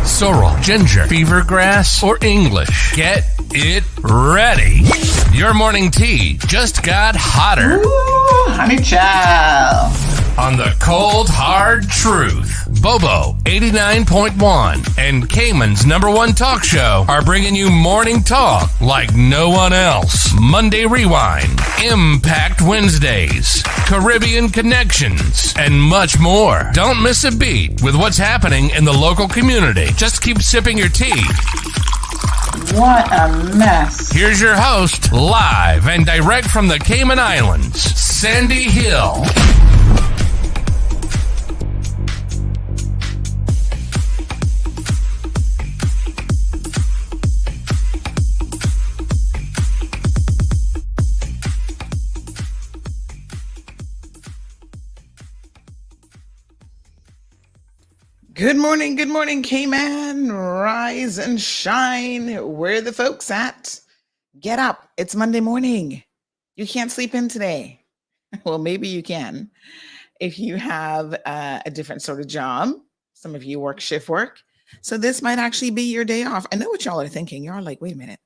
sorrel, ginger, beaver grass, or English. Get it ready. Your morning tea just got hotter. Ooh, honey child. On the cold, hard truth. Bobo 89.1 and Cayman's #1 talk show are bringing you morning talk like no one else. Monday Rewind, Impact Wednesdays, Caribbean Connections, and much more. Don't miss a beat with what's happening in the local community. Just keep sipping your tea. What a mess. Here's your host, live and direct from the Cayman Islands, Sandy Hill. Good morning, Cayman. Rise and shine. Where the folks at? Get up. It's Monday morning. You can't sleep in today. Well, maybe you can if you have a different sort of job. Some of you work shift work. So this might actually be your day off. I know what y'all are thinking. You're like, wait a minute.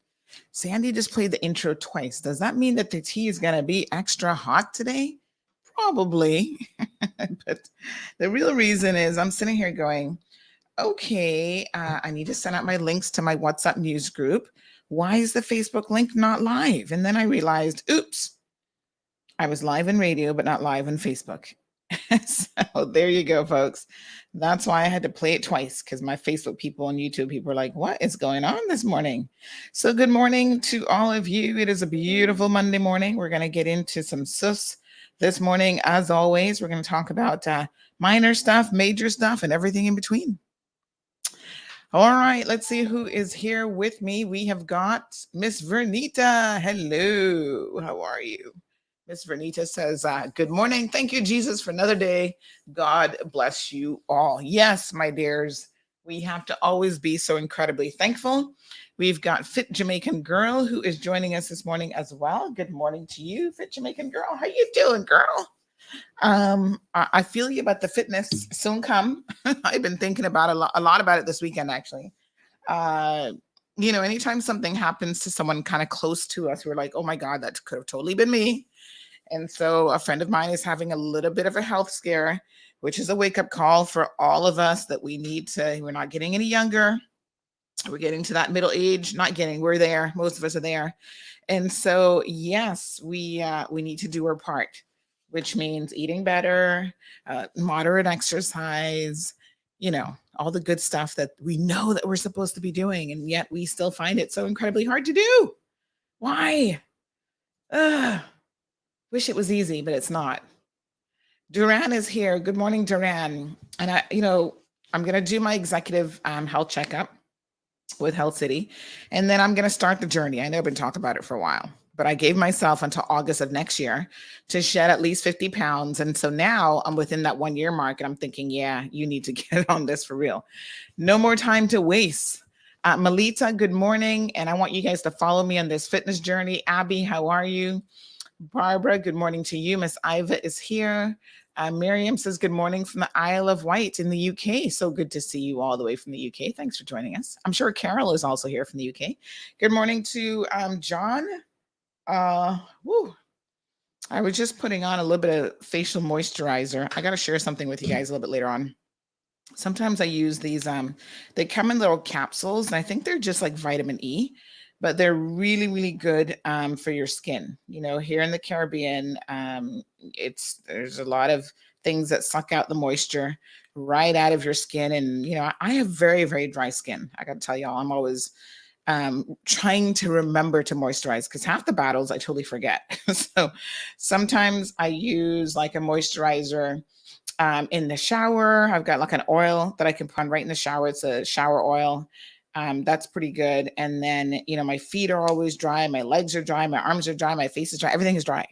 Sandy just played the intro twice. Does that mean that the tea is going to be extra hot today? Probably. But the real reason is I'm sitting here going, okay, I need to send out my links to my WhatsApp news group. Why is the Facebook link not live? And then I realized, oops, I was live in radio, but not live on Facebook. So there you go, folks. That's why I had to play it twice, because my Facebook people and YouTube people are like, what is going on this morning? So good morning to all of you. It is a beautiful Monday morning. We're going to get into some sus this morning. As always, we're going to talk about minor stuff, major stuff, and everything in between. All right, let's see who is here with me. We have got Miss Vernita. Hello, how are you? Miss Vernita says, good morning. Thank you, Jesus, for another day. God bless you all. Yes, my dears, we have to always be so incredibly thankful. We've got Fit Jamaican Girl who is joining us this morning as well. Good morning to you, Fit Jamaican Girl. How you doing, girl? I feel you about the fitness. Soon come. I've been thinking about a lot about it this weekend, actually. Anytime something happens to someone kind of close to us, we're like, oh my God, that could have totally been me. And so a friend of mine is having a little bit of a health scare, which is a wake-up call for all of us that we're not getting any younger. We're getting to that middle age, we're there. Most of us are there. And so, yes, we need to do our part, which means eating better, moderate exercise, all the good stuff that we know that we're supposed to be doing. And yet we still find it so incredibly hard to do. Why? Wish it was easy, but it's not. Duran is here. Good morning, Duran. And I'm going to do my executive health checkup with Health City. And then I'm going to start the journey. I know I've been talking about it for a while, but I gave myself until August of next year to shed at least 50 pounds. And so now I'm within that 1 year mark and I'm thinking, yeah, you need to get on this for real. No more time to waste. Melita, good morning. And I want you guys to follow me on this fitness journey. Abby, how are you? Barbara, good morning to you. Miss Iva is here. Miriam says, good morning from the Isle of Wight in the UK. So good to see you all the way from the UK. Thanks for joining us. I'm sure Carol is also here from the UK. Good morning to John. I was just putting on a little bit of facial moisturizer. I got to share something with you guys a little bit later on. Sometimes I use these, they come in little capsules, and I think they're just like vitamin E, but they're really, really good for your skin. Here in the Caribbean, there's a lot of things that suck out the moisture right out of your skin. And, I have very, very dry skin. I got to tell y'all, I'm always trying to remember to moisturize, because half the battles I totally forget. So sometimes I use like a moisturizer in the shower. I've got like an oil that I can put on right in the shower. It's a shower oil. That's pretty good. And then, my feet are always dry. My legs are dry. My arms are dry. My face is dry. Everything is dry.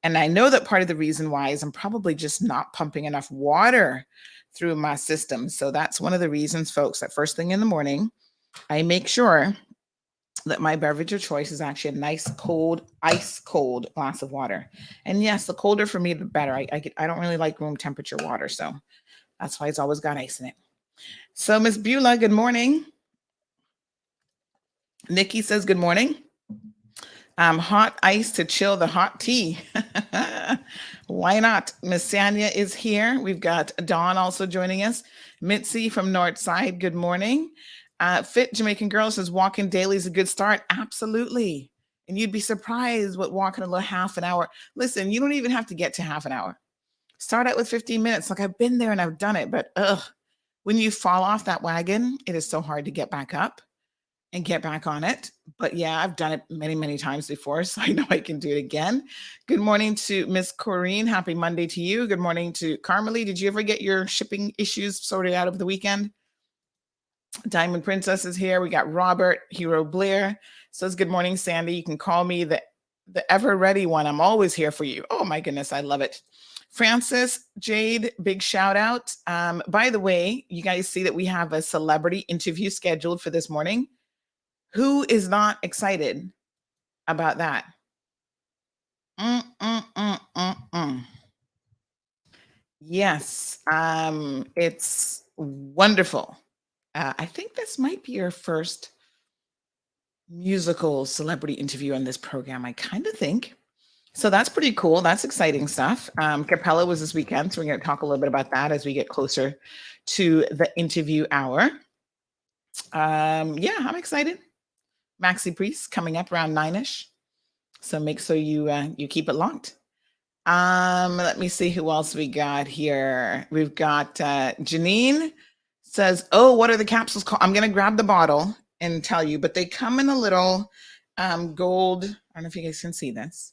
And I know that part of the reason why is I'm probably just not pumping enough water through my system. So that's one of the reasons, folks, that first thing in the morning, I make sure that my beverage of choice is actually a nice cold, ice cold glass of water. And yes, the colder for me, the better. I don't really like room temperature water. So that's why it's always got ice in it. So Miss Beulah, good morning. Nikki says good morning. Hot ice to chill the hot tea. Why not? Miss Sanya is here. We've got Dawn also joining us. Mitzi from Northside, good morning. Fit Jamaican Girl says walking daily is a good start. Absolutely. And you'd be surprised what walking a little half an hour. Listen, you don't even have to get to half an hour. Start out with 15 minutes. Like I've been there and I've done it, but when you fall off that wagon, it is so hard to get back up and get back on it. But yeah, I've done it many, many times before, so I know I can do it again. Good morning to Miss Corrine. Happy Monday to you. Good morning to Carmelie. Did you ever get your shipping issues sorted out over the weekend? Diamond Princess is here. We got Robert. Hero Blair says, good morning, Sandy. You can call me the ever ready one. I'm always here for you. Oh my goodness, I love it. Francis, Jade, big shout out. By the way, you guys see that we have a celebrity interview scheduled for this morning. Who is not excited about that? Yes, it's wonderful. I think this might be your first musical celebrity interview on this program. I kind of think. So that's pretty cool. That's exciting stuff. Capella was this weekend, so we're going to talk a little bit about that as we get closer to the interview hour. Yeah, I'm excited. Maxi Priest coming up around 9ish. So make sure you keep it locked. Let me see who else we got here. We've got Janine says, oh, what are the capsules called? I'm going to grab the bottle and tell you, but they come in a little gold. I don't know if you guys can see this.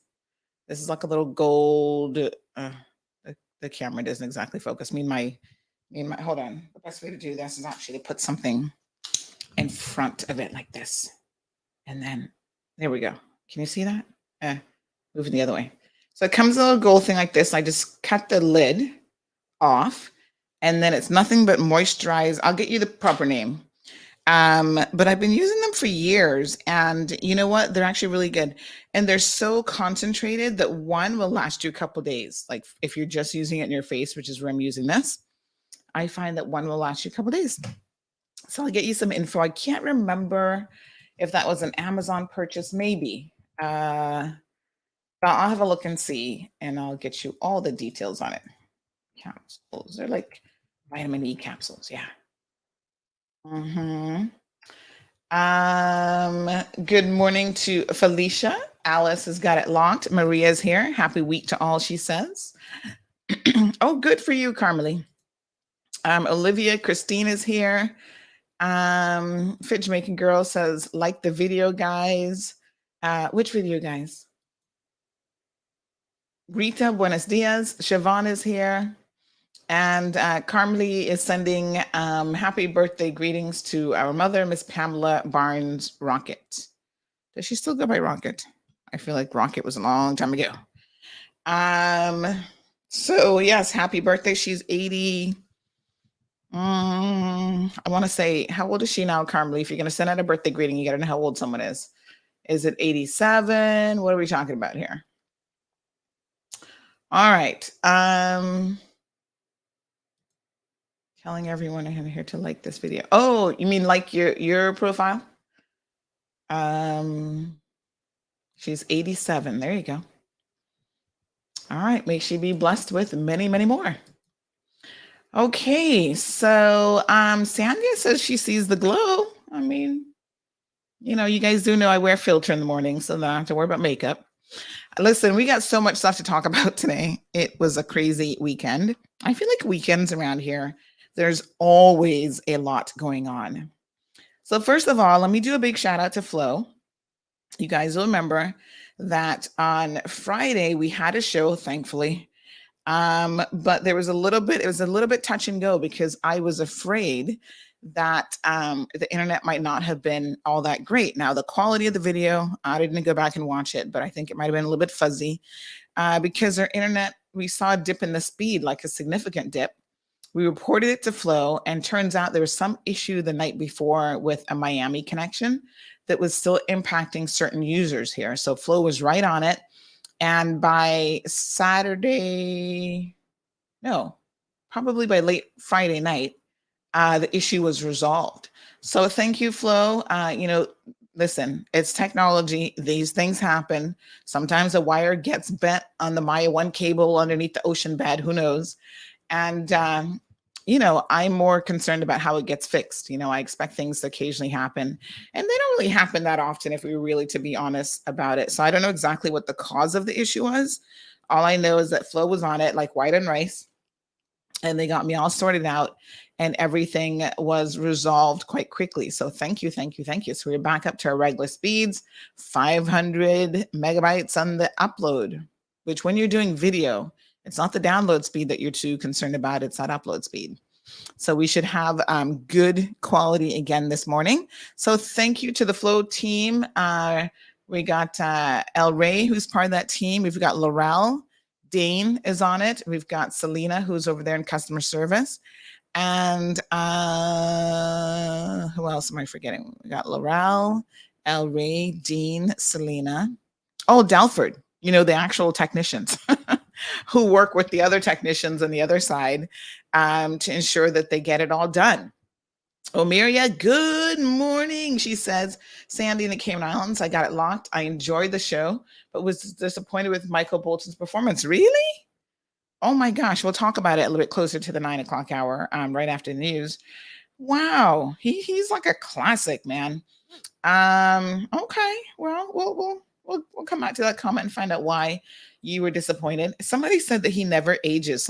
This is like a little gold. The camera doesn't exactly focus. Hold on. The best way to do this is actually to put something in front of it like this. And then there we go. Can you see that? Moving the other way. So it comes in a little gold thing like this. I just cut the lid off, and then it's nothing but moisturize. I'll get you the proper name. But I've been using them for years, and you know what? They're actually really good. And they're so concentrated that one will last you a couple days. Like if you're just using it in your face, which is where I'm using this, I find that one will last you a couple days. So I'll get you some info. I can't remember if that was an Amazon purchase, maybe. I'll have a look and see, and I'll get you all the details on it. Capsules. They're like vitamin E capsules. Yeah. Good morning to Felicia. Alice has got it locked. Maria's here. Happy week to all, she says. Oh, good for you, Carmelie. Olivia, Christine is here. Fit Jamaican Girl says, like the video, guys. Which video, guys? Rita, buenos dias. Siobhan is here. And Carmelie is sending happy birthday greetings to our mother, Miss Pamela Barnes Rocket. Does she still go by Rocket? I feel like Rocket was a long time ago. So yes, happy birthday. She's 80. I want to say, how old is she now, Carmelie? If you're going to send out a birthday greeting, you got to know how old someone is. Is it 87? What are we talking about here? All right. Telling everyone here to like this video. Oh, you mean like your profile? She's 87. There you go. All right. May she be blessed with many, many more. Okay. So Sandra says she sees the glow. I mean, you guys do know I wear filter in the morning, so then I don't have to worry about makeup. Listen, we got so much stuff to talk about today. It was a crazy weekend. I feel like weekends around here, there's always a lot going on. So first of all, let me do a big shout out to Flo. You guys will remember that on Friday we had a show, thankfully. But it was a little bit touch and go because I was afraid that the internet might not have been all that great. Now, the quality of the video, I didn't go back and watch it, but I think it might have been a little bit fuzzy because our internet, we saw a dip in the speed, like a significant dip. We reported it to Flo, and turns out there was some issue the night before with a Miami connection that was still impacting certain users here. So Flo was right on it. And by probably by late Friday night, the issue was resolved. So thank you, Flo. Listen, it's technology. These things happen. Sometimes a wire gets bent on the Maya 1 cable underneath the ocean bed. Who knows? And, I'm more concerned about how it gets fixed. I expect things to occasionally happen, and they don't really happen that often if we were really to be honest about it. So I don't know exactly what the cause of the issue was. All I know is that Flo was on it like white and rice, and they got me all sorted out, and everything was resolved quite quickly. So thank you, thank you, thank you. So we're back up to our regular speeds, 500 megabytes on the upload, which when you're doing video, it's not the download speed that you're too concerned about, it's that upload speed. So we should have good quality again this morning. So thank you to the Flow team. We got El Ray, who's part of that team. We've got Laurel. Dane is on it. We've got Selena, who's over there in customer service. And who else am I forgetting? We got Laurel, El Ray, Dean, Selena. Oh, Delford, the actual technicians who work with the other technicians on the other side to ensure that they get it all done. Omiria, good morning. She says, Sandy in the Cayman Islands, I got it locked. I enjoyed the show, but was disappointed with Michael Bolton's performance. Really? Oh my gosh. We'll talk about it a little bit closer to the 9 o'clock hour, right after the news. Wow. He's like a classic, man. Okay. Well, we'll come back to that comment and find out why you were disappointed. Somebody said that he never ages.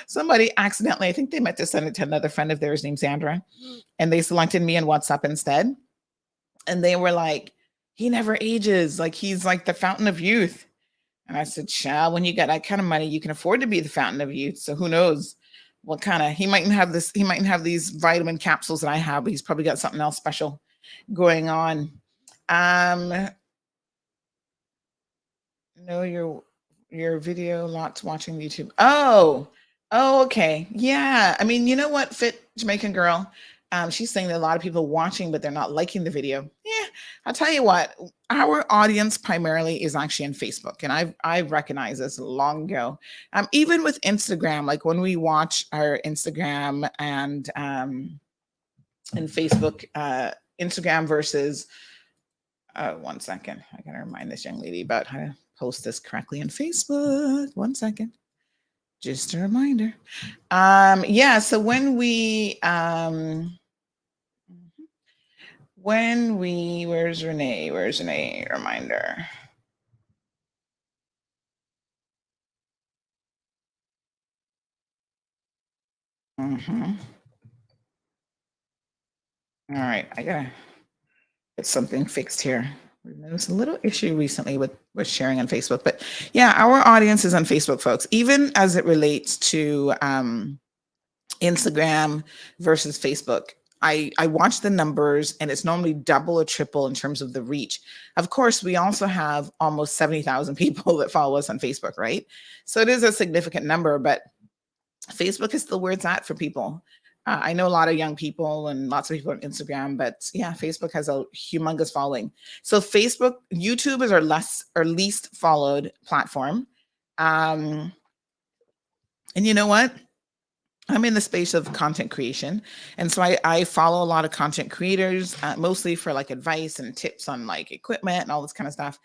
Somebody accidentally, I think they meant to send it to another friend of theirs named Sandra, and they selected me in WhatsApp instead. And they were like, he never ages. Like he's like the fountain of youth. And I said, child, when you got that kind of money, you can afford to be the fountain of youth. So who knows what kind of, he mightn't have these vitamin capsules that I have, but he's probably got something else special going on. No, your video, lots watching YouTube. Oh, okay. Yeah. I mean, you know what, Fit Jamaican Girl? She's saying that a lot of people watching, but they're not liking the video. Yeah, I'll tell you what, our audience primarily is actually on Facebook. And I've recognized this long ago. Even with Instagram, like when we watch our Instagram and Facebook, Instagram versus, 1 second. I gotta remind this young lady about how to post this correctly on Facebook. 1 second. Just a reminder. So when we where's Renee? Reminder. All right, I gotta get something fixed here. There was a little issue recently with sharing on Facebook, but yeah, our audience is on Facebook, folks, even as it relates to Instagram versus Facebook. I watch the numbers, and it's normally double or triple in terms of the reach. Of course, we also have almost 70,000 people that follow us on Facebook, right? So it is a significant number, but Facebook is still where it's at for people. I know a lot of young people and lots of people on Instagram, but yeah, Facebook has a humongous following. So YouTube is our least followed platform. And you know what? I'm in the space of content creation. And so I follow a lot of content creators, mostly for like advice and tips on like equipment and all this kind of stuff.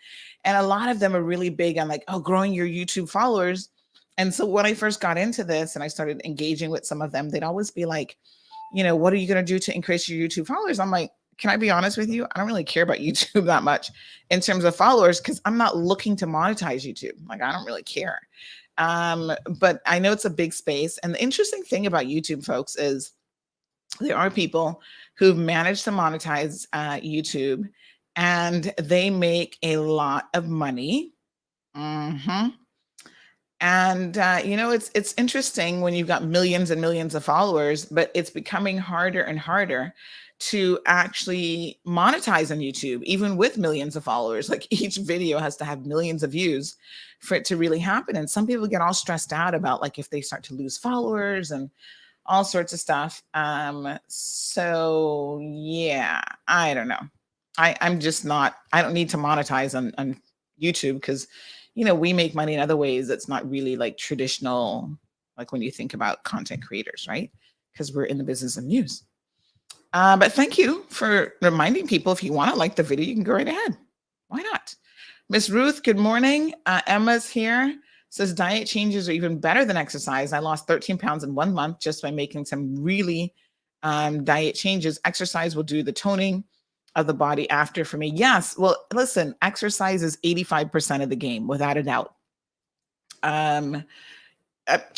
And a lot of them are really big on like, growing your YouTube followers. And so when I first got into this and I started engaging with some of them, they'd always be like, what are you going to do to increase your YouTube followers? I'm like, can I be honest with you? I don't really care about YouTube that much in terms of followers, because I'm not looking to monetize YouTube. Like, I don't really care. But I know it's a big space. And the interesting thing about YouTube, folks, is there are people who've managed to monetize YouTube, and they make a lot of money. And it's interesting when you've got millions and millions of followers, but it's becoming harder and harder to actually monetize on YouTube, even with millions of followers. Like each video has to have millions of views for it to really happen. And some people get all stressed out about like if they start to lose followers and all sorts of stuff. So yeah, I don't know. I'm just not, I don't need to monetize on YouTube, because we make money in other ways. It's not really like traditional, like when you think about content creators, right? because we're in the business of news. But thank you for reminding people, if you want to like the video, you can go right ahead. Why not? Miss Ruth, good morning. Emma's here. Says diet changes are even better than exercise. I lost 13 pounds in 1 month just by making some really diet changes. Exercise will do the toning of the body after for me. Yes. Well, listen, exercise is 85% of the game, without a doubt.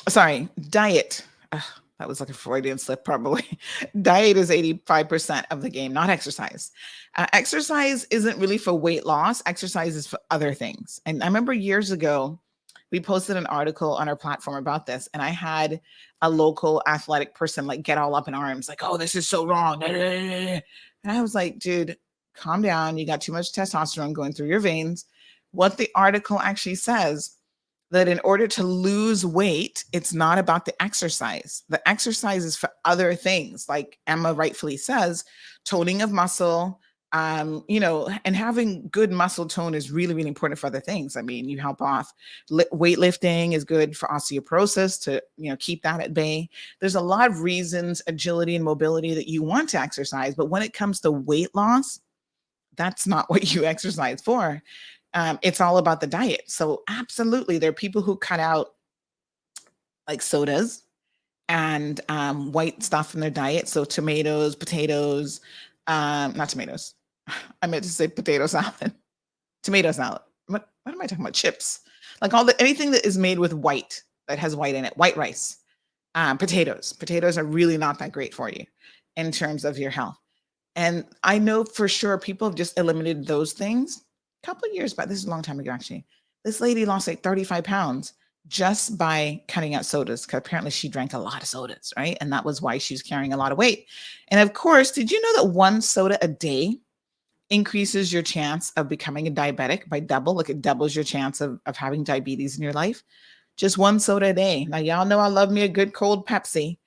Sorry, diet. That was like a Freudian slip, probably. Diet is 85% of the game, not exercise. Exercise isn't really for weight loss. Exercise is for other things. And I remember years ago, we posted an article on our platform about this, and I had a local athletic person like get all up in arms, like, oh, this is so wrong. And I was like, dude, calm down. You got too much testosterone going through your veins. What the article actually says, that in order to lose weight, it's not about the exercise. The exercise is for other things, like Emma rightfully says, toning of muscle, and having good muscle tone is really, really important for other things. I mean, you help off weightlifting is good for osteoporosis to, keep that at bay. There's a lot of reasons, agility and mobility, that you want to exercise. But when it comes to weight loss, that's not what you exercise for. It's all about the diet. So absolutely, there are people who cut out like sodas and white stuff in their diet. So tomatoes, potatoes, not tomatoes. I meant to say potato salad, tomato salad. What am I talking about? Chips, like anything that is made with white, that has white in it, white rice, potatoes. Potatoes are really not that great for you in terms of your health. And I know for sure people have just eliminated those things. A couple of years back, this is a long time ago, actually, this lady lost like 35 pounds just by cutting out sodas, because apparently she drank a lot of sodas, right? And that was why she was carrying a lot of weight. And of course, did you know that one soda a day increases your chance of becoming a diabetic by double? Like, it doubles your chance of having diabetes in your life. Just one soda a day. Now, y'all know I love me a good cold Pepsi.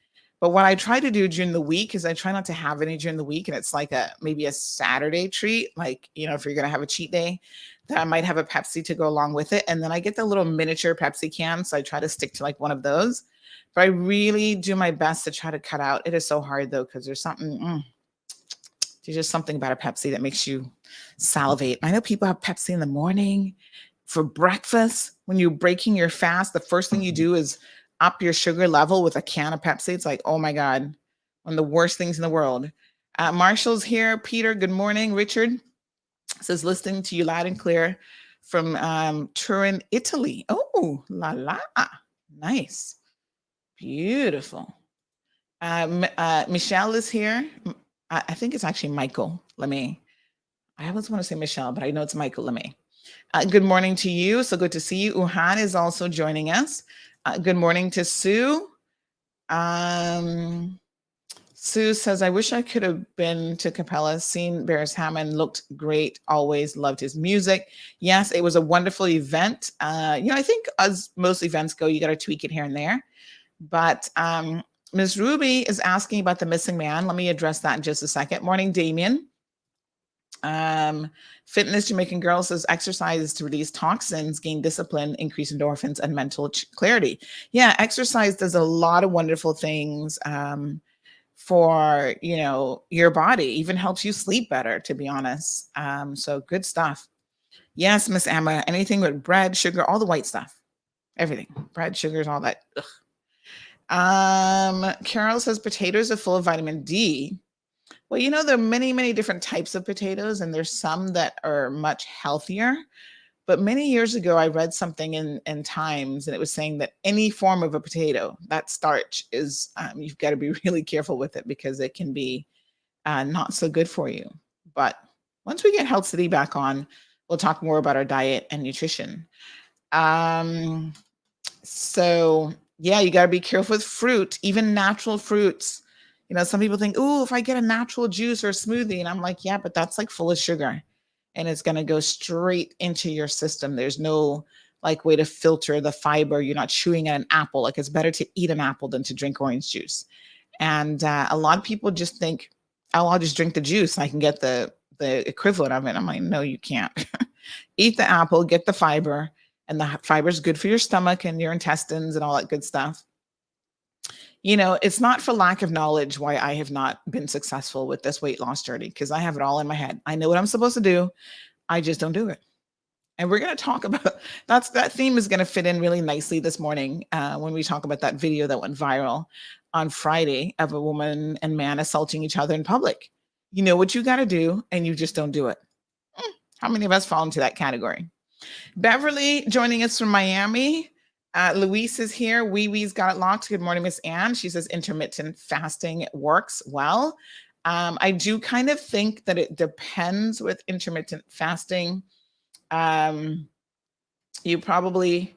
But what I try to do during the week is I try not to have any during the week. And it's like maybe a Saturday treat. Like, if you're going to have a cheat day, that I might have a Pepsi to go along with it. And then I get the little miniature Pepsi can. So I try to stick to like one of those. But I really do my best to try to cut out. It is so hard though, because there's just something about a Pepsi that makes you salivate. I know people have Pepsi in the morning for breakfast. When you're breaking your fast, the first thing you do is up your sugar level with a can of Pepsi. It's like, oh my God, one of the worst things in the world. Marshall's here. Peter, good morning. Richard says, listening to you loud and clear from Turin, Italy. Oh, la la. Nice. Beautiful. Michelle is here. I think it's actually Michael. I always want to say Michelle, but I know it's Michael Lemay. Good morning to you. So good to see you. Uhan is also joining us. Good morning to Sue. Sue says, I wish I could have been to Capella, seen Beres Hammond, looked great, always loved his music. Yes, it was a wonderful event. I think as most events go, you got to tweak it here and there. But Ms. Ruby is asking about the missing man. Let me address that in just a second. Morning, Damien. Fitness Jamaican Girl says exercise to release toxins, gain discipline, increase endorphins, and mental clarity. Yeah, exercise does a lot of wonderful things for your body. Even helps you sleep better, to be honest. So good stuff. Yes, Miss Emma. Anything with bread, sugar, all the white stuff, everything. Bread, sugars, all that. Ugh. Carol says potatoes are full of vitamin D. Well, there are many, many different types of potatoes, and there's some that are much healthier. But many years ago, I read something in Times, and it was saying that any form of a potato, that starch is, you've got to be really careful with it because it can be not so good for you. But once we get Health City back on, we'll talk more about our diet and nutrition. So yeah, you got to be careful with fruit, even natural fruits. Some people think, oh, if I get a natural juice or a smoothie, and I'm like, yeah, but that's like full of sugar and it's going to go straight into your system. There's no way to filter the fiber. You're not chewing at an apple. Like, it's better to eat an apple than to drink orange juice. And a lot of people just think, oh, I'll just drink the juice. I can get the equivalent of it. I'm like, no, you can't. Eat the apple, get the fiber, and the fiber is good for your stomach and your intestines and all that good stuff. It's not for lack of knowledge why I have not been successful with this weight loss journey, because I have it all in my head. I know what I'm supposed to do. I just don't do it. And we're going to talk about that theme is going to fit in really nicely this morning when we talk about that video that went viral on Friday of a woman and man assaulting each other in public. You know what you got to do, and you just don't do it. How many of us fall into that category? Beverly joining us from Miami. Luis is here. Wee Wee's got it locked. Good morning, Miss Ann. She says intermittent fasting works well. I do kind of think that it depends with intermittent fasting. You probably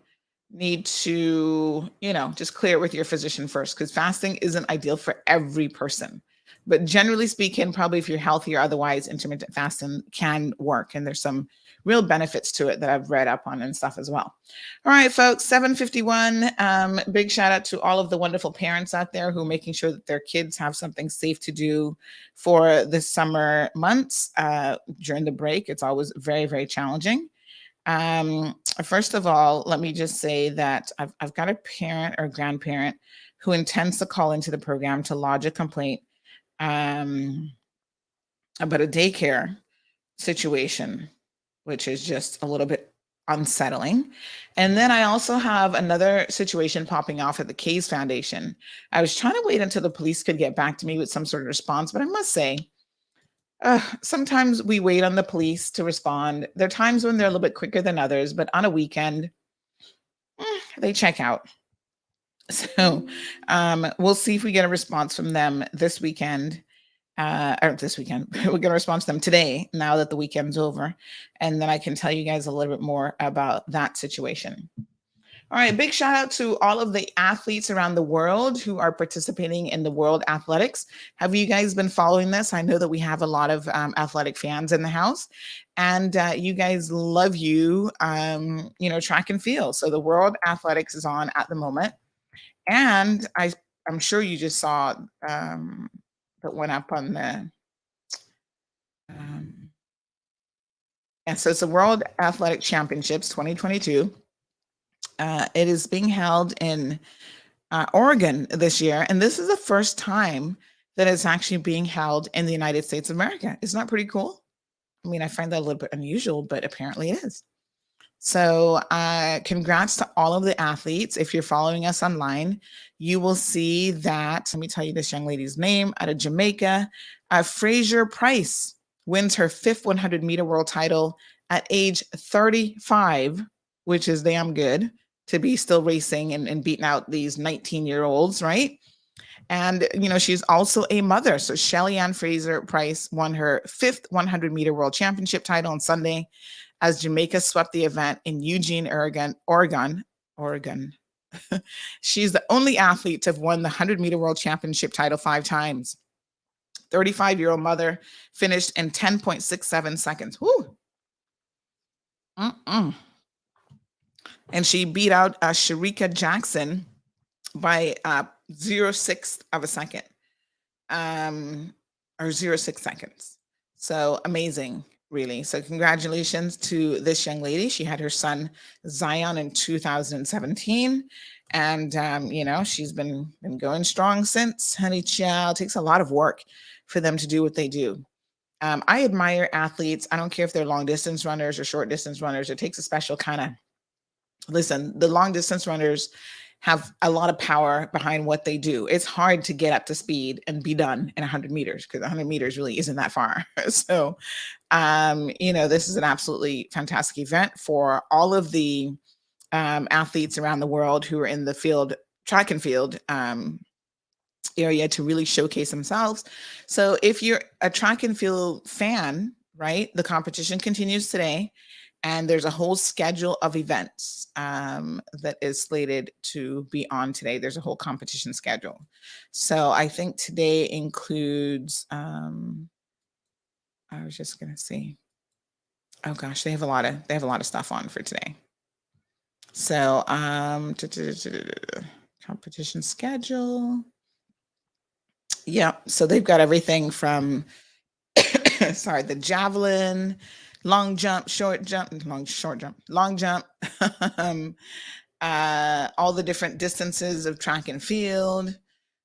need to, just clear it with your physician first, because fasting isn't ideal for every person. But generally speaking, probably if you're healthy or otherwise, intermittent fasting can work. And there's some real benefits to it that I've read up on and stuff as well. All right, folks, 7:51. Big shout out to all of the wonderful parents out there who are making sure that their kids have something safe to do for the summer months during the break. It's always very, very challenging. First of all, let me just say that I've got a parent or grandparent who intends to call into the program to lodge a complaint about a daycare situation, which is just a little bit unsettling. And then I also have another situation popping off at the Case Foundation. I was trying to wait until the police could get back to me with some sort of response, but I must say, sometimes we wait on the police to respond. There are times when they're a little bit quicker than others, but on a weekend, they check out. So we'll see if we get a response from them this weekend. We'll get a response to them today, now that the weekend's over. And then I can tell you guys a little bit more about that situation. All right, big shout out to all of the athletes around the world who are participating in the World Athletics. Have you guys been following this? I know that we have a lot of athletic fans in the house, and you guys love track and field. So the World Athletics is on at the moment, and I'm sure you just saw that went up on the. And so it's the World Athletic Championships 2022. It is being held in Oregon this year, and this is the first time that it's actually being held in the United States of America. Isn't that pretty cool? I mean, I find that a little bit unusual, but apparently it is. So congrats to all of the athletes. If you're following us online, you will see that, let me tell you this young lady's name, out of Jamaica, Fraser Price wins her 5th 100-meter world title at age 35, which is damn good to be still racing and beating out these 19-year-olds, right? And, she's also a mother. So Shelly Ann Fraser Price won her 5th 100-meter world championship title on Sunday as Jamaica swept the event in Eugene, Oregon. She's the only athlete to have won the 100-meter world championship title 5 times. 35-year-old mother finished in 10.67 seconds. Woo! And she beat out Sharika Jackson by 0.6 of a second, or 0.6 seconds. So amazing, really. So congratulations to this young lady. She had her son Zion in 2017, and she's been going strong since. Honey child, takes a lot of work for them to do what they do. I admire athletes. I don't care if they're long distance runners or short distance runners. It takes a special kind of. Listen, the long distance runners have a lot of power behind what they do. It's hard to get up to speed and be done in 100 meters, because 100 meters really isn't that far. So, this is an absolutely fantastic event for all of the athletes around the world who are in the track and field area to really showcase themselves. So if you're a track and field fan, right, the competition continues today. And there's a whole schedule of events that is slated to be on today. There's a whole competition schedule. So I think today includes, I was just going to see. Oh gosh, they have a lot of stuff on for today. So competition schedule. Yeah, so they've got everything from the javelin, long jump, short jump, long jump, all the different distances of track and field.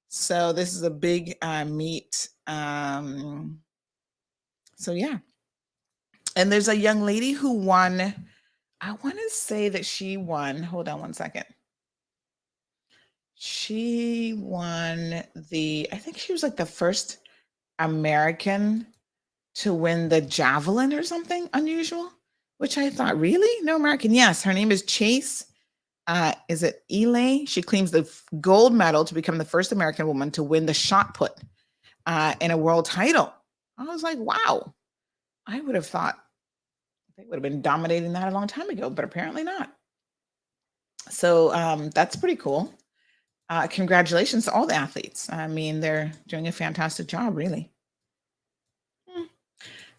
So this is a big meet. So yeah. And there's a young lady who won. I want to say that she won. Hold on one second. She won I think she was like the first American to win the javelin or something unusual, which I thought, really? No American? Yes, her name is Chase. Is it Elaine? She claims the gold medal to become the first American woman to win the shot put in a world title. I was like, wow. I would have thought they would have been dominating that a long time ago, but apparently not. So that's pretty cool. Congratulations to all the athletes. I mean, they're doing a fantastic job, really.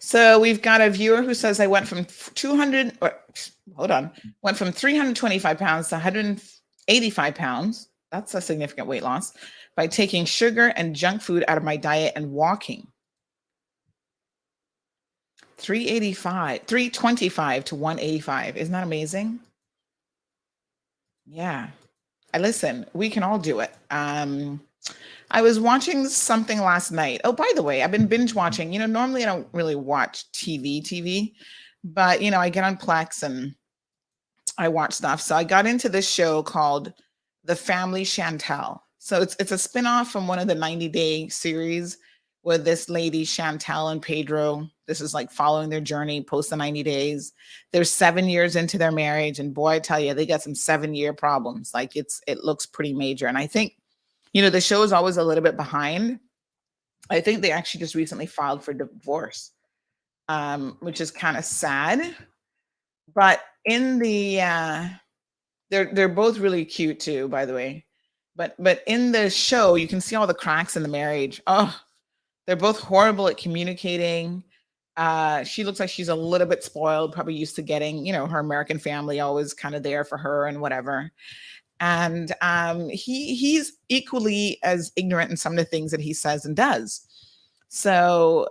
So we've got a viewer who says I went from 325 pounds to 185 pounds. That's a significant weight loss by taking sugar and junk food out of my diet and walking. 325 to 185. Isn't that amazing? Yeah. Listen, we can all do it. I was watching something last night. Oh, by the way, I've been binge watching. Normally I don't really watch TV, but I get on Plex and I watch stuff. So I got into this show called The Family Chantel. So it's a spinoff from one of the 90-day series with this lady Chantel and Pedro. This is like following their journey post the 90 days. They're 7 years into their marriage, and boy, I tell you, they got some 7-year problems. Like it looks pretty major. And I think the show is always a little bit behind. I think they actually just recently filed for divorce, which is kind of sad. But in the they're both really cute too, by the way. But in the show, you can see all the cracks in the marriage. Oh, they're both horrible at communicating. She looks like she's a little bit spoiled, probably used to getting, her American family always kind of there for her and whatever. And he's equally as ignorant in some of the things that he says and does. So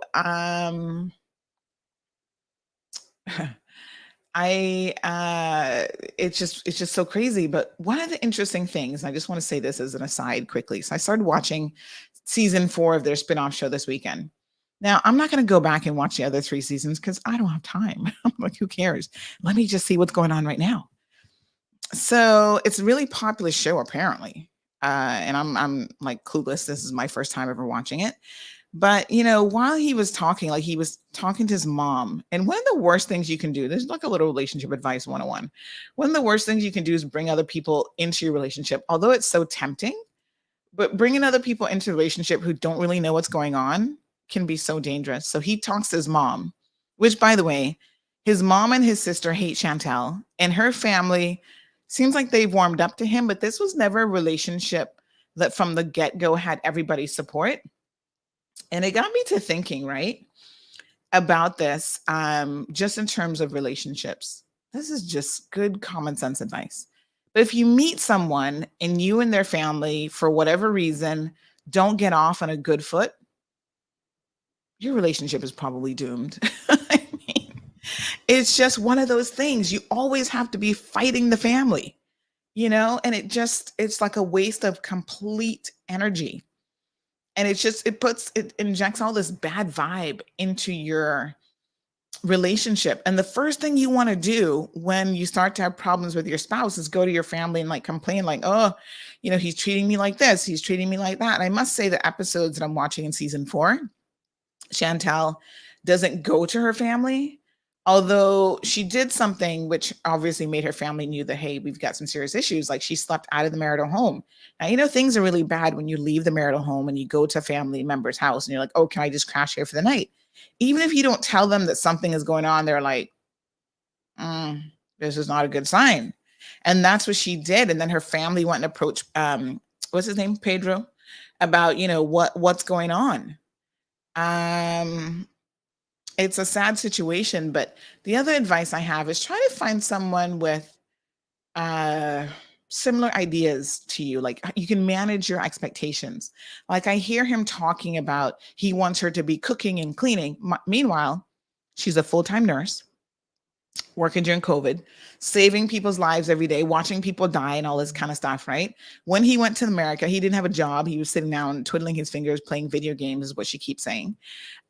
it's just so crazy. But one of the interesting things, and I just want to say this as an aside quickly. So I started watching season 4 of their spinoff show this weekend. Now, I'm not going to go back and watch the other 3 seasons because I don't have time. I'm like, who cares? Let me just see what's going on right now. So it's a really popular show, apparently. And I'm like clueless. This is my first time ever watching it. But while he was talking, like he was talking to his mom, and one of the worst things you can do, there's like a little relationship advice 101. One of the worst things you can do is bring other people into your relationship, although it's so tempting. But bringing other people into a relationship who don't really know what's going on can be so dangerous. So he talks to his mom, which, by the way, his mom and his sister hate Chantel, and her family seems like they've warmed up to him, but this was never a relationship that from the get-go had everybody's support. And it got me to thinking, right, about this, just in terms of relationships. This is just good common sense advice. But if you meet someone and you and their family, for whatever reason, don't get off on a good foot, your relationship is probably doomed. I mean, it's just one of those things. You always have to be fighting the family, and it's like a waste of complete energy. And it injects all this bad vibe into your relationship. And the first thing you want to do when you start to have problems with your spouse is go to your family and like complain, like, oh, he's treating me like this, he's treating me like that. And I must say the episodes that I'm watching in season 4, Chantel doesn't go to her family, although she did something which obviously made her family knew that, hey, we've got some serious issues. Like she slept out of the marital home. Now, things are really bad when you leave the marital home and you go to a family member's house and you're like, oh, can I just crash here for the night? Even if you don't tell them that something is going on, they're like, this is not a good sign. And that's what she did. And then her family went and approached, what's his name? Pedro, about, what's going on. It's a sad situation, but the other advice I have is try to find someone with similar ideas to you. Like you can manage your expectations. Like I hear him talking about he wants her to be cooking and cleaning. Meanwhile, she's a full-time nurse. working during COVID, saving people's lives every day, watching people die and all this kind of stuff, right? When he went to America, he didn't have a job. He was sitting down twiddling his fingers, playing video games, is what she keeps saying.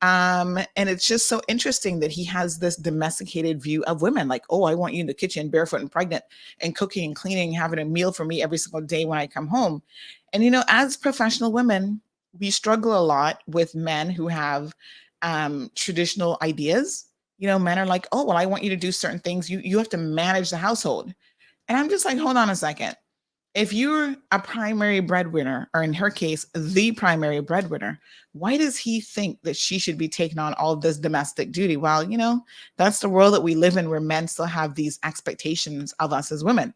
And it's just so interesting that he has this domesticated view of women, like, oh, I want you in the kitchen, barefoot and pregnant, and cooking and cleaning, having a meal for me every single day when I come home. And, as professional women, we struggle a lot with men who have traditional ideas. Men are like, oh, well, I want you to do certain things. You have to manage the household. And I'm just like, hold on a second. If you're a primary breadwinner, or in her case, the primary breadwinner, why does he think that she should be taking on all of this domestic duty? Well, that's the world that we live in, where men still have these expectations of us as women.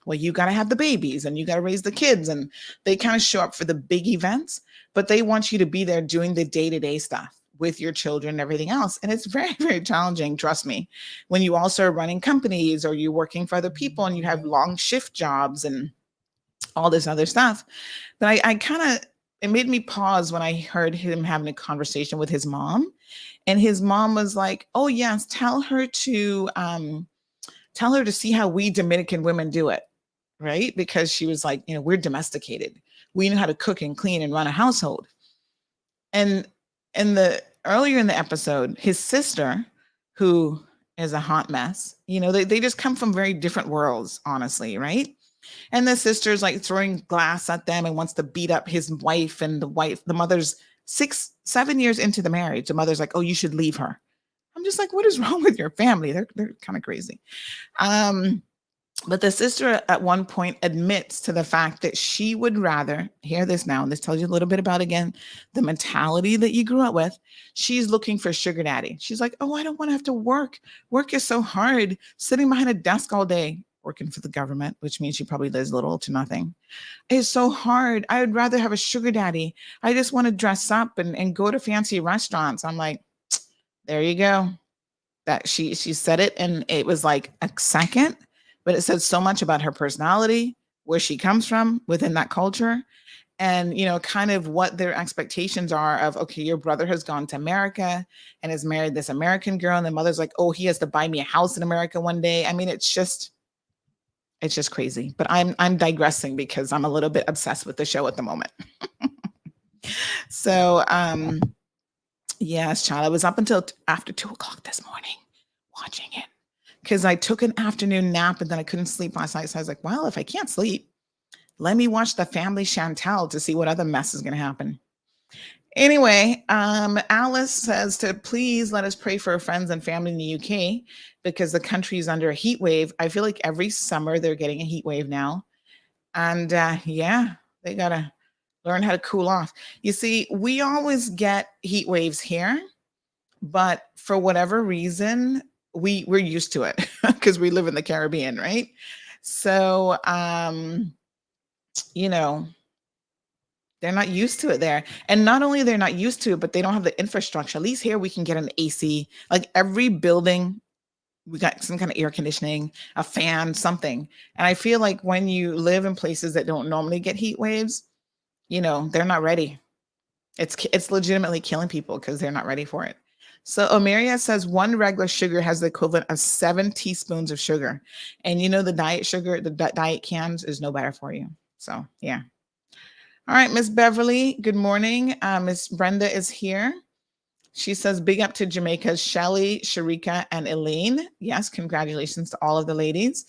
Well, you got to have the babies and you got to raise the kids, and they kind of show up for the big events, but they want you to be there doing the day-to-day stuff with your children and everything else. And it's very, very challenging, trust me, when you also are running companies or you're working for other people and you have long shift jobs and all this other stuff. But I kind of, it made me pause when I heard him having a conversation with his mom. And his mom was like, oh yes, tell her to see how we Dominican women do it. Right? Because she was like, we're domesticated. We know how to cook and clean and run a household. And earlier in the episode, his sister, who is a hot mess, they just come from very different worlds, honestly, right? And the sister's like throwing glass at them and wants to beat up his wife, and the mother's 7 years into the marriage. The mother's like, oh, you should leave her. I'm just like, what is wrong with your family? They're kind of crazy. But the sister at one point admits to the fact that she would rather, hear this now, and this tells you a little bit about, again, the mentality that you grew up with. She's looking for sugar daddy. She's like, oh, I don't want to have to work. Work is so hard, sitting behind a desk all day, working for the government, which means she probably does little to nothing. It's so hard. I would rather have a sugar daddy. I just want to dress up and go to fancy restaurants. I'm like, there you go. That she said it, and it was like a second, but it said so much about her personality, where she comes from within that culture, and kind of what their expectations are of, okay, your brother has gone to America and has married this American girl, and the mother's like, oh, he has to buy me a house in America one day. I mean, it's just crazy. But I'm digressing because I'm a little bit obsessed with the show at the moment. So yes, child, I was up until after 2:00 this morning watching it, because I took an afternoon nap and then I couldn't sleep last night. So I was like, well, if I can't sleep, let me watch the Family Chantel to see what other mess is going to happen. Anyway, Alice says to please let us pray for our friends and family in the UK, because the country is under a heat wave. I feel like every summer they're getting a heat wave now. And yeah, they got to learn how to cool off. You see, we always get heat waves here, but for whatever reason, we're used to it because we live in the Caribbean, right? So, they're not used to it there. And not only they're not used to it, but they don't have the infrastructure. At least here we can get an AC. Like every building, we got some kind of air conditioning, a fan, something. And I feel like when you live in places that don't normally get heat waves, they're not ready. It's legitimately killing people because they're not ready for it. So Omeria says 1 regular sugar has the equivalent of 7 teaspoons of sugar. And the diet sugar, the diet cans is no better for you. So yeah. All right, Miss Beverly, good morning. Miss Brenda is here. She says, big up to Jamaica's Shelly, Sharika, and Elaine. Yes, congratulations to all of the ladies.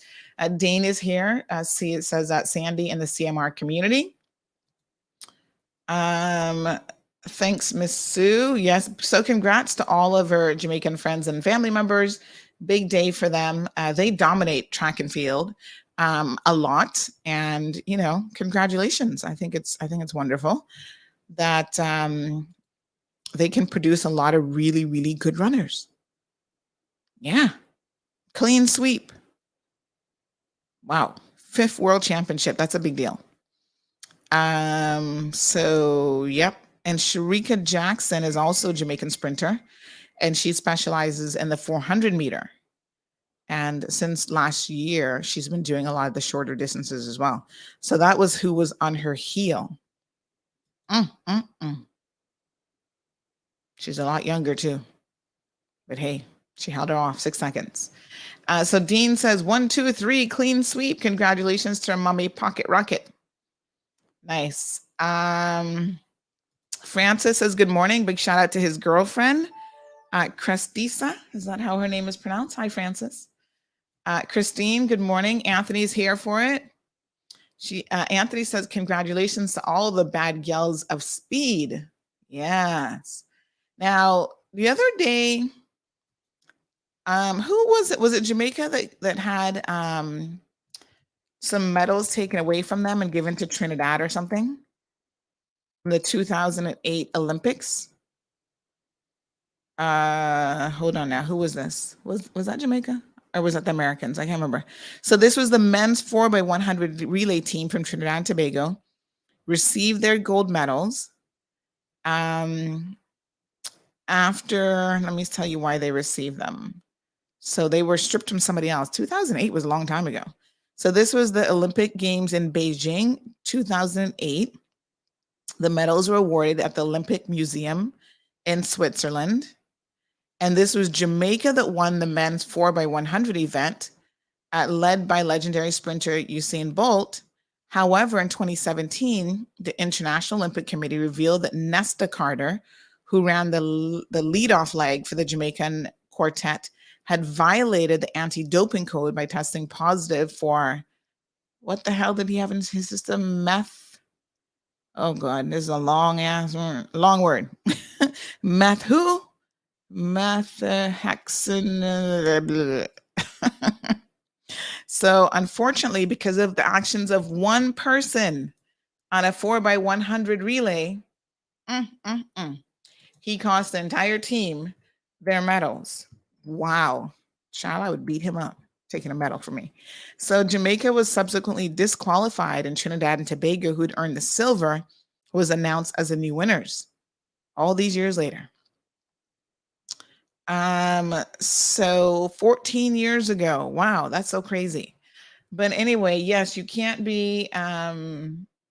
Dane is here. It says that Sandy in the CMR community. Thanks, Miss Sue. Yes, so congrats to all of her Jamaican friends and family members. Big day for them. They dominate track and field a lot, and congratulations. I think it's wonderful that they can produce a lot of really, really good runners. Yeah, clean sweep. Wow, 5th world championship. That's a big deal. So yep. And Sharika Jackson is also a Jamaican sprinter, and she specializes in the 400 meter. And since last year, she's been doing a lot of the shorter distances as well. So that was who was on her heel. She's a lot younger too. But hey, She held her off 6 seconds. So Dean says 1, 2, 3, clean sweep. Congratulations to Mommy Pocket Rocket. Nice. Francis says good morning. Big shout out to his girlfriend, Crestisa. Is that how her name is pronounced? Hi, Francis. Christine, good morning. Anthony's here for it. Anthony says congratulations to all the bad yells of speed. Yes. Now the other day, who was it? Was it Jamaica that had some medals taken away from them and given to Trinidad or something from the 2008 Olympics? Hold on now. Who was this? Was that Jamaica? Or was that the Americans? I can't remember. So this was the men's 4x100 relay team from Trinidad and Tobago, received their gold medals. After, let me tell you why they received them. So they were stripped from somebody else. 2008 was a long time ago. So this was the Olympic Games in Beijing, 2008. The medals were awarded at the Olympic Museum in Switzerland. And this was Jamaica that won the men's 4x100 event, led by legendary sprinter Usain Bolt. However, in 2017, the International Olympic Committee revealed that Nesta Carter, who ran the leadoff leg for the Jamaican quartet, had violated the anti-doping code by testing positive for, what the hell did he have in his system? Meth. Oh God, this is a long word. Meth who? Methohexane. So unfortunately, because of the actions of one person on a 4x100 relay, he cost the entire team their medals. Wow. Child, I would beat him up taking a medal from me. So Jamaica was subsequently disqualified, and Trinidad and Tobago, who'd earned the silver, was announced as the new winners all these years later. So 14 years ago. Wow, that's so crazy. But anyway, yes, you can't be,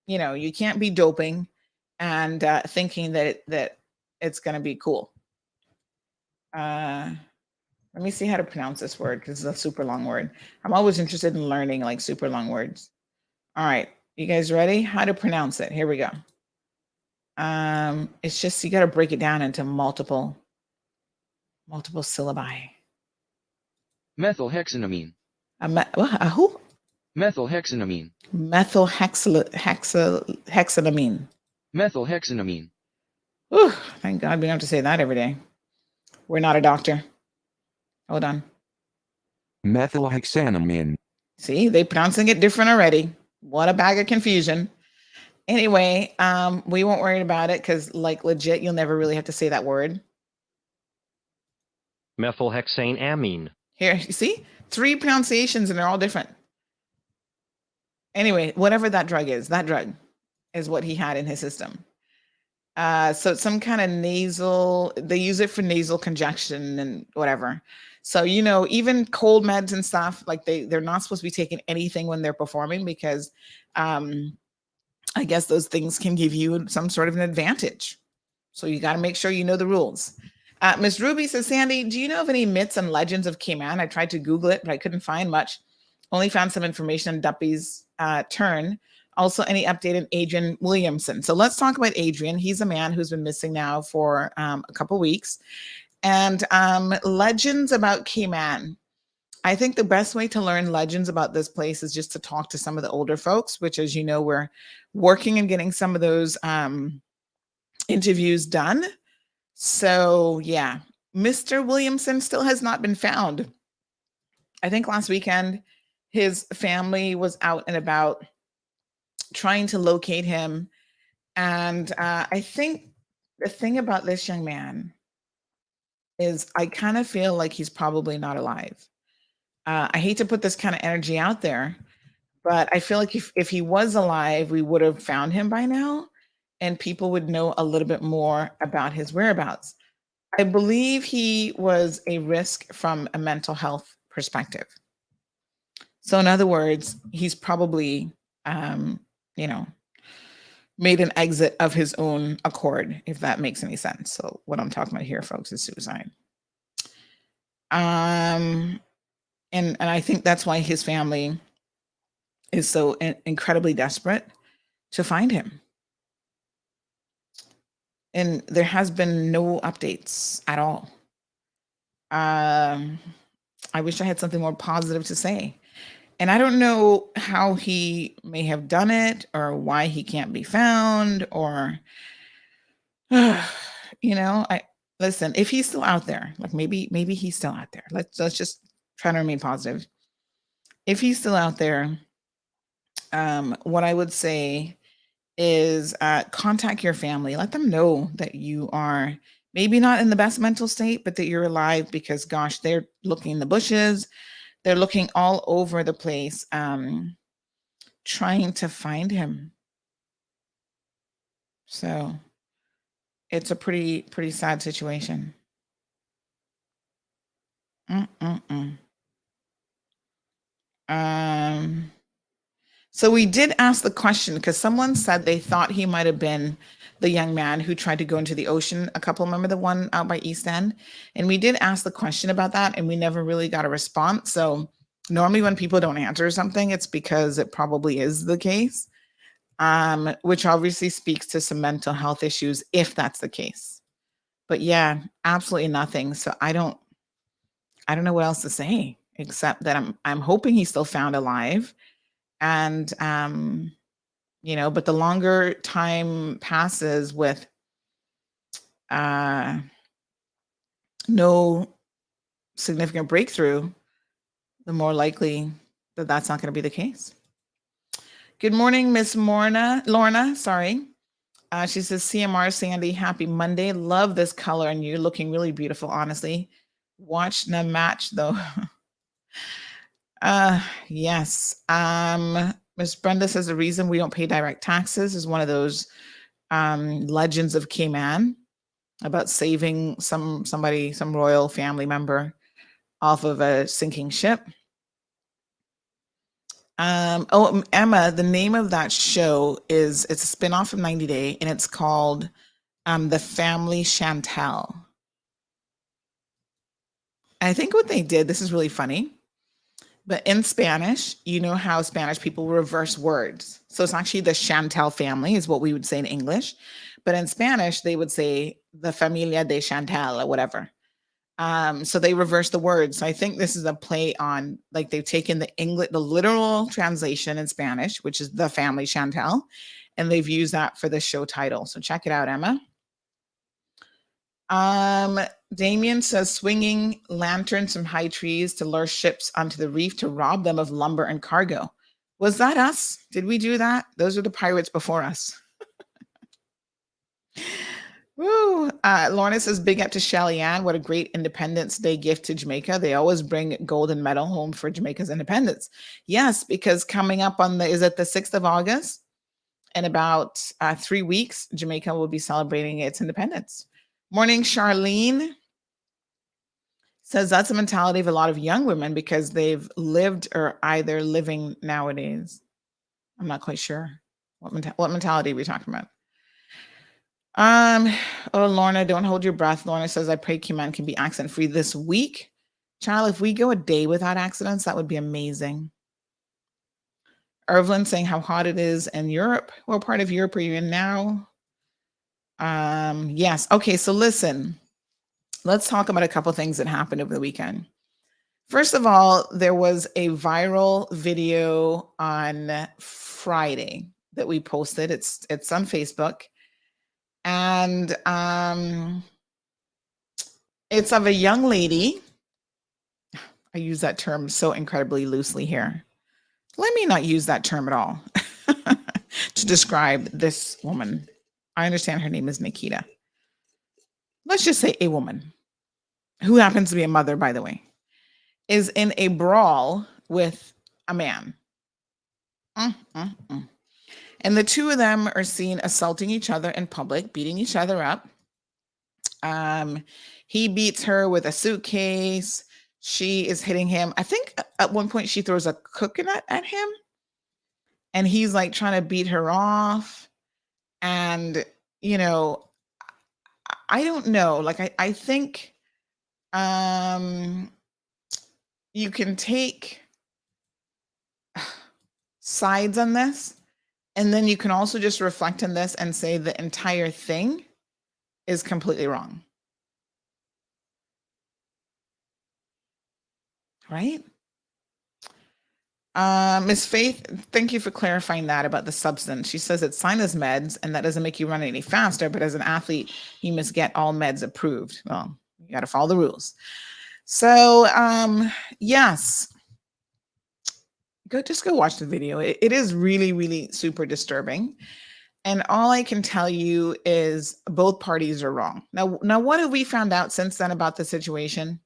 you can't be doping and thinking that it's going to be cool. Let me see how to pronounce this word because it's a super long word. I'm always interested in learning like super long words. All right, you guys ready? How to pronounce it? Here we go. It's just you got to break it down into multiple syllabi. Methylhexanamine. Who? Methylhexanamine. Methylhexanamine. Methylhexanamine. Ooh, thank God we don't have to say that every day. We're not a doctor. Hold on. Methylhexanamine. See, they pronouncing it different already. What a bag of confusion. Anyway, we won't worry about it because, like, legit, you'll never really have to say that word. Methylhexanamine. Here, you see? 3 pronunciations and they're all different. Anyway, whatever that drug is what he had in his system. So it's some kind of nasal, they use it for nasal congestion and whatever. So, even cold meds and stuff, like they're not supposed to be taking anything when they're performing because I guess those things can give you some sort of an advantage. So you got to make sure you know the rules. Miss Ruby says, Sandy, do you know of any myths and legends of Cayman? I tried to Google it, but I couldn't find much. Only found some information on Duppy's turn. Also, any update on Adrian Williamson? So let's talk about Adrian. He's a man who's been missing now for a couple weeks. And legends about Cayman. I think the best way to learn legends about this place is just to talk to some of the older folks, which, as you know, we're working and getting some of those interviews done. So, yeah, Mr. Williamson still has not been found. I think last weekend, his family was out and about trying to locate him. And I think the thing about this young man is I kind of feel like he's probably not alive. I hate to put this kind of energy out there, but I feel like if he was alive, we would have found him by now and people would know a little bit more about his whereabouts. I believe he was a risk from a mental health perspective. So in other words, he's probably, made an exit of his own accord, if that makes any sense. So what I'm talking about here, folks, is suicide. And I think that's why his family is so incredibly desperate to find him. And there has been no updates at all. I wish I had something more positive to say. And I don't know how he may have done it or why he can't be found or I listen, if he's still out there, like maybe he's still out there. Let's just try to remain positive. If he's still out there, what I would say is contact your family. Let them know that you are maybe not in the best mental state, but that you're alive because, gosh, they're looking in the bushes. They're looking all over the place, trying to find him. So it's a pretty sad situation. Mm-mm-mm. So we did ask the question because someone said they thought he might have been the young man who tried to go into the ocean. A couple, remember the one out by East End? And we did ask the question about that and we never really got a response. So normally when people don't answer something, it's because it probably is the case, which obviously speaks to some mental health issues if that's the case. But yeah, absolutely nothing. So I don't know what else to say except that I'm hoping he's still found alive. And but the longer time passes with no significant breakthrough, the more likely that that's not going to be the case. Good morning, Miss Lorna, sorry. She says, CMR Sandy, happy Monday. Love this color and you're looking really beautiful, honestly. Watch the match though. Yes. Miss Brenda says the reason we don't pay direct taxes is one of those legends of Cayman about saving some royal family member off of a sinking ship. Emma, the name of that show it's a spinoff of 90 Day and it's called The Family Chantel. I think what they did, this is really funny, but in Spanish, you know how Spanish people reverse words. So it's actually the Chantel family is what we would say in English. But in Spanish, they would say the familia de Chantel or whatever. So they reverse the words. So I think this is a play on, like they've taken the literal translation in Spanish, which is the family Chantel, and they've used that for the show title. So check it out, Emma. Damien says swinging lanterns from high trees to lure ships onto the reef to rob them of lumber and cargo. Was that us? Did we do that? Those are the pirates before us. Woo! Lorna says, big up to Shelly Ann. What a great Independence Day gift to Jamaica. They always bring golden medal home for Jamaica's independence. Yes, because coming up on is it the 6th of August? In about 3 weeks, Jamaica will be celebrating its independence. Morning, Charlene. Says that's a mentality of a lot of young women because they've lived or either living nowadays. I'm not quite sure. What mentality are we talking about? Oh, Lorna, don't hold your breath. Lorna says, I pray Cayman can be accident free this week. Child, if we go a day without accidents, that would be amazing. Irvlin saying how hot it is in Europe. What part of Europe are you in now? Yes. Okay, so listen, let's talk about a couple things that happened over the weekend. First of all, there was a viral video on Friday that we posted. It's on Facebook. And it's of a young lady. I use that term so incredibly loosely here. Let me not use that term at all to describe this woman. I understand her name is Nikita. Let's just say a woman who happens to be a mother, by the way, is in a brawl with a man. And the two of them are seen assaulting each other in public, beating each other up. He beats her with a suitcase. She is hitting him. I think at one point she throws a coconut at him and he's like trying to beat her off. And, you know, I don't know. Like, I think you can take sides on this, and then you can also just reflect on this and say the entire thing is completely wrong. Right? Miss Faith, thank you for clarifying that about the substance. She says it's sinus meds, and that doesn't make you run any faster, but as an athlete, you must get all meds approved. Well, you got to follow the rules. So, yes, just go watch the video. It is really, really super disturbing. And all I can tell you is both parties are wrong. Now, what have we found out since then about the situation?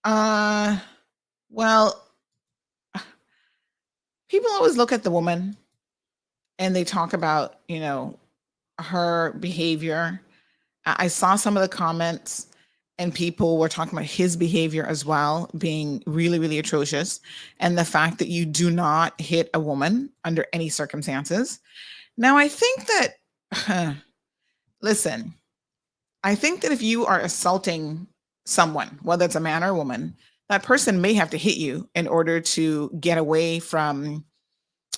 Well, people always look at the woman and they talk about, her behavior. I saw some of the comments and people were talking about his behavior as well being really, really atrocious. And the fact that you do not hit a woman under any circumstances. Now, I think that, listen, I think that if you are assaulting someone, whether it's a man or a woman, that person may have to hit you in order to get away from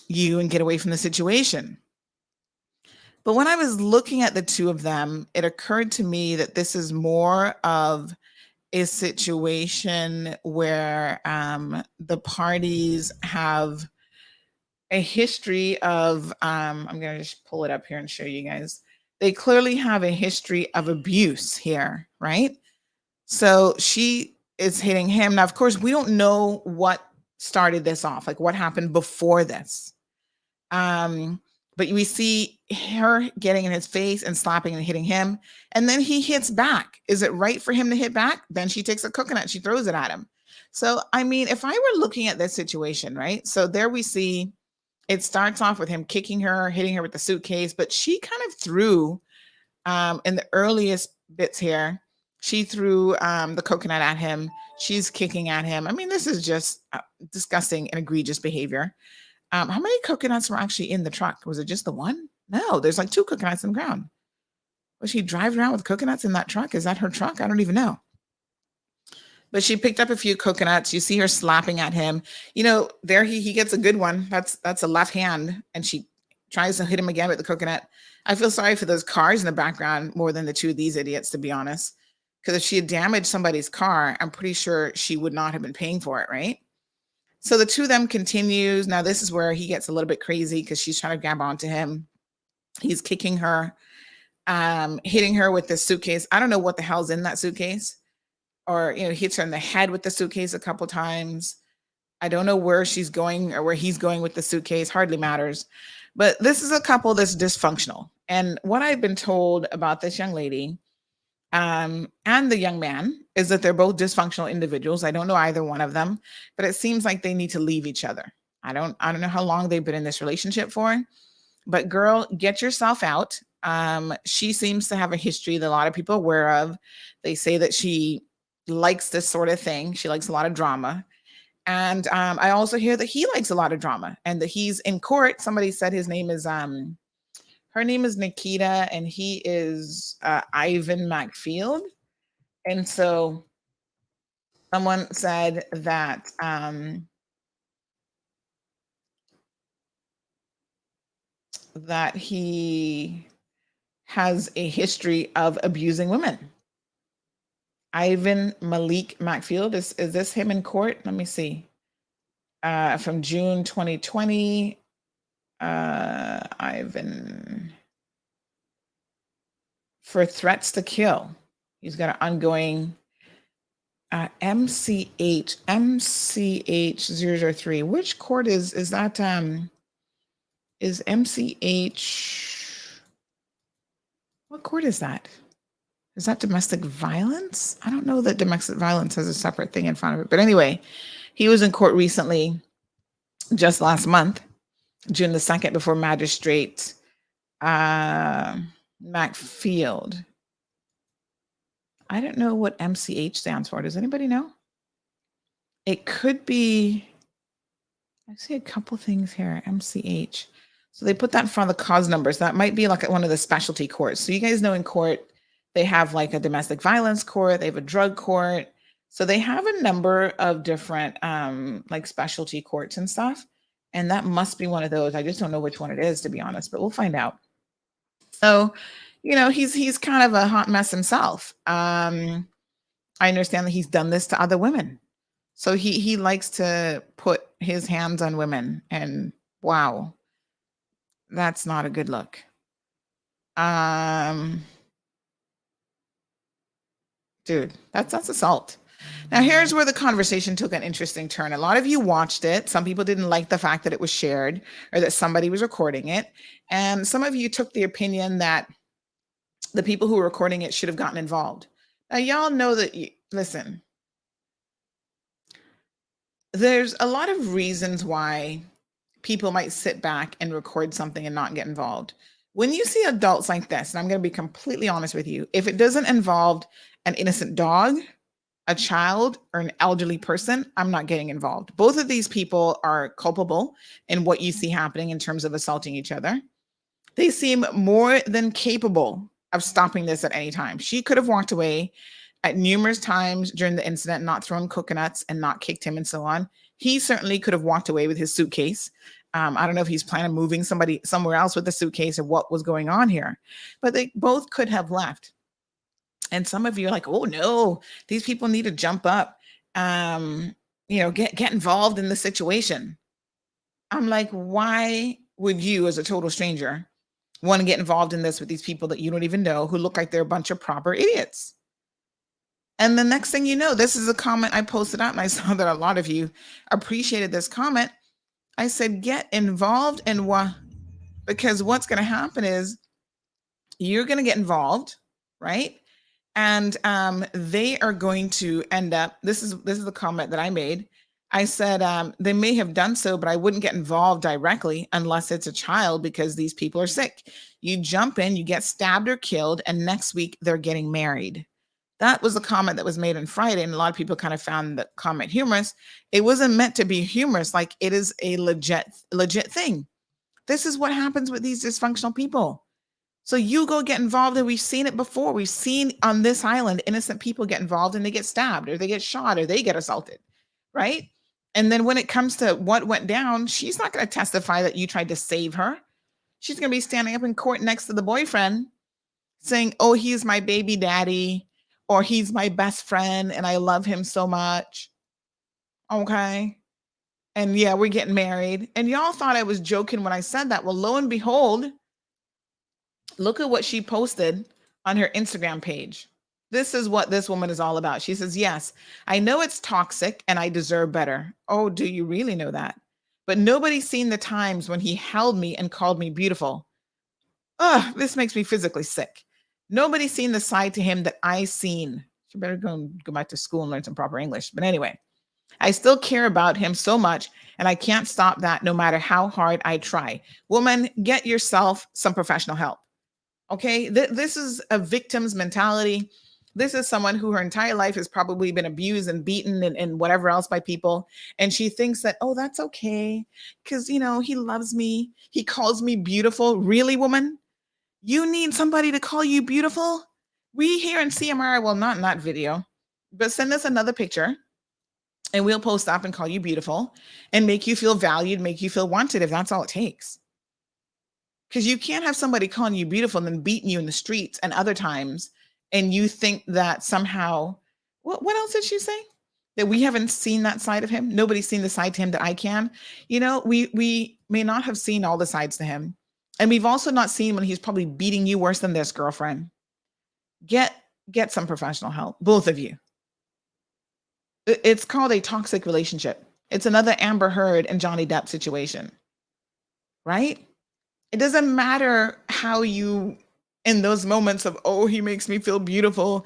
you and get away from the situation. But when I was looking at the two of them, it occurred to me that this is more of a situation where the parties have a history of, I'm going to just pull it up here and show you guys. They clearly have a history of abuse here, right? So she is hitting him. Now, of course, we don't know what started this off, like what happened before this. But we see her getting in his face and slapping and hitting him. And then he hits back. Is it right for him to hit back? Then she takes a coconut, she throws it at him. So, I mean, if I were looking at this situation, right? So there we see it starts off with him kicking her, hitting her with the suitcase, but she kind of threw, in the earliest bits here, she threw the coconut at him. She's kicking at him. I mean, this is just disgusting and egregious behavior. How many coconuts were actually in the truck? Was it just the one? No, there's like 2 coconuts on the ground. Was she driving around with coconuts in that truck? Is that her truck? I don't even know. But she picked up a few coconuts. You see her slapping at him. There he gets a good one. That's a left hand. And she tries to hit him again with the coconut. I feel sorry for those cars in the background more than the 2 of these idiots, to be honest. Because if she had damaged somebody's car, I'm pretty sure she would not have been paying for it, right? So the 2 of them continues. Now, this is where he gets a little bit crazy because she's trying to grab onto him. He's kicking her, hitting her with the suitcase. I don't know what the hell's in that suitcase. Or, hits her in the head with the suitcase a couple times. I don't know where she's going or where he's going with the suitcase. Hardly matters. But this is a couple that's dysfunctional. And what I've been told about this young lady and the young man is that they're both dysfunctional individuals. I don't know either one of them, but it seems like they need to leave each other. I don't know how long they've been in this relationship for, but girl, get yourself out. She seems to have a history that a lot of people are aware of. They say that she likes this sort of thing. She likes a lot of drama. And I also hear that he likes a lot of drama and that he's in court. Somebody said his name is, her name is Nikita and he is Ivan Macfield. And so someone said that that he has a history of abusing women. Ivan Malik Macfield, is this him in court? Let me see. From June 2020, Ivan, for threats to kill. He's got an ongoing MCH 003. Which court is that? Is MCH? What court is that? Is that domestic violence? I don't know that domestic violence has a separate thing in front of it. But anyway, he was in court recently, just last month, June the 2nd, before Magistrate Macfield. I don't know what MCH stands for. Does anybody know? It could be, I see a couple things here, MCH. So they put that in front of the cause numbers. That might be like one of the specialty courts. So you guys know in court, they have like a domestic violence court, they have a drug court. So they have a number of different like specialty courts and stuff. And that must be one of those. I just don't know which one it is, to be honest, but we'll find out. So, he's kind of a hot mess himself. I understand that he's done this to other women. So he likes to put his hands on women, and wow, that's not a good look. Dude, that's assault. Now here's where the conversation took an interesting turn. A lot of you watched it. Some people didn't like the fact that it was shared or that somebody was recording it. And some of you took the opinion that the people who were recording it should have gotten involved. Now y'all know that, listen, there's a lot of reasons why people might sit back and record something and not get involved. When you see adults like this, and I'm going to be completely honest with you, if it doesn't involve an innocent dog, a child, or an elderly person, I'm not getting involved. Both of these people are culpable in what you see happening in terms of assaulting each other. They seem more than capable of stopping this at any time. She could have walked away at numerous times during the incident, not thrown coconuts and not kicked him and so on. He certainly could have walked away with his suitcase. I don't know if he's planning on moving somebody somewhere else with the suitcase or what was going on here, but they both could have left. And some of you are like, oh no, these people need to jump up, get involved in the situation. I'm like, why would you, as a total stranger, want to get involved in this with these people that you don't even know, who look like they're a bunch of proper idiots? And the next thing you know, this is a comment I posted out, and I saw that a lot of you appreciated this comment. I said, get involved in what? Because what's going to happen is you're going to get involved, right? And they are going to end up, this is the comment that I made. I said, they may have done so, but I wouldn't get involved directly unless it's a child, because these people are sick. You jump in, you get stabbed or killed, and next week they're getting married. That was a comment that was made on Friday, and a lot of people kind of found the comment humorous. It wasn't meant to be humorous. Like, it is a legit thing. This is what happens with these dysfunctional people. So you go get involved, and we've seen it before. We've seen on this island, innocent people get involved and they get stabbed or they get shot or they get assaulted, right? And then when it comes to what went down, she's not going to testify that you tried to save her. She's going to be standing up in court next to the boyfriend saying, oh, he's my baby daddy, or he's my best friend and I love him so much. Okay. And yeah, we're getting married. And y'all thought I was joking when I said that. Well, lo and behold, look at what she posted on her Instagram page. This is what this woman is all about. She says, yes, I know it's toxic and I deserve better. Oh, do you really know that? But nobody's seen the times when he held me and called me beautiful. Ugh, this makes me physically sick. Nobody's seen the side to him that I seen. She better go back to school and learn some proper English. But anyway, I still care about him so much, and I can't stop that no matter how hard I try. Woman, get yourself some professional help. Okay, this is a victim's mentality. This is someone who her entire life has probably been abused and beaten and whatever else by people. And she thinks that, oh, that's okay, because, he loves me. He calls me beautiful. Really, woman? You need somebody to call you beautiful? We here in CMR, well, not in that video, but send us another picture and we'll post up and call you beautiful and make you feel valued, make you feel wanted, if that's all it takes. Because you can't have somebody calling you beautiful and then beating you in the streets and other times, and you think that somehow, what else did she say? That we haven't seen that side of him? Nobody's seen the side to him that I can. We may not have seen all the sides to him. And we've also not seen when he's probably beating you worse than this, girlfriend. Get some professional help, both of you. It's called a toxic relationship. It's another Amber Heard and Johnny Depp situation, right? It doesn't matter how you, in those moments of, oh, he makes me feel beautiful.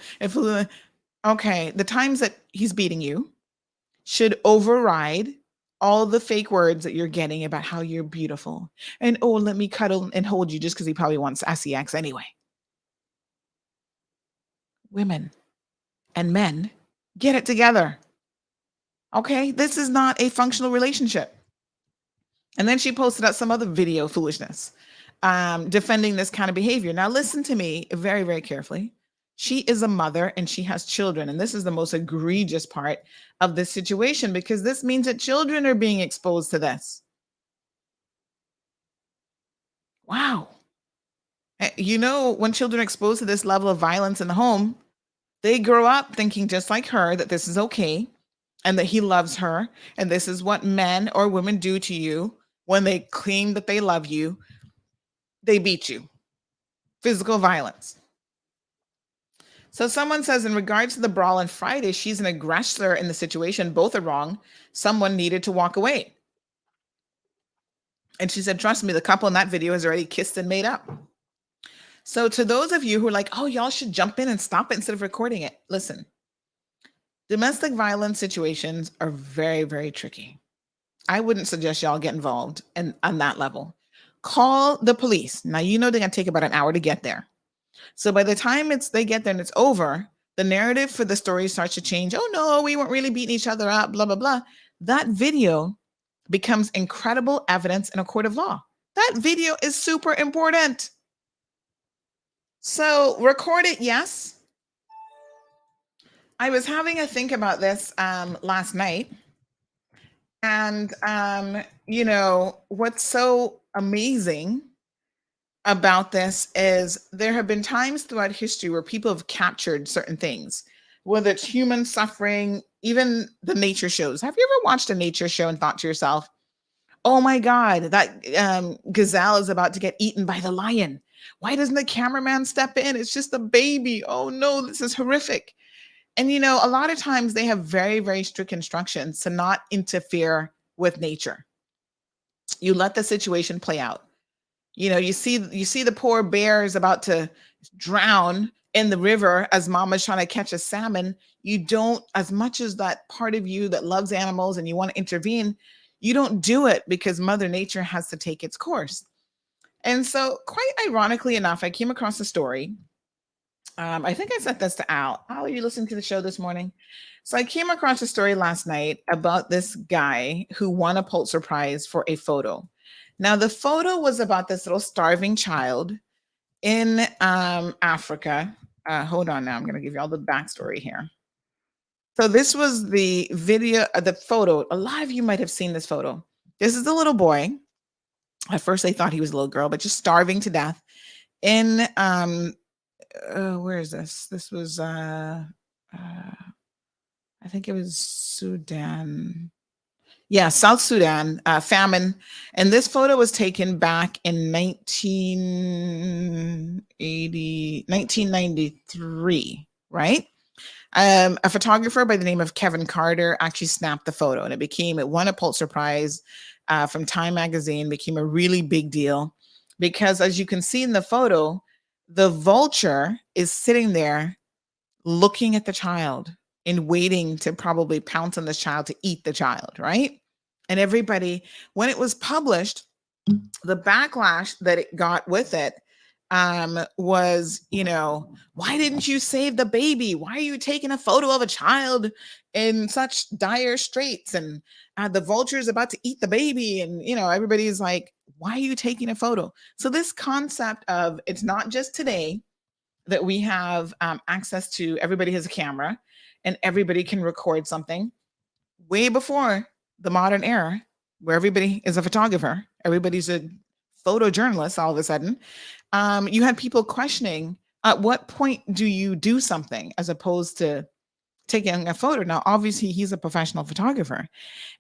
Okay, the times that he's beating you should override all the fake words that you're getting about how you're beautiful. And, oh, let me cuddle and hold you, just because he probably wants sex anyway. Women and men, get it together. Okay, this is not a functional relationship. And then she posted out some other video foolishness, defending this kind of behavior. Now, listen to me very, very carefully. She is a mother and she has children. And this is the most egregious part of this situation because this means that children are being exposed to this. Wow. You know, when children are exposed to this level of violence in the home, they grow up thinking just like her that this is okay and that he loves her. And this is what men or women do to you when they claim that they love you. They beat you. Physical violence. So someone says, in regards to the brawl on Friday, she's an aggressor in the situation. Both are wrong. Someone needed to walk away. And she said, trust me, the couple in that video has already kissed and made up. So to those of you who are like, oh, y'all should jump in and stop it instead of recording it. Listen, domestic violence situations are very, very tricky. I wouldn't suggest y'all get involved on that level. Call the police. Now, you know they're going to take about an hour to get there. So by the time they get there and it's over, the narrative for the story starts to change. Oh, no, we weren't really beating each other up, blah, blah, blah. That video becomes incredible evidence in a court of law. That video is super important. So record it, yes. I was having a think about this last night. And, you know, what's so amazing about this is there have been times throughout history where people have captured certain things, whether it's human suffering, even the nature shows. Have you ever watched a nature show and thought to yourself, oh my God, that gazelle is about to get eaten by the lion. Why doesn't the cameraman step in? It's just a baby. Oh no, this is horrific. And you know, a lot of times they have very, very strict instructions to not interfere with nature. You let the situation play out. You know, you see the poor bear is about to drown in the river as mama's trying to catch a salmon. You don't, as much as that part of you that loves animals and you want to intervene, you don't do it because Mother Nature has to take its course. And so quite ironically enough, I came across a story. I think I sent this to Al. Al, are you listening to the show this morning? So I came across a story last night about this guy who won a Pulitzer Prize for a photo. Now, the photo was about this little starving child in Africa. Hold on now. I'm going to give you all the backstory here. So this was the video, the photo. A lot of you might have seen this photo. This is the little boy. At first, they thought he was a little girl, but just starving to death in, where is this? This was, I think it was Sudan. Yeah, South Sudan, famine. And this photo was taken back in 1993, right? A photographer by the name of Kevin Carter actually snapped the photo, and it won a Pulitzer Prize from Time Magazine, became a really big deal because, as you can see in the photo, the vulture is sitting there looking at the child and waiting to probably pounce on this child to eat the child, right? And everybody, when it was published, the backlash that it got with it was, you know, why didn't you save the baby? Why are you taking a photo of a child in such dire straits? And the vulture is about to eat the baby. And, you know, everybody's like, why are you taking a photo? So this concept of it's not just today that we have access to, everybody has a camera and everybody can record something. Way before the modern era, where everybody is a photographer, everybody's a photojournalist all of a sudden, you had people questioning, at what point do you do something as opposed to taking a photo? Now, obviously, he's a professional photographer.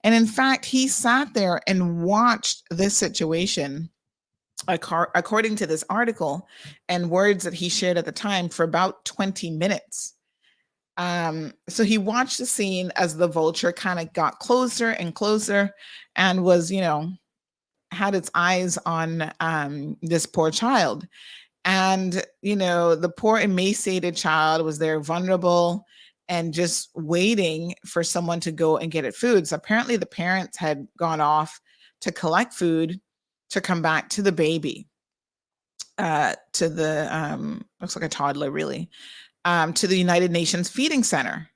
And in fact, he sat there and watched this situation, according to this article and words that he shared at the time, for about 20 minutes. So he watched the scene as the vulture kind of got closer and closer and was, you know, had its eyes on this poor child. And, you know, the poor emaciated child was there vulnerable and just waiting for someone to go and get it food. So apparently the parents had gone off to collect food to come back to the baby, to the, looks like a toddler really, to the United Nations Feeding Center.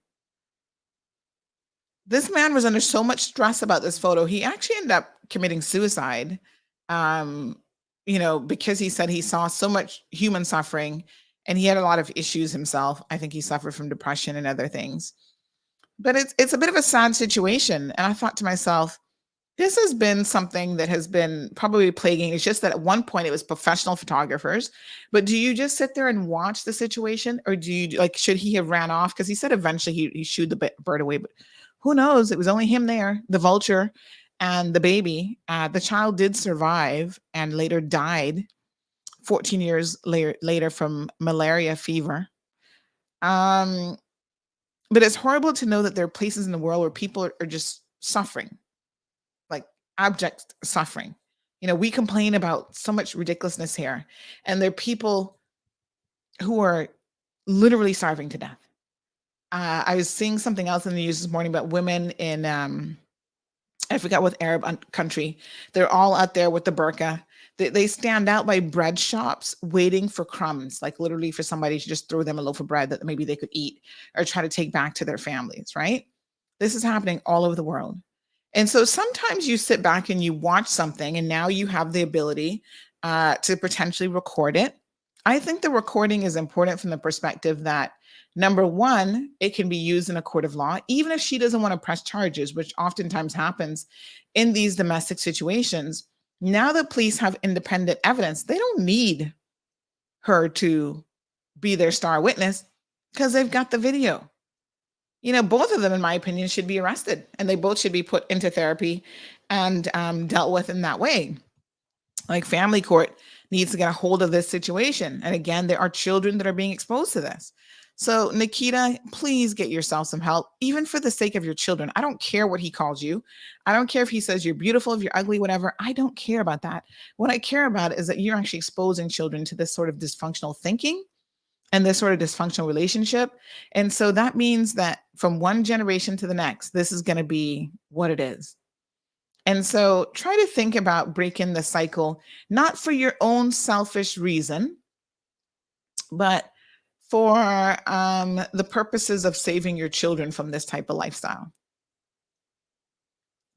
This man was under so much stress about this photo, he actually ended up committing suicide, you know, because he said he saw so much human suffering And he had a lot of issues himself. I think he suffered from depression and other things. But it's a bit of a sad situation. And I thought to myself, this has been something that has been probably plaguing. It's just that at one point it was professional photographers. But do you just sit there and watch the situation, or do you like? Should he have ran off? Because he said eventually he shooed the bird away, but who knows? It was only him there, the vulture, and the baby. The child did survive and later died 14 years later from malaria fever. Um, but it's horrible to know that there are places in the world where people are just suffering, like abject suffering. We complain about so much ridiculousness here, and there are people who are literally starving to death. I was seeing something else in the news this morning about women in, I forgot what Arab country. They're all out there with the burqa. They stand out by bread shops waiting for crumbs, like literally for somebody to just throw them a loaf of bread that maybe they could eat or try to take back to their families, right? This is happening all over the world. And so sometimes you sit back and you watch something, and now you have the ability to potentially record it. I think the recording is important from the perspective that, number one, it can be used in a court of law, even if she doesn't want to press charges, which oftentimes happens in these domestic situations. Now the police have independent evidence. They don't need her to be their star witness because they've got the video. Both of them, in my opinion, should be arrested, and they both should be put into therapy and dealt with in that way. Like family court needs to get a hold of this situation. And again, there are children that are being exposed to this. So Nikita, please get yourself some help, even for the sake of your children. I don't care what he calls you. I don't care if he says you're beautiful, if you're ugly, whatever. I don't care about that. What I care about is that you're actually exposing children to this sort of dysfunctional thinking and this sort of dysfunctional relationship. And so that means that from one generation to the next, this is going to be what it is. And so try to think about breaking the cycle, not for your own selfish reason, but for the purposes of saving your children from this type of lifestyle.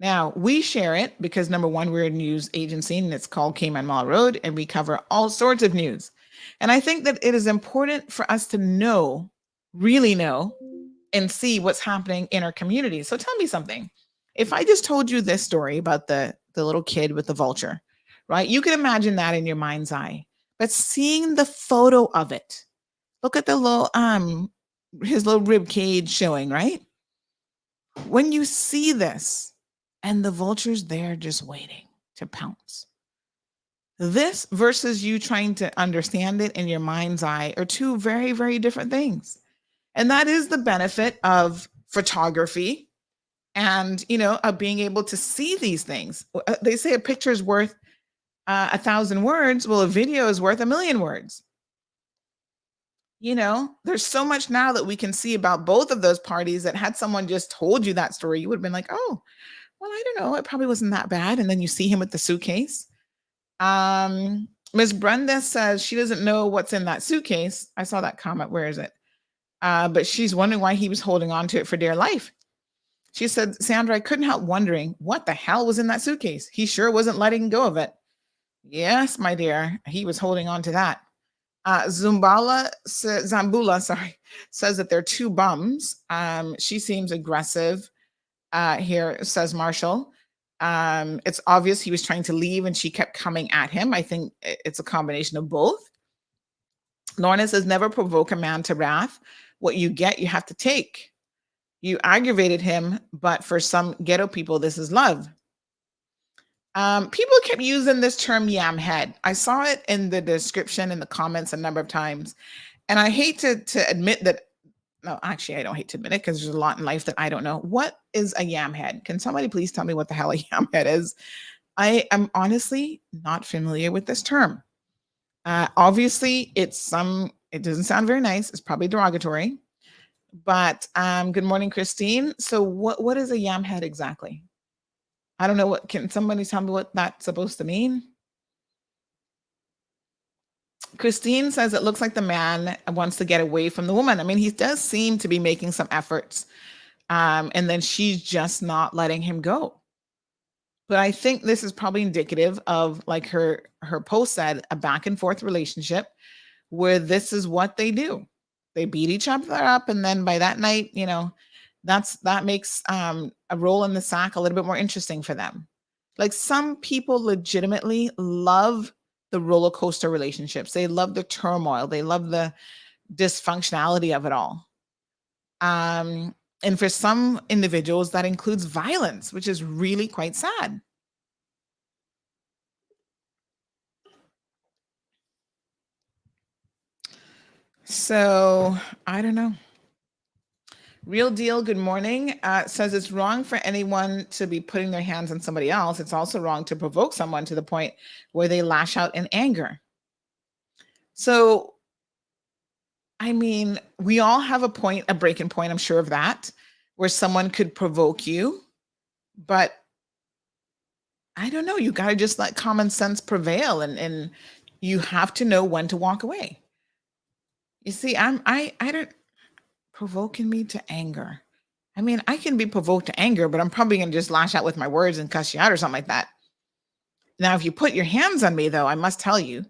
Now, we share it because, number one, we're a news agency and it's called Cayman Mall Road, and we cover all sorts of news. And I think that it is important for us to know, really know, and see what's happening in our community. So tell me something. If I just told you this story about the little kid with the vulture, right? You can imagine that in your mind's eye. But seeing the photo of it, look at the little his little rib cage showing, right? When you see this and the vulture's there just waiting to pounce. This versus you trying to understand it in your mind's eye are two very, very different things. And that is the benefit of photography and, of being able to see these things. They say a picture is worth 1,000 words. Well, a video is worth 1,000,000 words. There's so much now that we can see about both of those parties that had someone just told you that story, you would have been like, oh, well, I don't know. It probably wasn't that bad. And then you see him with the suitcase. Miss Brenda says she doesn't know what's in that suitcase. I saw that comment. Where is it? But she's wondering why he was holding on to it for dear life. She said, Sandra, I couldn't help wondering what the hell was in that suitcase. He sure wasn't letting go of it. Yes, my dear. He was holding on to that. Zambula says that they're two bums. She seems aggressive here, says Marshall. It's obvious he was trying to leave and she kept coming at him. I think it's a combination of both. Lorna says, never provoke a man to wrath. What you get, you have to take. You aggravated him, but for some ghetto people, this is love. People kept using this term yam head. I saw it in the description in the comments a number of times. And I hate to admit that. No, actually, I don't hate to admit it because there's a lot in life that I don't know. What is a yam head? Can somebody please tell me what the hell a yam head is? I am honestly not familiar with this term. Obviously, it doesn't sound very nice. It's probably derogatory. But good morning, Christine. So what is a yam head exactly? I don't know. Can somebody tell me what that's supposed to mean? Christine says it looks like the man wants to get away from the woman. I mean, he does seem to be making some efforts. And then she's just not letting him go. But I think this is probably indicative of, like her post said, a back and forth relationship where this is what they do. They beat each other up, and then by that night, that makes a roll in the sack a little bit more interesting for them. Like, some people legitimately love the roller coaster relationships. They love the turmoil. They love the dysfunctionality of it all. And for some individuals, that includes violence, which is really quite sad. So I don't know. Real Deal, good morning. Says it's wrong for anyone to be putting their hands on somebody else. It's also wrong to provoke someone to the point where they lash out in anger. So, I mean, we all have a breaking point, I'm sure of that, where someone could provoke you. But I don't know. You got to just let common sense prevail, and you have to know when to walk away. You see, I don't provoking me to anger. I mean, I can be provoked to anger, but I'm probably going to just lash out with my words and cuss you out or something like that. Now, if you put your hands on me, though, I must tell you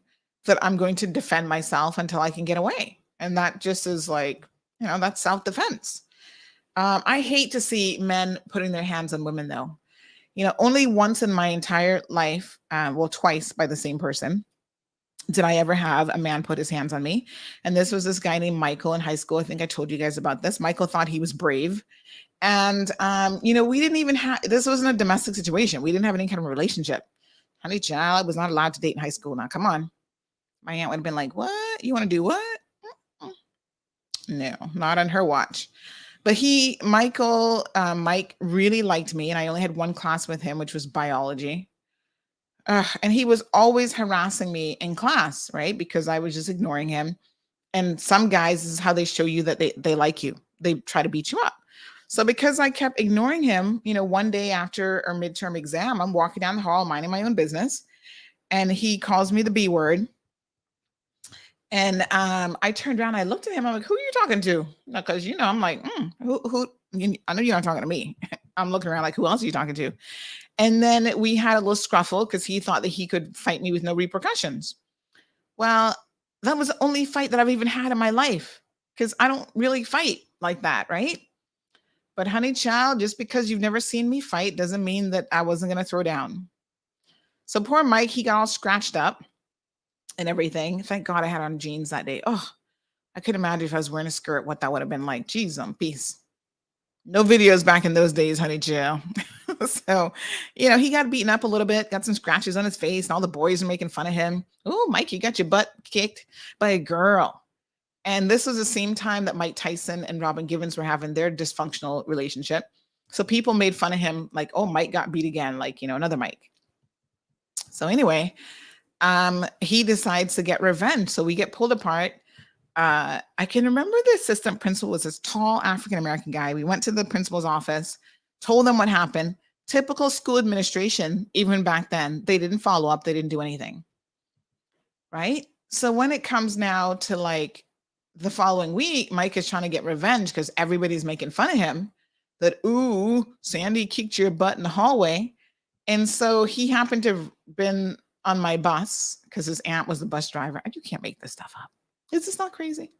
that I'm going to defend myself until I can get away. And that just is like, that's self-defense. I hate to see men putting their hands on women, though. Only once in my entire life, twice by the same person, did I ever have a man put his hands on me. And this was this guy named Michael in high school. I think I told you guys about this. Michael thought he was brave. And, we didn't even this wasn't a domestic situation. We didn't have any kind of relationship. Honey child, I was not allowed to date in high school. Now, come on. My aunt would have been like, what? You want to do what? No, not on her watch. But Mike really liked me. And I only had one class with him, which was biology. And he was always harassing me in class, right? Because I was just ignoring him. And some guys, this is how they show you that they like you. They try to beat you up. So because I kept ignoring him, one day after our midterm exam, I'm walking down the hall, minding my own business. And he calls me the B word. And I turned around, I looked at him. I'm like, who are you talking to? Because, I'm like, who? I know you're not talking to me. I'm looking around like, who else are you talking to? And then we had a little scruffle because he thought that he could fight me with no repercussions. Well, that was the only fight that I've even had in my life, because I don't really fight like that, right? But honey child, just because you've never seen me fight doesn't mean that I wasn't going to throw down. So poor Mike, he got all scratched up and everything. Thank God I had on jeans that day. Oh, I could imagine if I was wearing a skirt, what that would have been like. Jeez, peace. No videos back in those days, honey child. So, he got beaten up a little bit, got some scratches on his face, and all the boys are making fun of him. Oh, Mike, you got your butt kicked by a girl. And this was the same time that Mike Tyson and Robin Givens were having their dysfunctional relationship. So people made fun of him like, oh, Mike got beat again, like, another Mike. So anyway, he decides to get revenge. So we get pulled apart. I can remember the assistant principal was this tall African-American guy. We went to the principal's office, told them what happened. Typical school administration, even back then, they didn't follow up. They didn't do anything. Right? So when it comes now to like the following week, Mike is trying to get revenge because everybody's making fun of him that, ooh, Sandy kicked your butt in the hallway. And so he happened to have been on my bus because his aunt was the bus driver. You can't make this stuff up. Is this not crazy?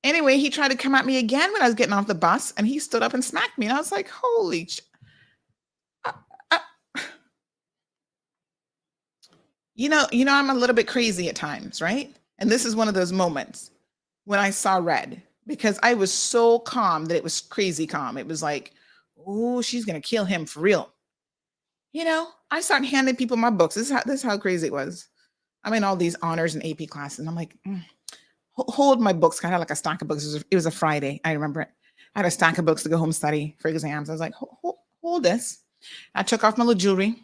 Anyway, he tried to come at me again when I was getting off the bus, and he stood up and smacked me. And I was like, holy I'm a little bit crazy at times, right? And this is one of those moments when I saw red, because I was so calm that it was crazy calm. It was like, oh, she's going to kill him for real. I started handing people my books. This is how crazy it was. I'm in all these honors and AP classes, and I'm like, hold my books. Kind of like a stack of books. It was a Friday. I remember it. I had a stack of books to go home study for exams. I was like, hold this. I took off my little jewelry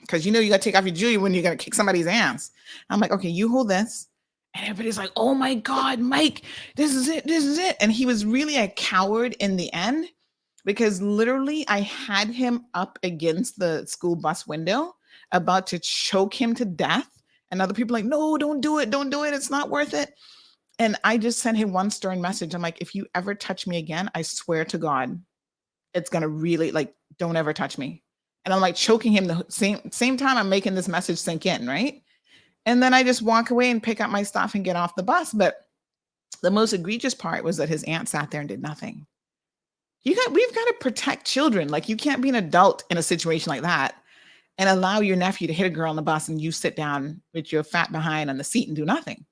because you got to take off your jewelry when you're going to kick somebody's ass. I'm like, okay, you hold this. And everybody's like, oh my God, Mike, this is it. This is it. And he was really a coward in the end, because literally I had him up against the school bus window about to choke him to death. And other people like, no, don't do it. Don't do it. It's not worth it. And I just sent him one stern message. I'm like, if you ever touch me again, I swear to God, it's going to really don't ever touch me. And I'm like choking him the same time I'm making this message sink in. Right. And then I just walk away and pick up my stuff and get off the bus. But the most egregious part was that his aunt sat there and did nothing. We've got to protect children. Like, you can't be an adult in a situation like that and allow your nephew to hit a girl on the bus and you sit down with your fat behind on the seat and do nothing.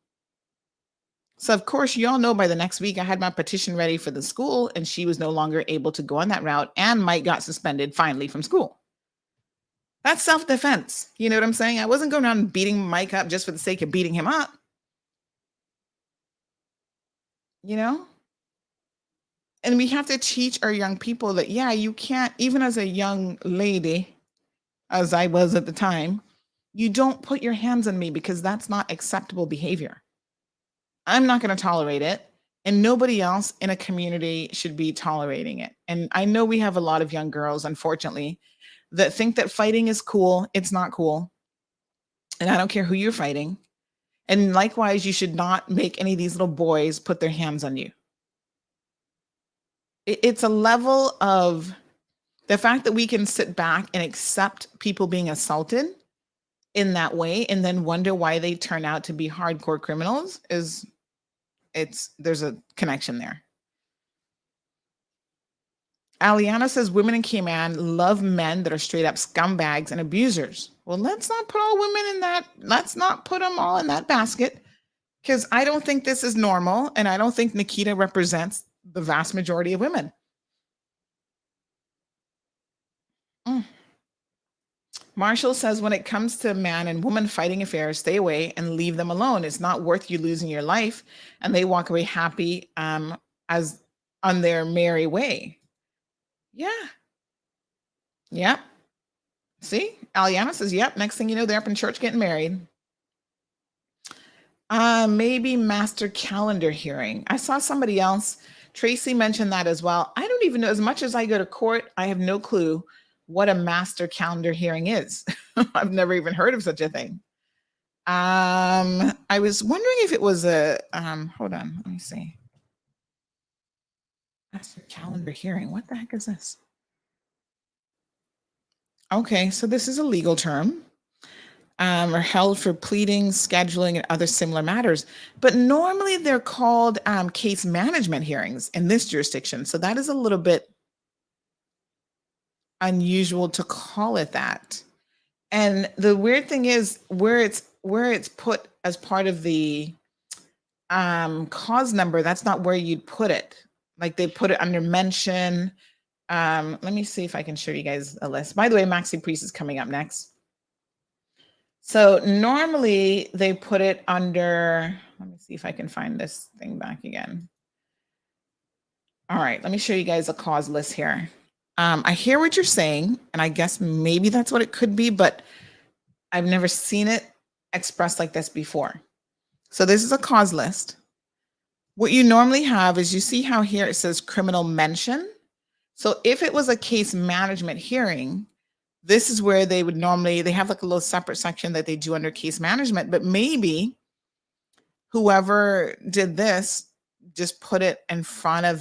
So, of course, you all know by the next week, I had my petition ready for the school and she was no longer able to go on that route. And Mike got suspended finally from school. That's self-defense. You know what I'm saying? I wasn't going around beating Mike up just for the sake of beating him up. You know? And we have to teach our young people that, yeah, you can't, even as a young lady, as I was at the time, you don't put your hands on me because that's not acceptable behavior. I'm not going to tolerate it. And nobody else in a community should be tolerating it. And I know we have a lot of young girls, unfortunately, that think that fighting is cool. It's not cool. And I don't care who you're fighting. And likewise, you should not make any of these little boys put their hands on you. It's a level of the fact that we can sit back and accept people being assaulted in that way and then wonder why they turn out to be hardcore criminals there's a connection there. Aliana says women in Cayman love men that are straight up scumbags and abusers. Well, let's not put all women in that. Let's not put them all in that basket, because I don't think this is normal. And I don't think Nikita represents the vast majority of women. Marshall says when it comes to man and woman fighting affairs, stay away and leave them alone. It's not worth you losing your life. And they walk away happy as on their merry way. Yeah. Yep. See, Aliana says, yep. Next thing you know, they're up in church getting married. Maybe master calendar hearing. I saw somebody else. Tracy mentioned that as well. I don't even know, as much as I go to court, I have no clue what a master calendar hearing is. I've never even heard of such a thing. I was wondering if it was a, hold on, let me see. Master calendar hearing. What the heck is this? Okay, so this is a legal term. Are held for pleading, scheduling, and other similar matters. But normally they're called case management hearings in this jurisdiction. So that is a little bit unusual to call it that. And the weird thing is where it's put as part of the cause number, that's not where you'd put it. Like they put it under mention. Let me see if I can show you guys a list. By the way, Maxi Priest is coming up next. So normally they put it under, let me see if I can find this thing back again. All right, let me show you guys a cause list here. I hear what you're saying, and I guess maybe that's what it could be, but I've never seen it expressed like this before. So this is a cause list. What you normally have is, you see how here it says criminal mention. So if it was a case management hearing, this is where they would normally, they have like a little separate section that they do under case management, but maybe whoever did this just put it in front of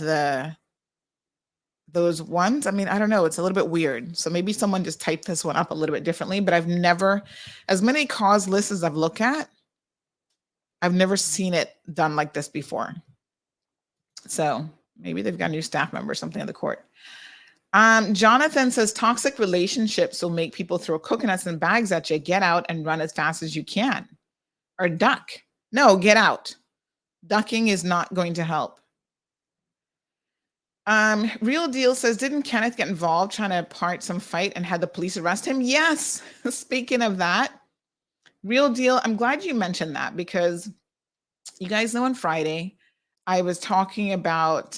those ones. I mean, I don't know. It's a little bit weird. So maybe someone just typed this one up a little bit differently, but I've never, as many cause lists as I've looked at, I've never seen it done like this before. So maybe they've got a new staff member or something at the court. Jonathan says toxic relationships will make people throw coconuts and bags at you. Get out and run as fast as you can, or duck. No, get out. Ducking is not going to help. Real Deal says, didn't Kenneth get involved trying to part some fight and had the police arrest him? Yes. Speaking of that, Real Deal, I'm glad you mentioned that, because you guys know on Friday, I was talking about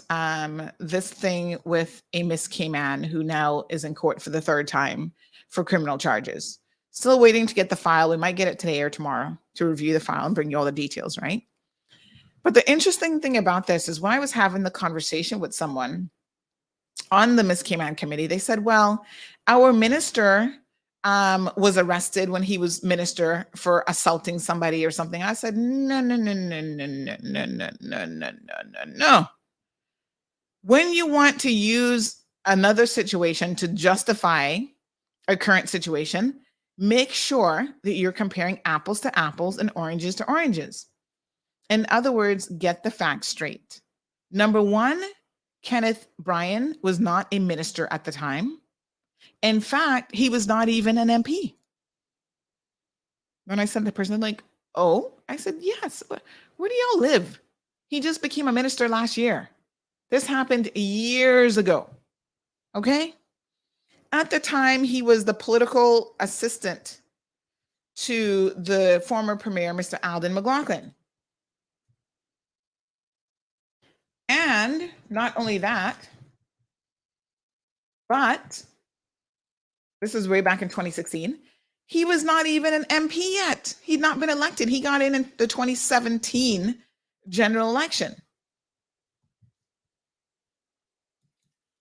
this thing with a Miss Cayman who now is in court for the third time for criminal charges. Still waiting to get the file. We might get it today or tomorrow to review the file and bring you all the details, right? But the interesting thing about this is when I was having the conversation with someone on the Miss Cayman committee, they said, well, our minister was arrested when he was minister for assaulting somebody or something. I said, no. When you want to use another situation to justify a current situation, Make sure that you're comparing apples to apples and oranges to oranges. In other words, get the facts straight. Number one, Kenneth Bryan was not a minister at the time. In fact, he was not even an MP. When I said to the person, like, oh, I said, yes. Where do y'all live? He just became a minister last year. This happened years ago. Okay? At the time, he was the political assistant to the former premier, Mr. Alden McLaughlin. And not only that, but this was way back in 2016, he was not even an MP yet. He'd not been elected. He got in the 2017 general election.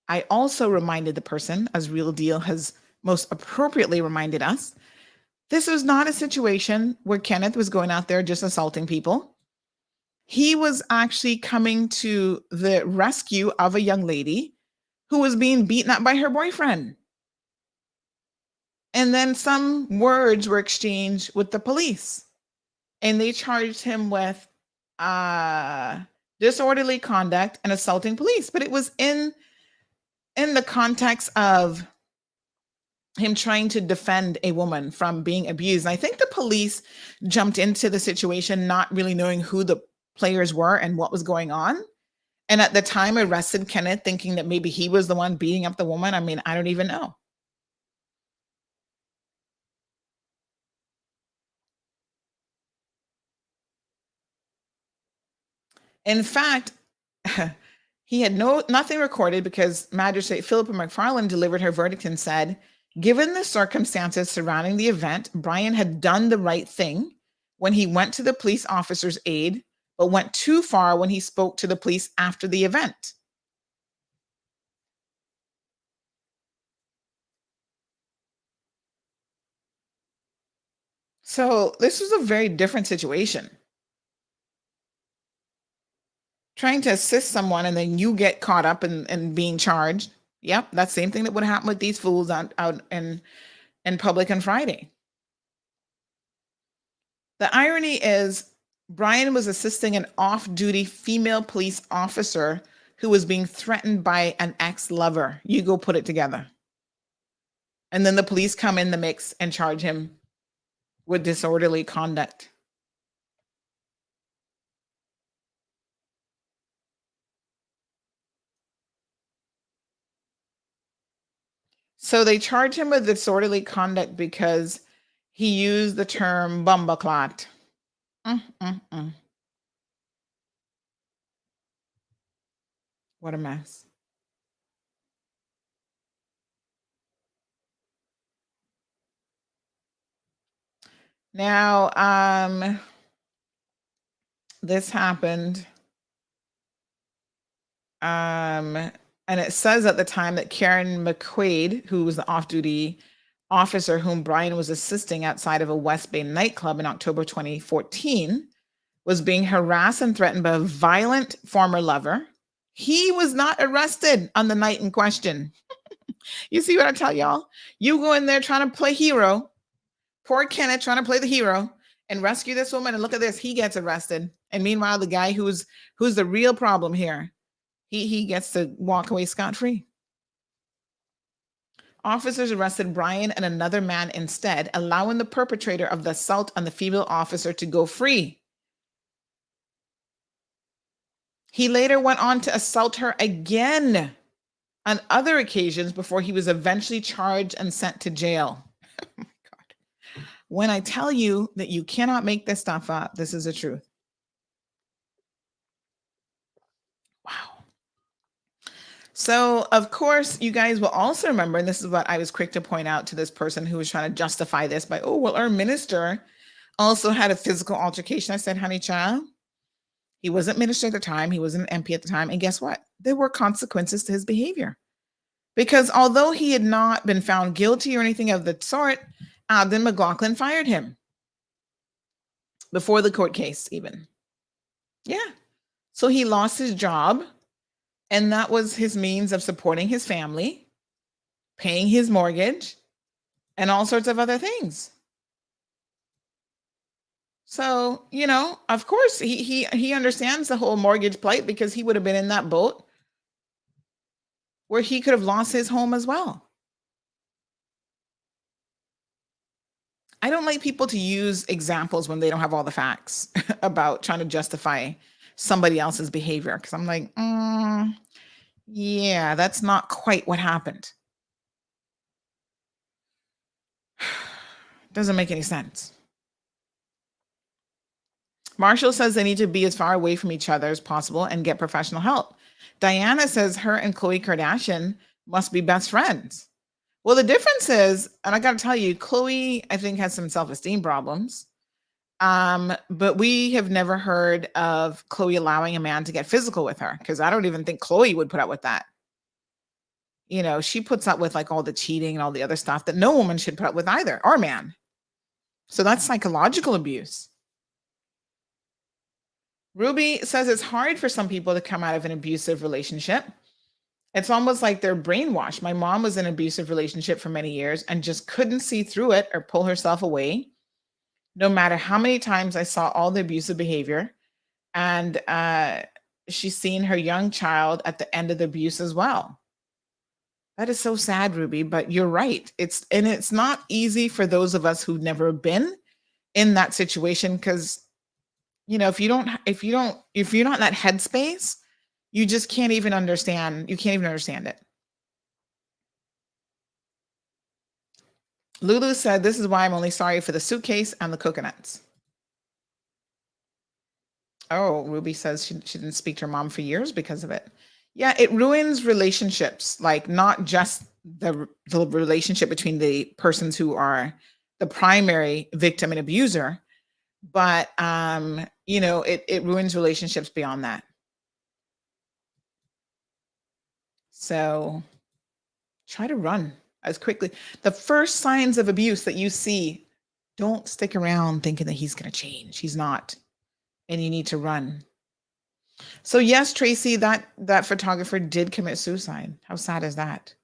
I also reminded the person, as Real Deal has most appropriately reminded us, this was not a situation where Kenneth was going out there just assaulting people. He was actually coming to the rescue of a young lady who was being beaten up by her boyfriend. And then some words were exchanged with the police, and they charged him with disorderly conduct and assaulting police. But it was in the context of him trying to defend a woman from being abused. And I think the police jumped into the situation not really knowing who the players were and what was going on. And at the time arrested Kenneth thinking that maybe he was the one beating up the woman. I mean, I don't even know. In fact, he had nothing recorded because Magistrate Philippa McFarland delivered her verdict and said, given the circumstances surrounding the event, Bryan had done the right thing when he went to the police officer's aid, but went too far when he spoke to the police after the event. So this was a very different situation. Trying to assist someone and then you get caught up in being charged. Yep, that same thing that would happen with these fools out in public on Friday. The irony is Bryan was assisting an off-duty female police officer who was being threatened by an ex-lover. You go put it together. And then the police come in the mix and charge him with disorderly conduct. So they charge him with disorderly conduct because he used the term bumbleclot. What a mess. Now, this happened. And it says at the time that Karen McQuaid, who was the off-duty officer whom Bryan was assisting outside of a West Bay nightclub in October 2014, was being harassed and threatened by a violent former lover. He was not arrested on the night in question. You see what I tell y'all? You go in there trying to play hero. Poor Kenneth trying to play the hero and rescue this woman. And look at this, he gets arrested. And meanwhile, the guy who's the real problem here, he gets to walk away scot-free. Officers arrested Bryan and another man instead, allowing the perpetrator of the assault on the female officer to go free. He later went on to assault her again on other occasions before he was eventually charged and sent to jail. Oh my God. When I tell you that you cannot make this stuff up, this is the truth. Wow. So, of course, you guys will also remember, and this is what I was quick to point out to this person who was trying to justify this by, oh, well, our minister also had a physical altercation. I said, honey child, he wasn't minister at the time. He wasn't an MP at the time. And guess what? There were consequences to his behavior. Because although he had not been found guilty or anything of the sort, Alden McLaughlin fired him before the court case even. Yeah. So he lost his job. And that was his means of supporting his family, paying his mortgage, and all sorts of other things. So, of course he understands the whole mortgage plight because he would have been in that boat where he could have lost his home as well. I don't like people to use examples when they don't have all the facts about trying to justify somebody else's behavior. Because I'm like, yeah, that's not quite what happened. Doesn't make any sense. Marshall says they need to be as far away from each other as possible and get professional help. Diana says her and Khloe Kardashian must be best friends. Well, the difference is, and I got to tell you, Khloe, I think, has some self-esteem problems. But we have never heard of Khloe allowing a man to get physical with her, because I don't even think Khloe would put up with that. She puts up with like all the cheating and all the other stuff that no woman should put up with either, or man. So that's psychological abuse. Ruby says it's hard for some people to come out of an abusive relationship. It's almost like they're brainwashed. My mom was in an abusive relationship for many years and just couldn't see through it or pull herself away, no matter how many times I saw all the abusive behavior. And she's seen her young child at the end of the abuse as well. That is so sad, Ruby, but you're right. It's not easy for those of us who've never been in that situation, because if you're not in that headspace, you just can't even understand. You can't even understand it. Lulu said, this is why I'm only sorry for the suitcase and the coconuts. Oh, Ruby says she didn't speak to her mom for years because of it. Yeah, it ruins relationships, like not just the relationship between the persons who are the primary victim and abuser, but it ruins relationships beyond that. So try to run as quickly. The first signs of abuse that you see, don't stick around thinking that he's going to change. He's not. And you need to run. So yes, Tracy, that photographer did commit suicide. How sad is that?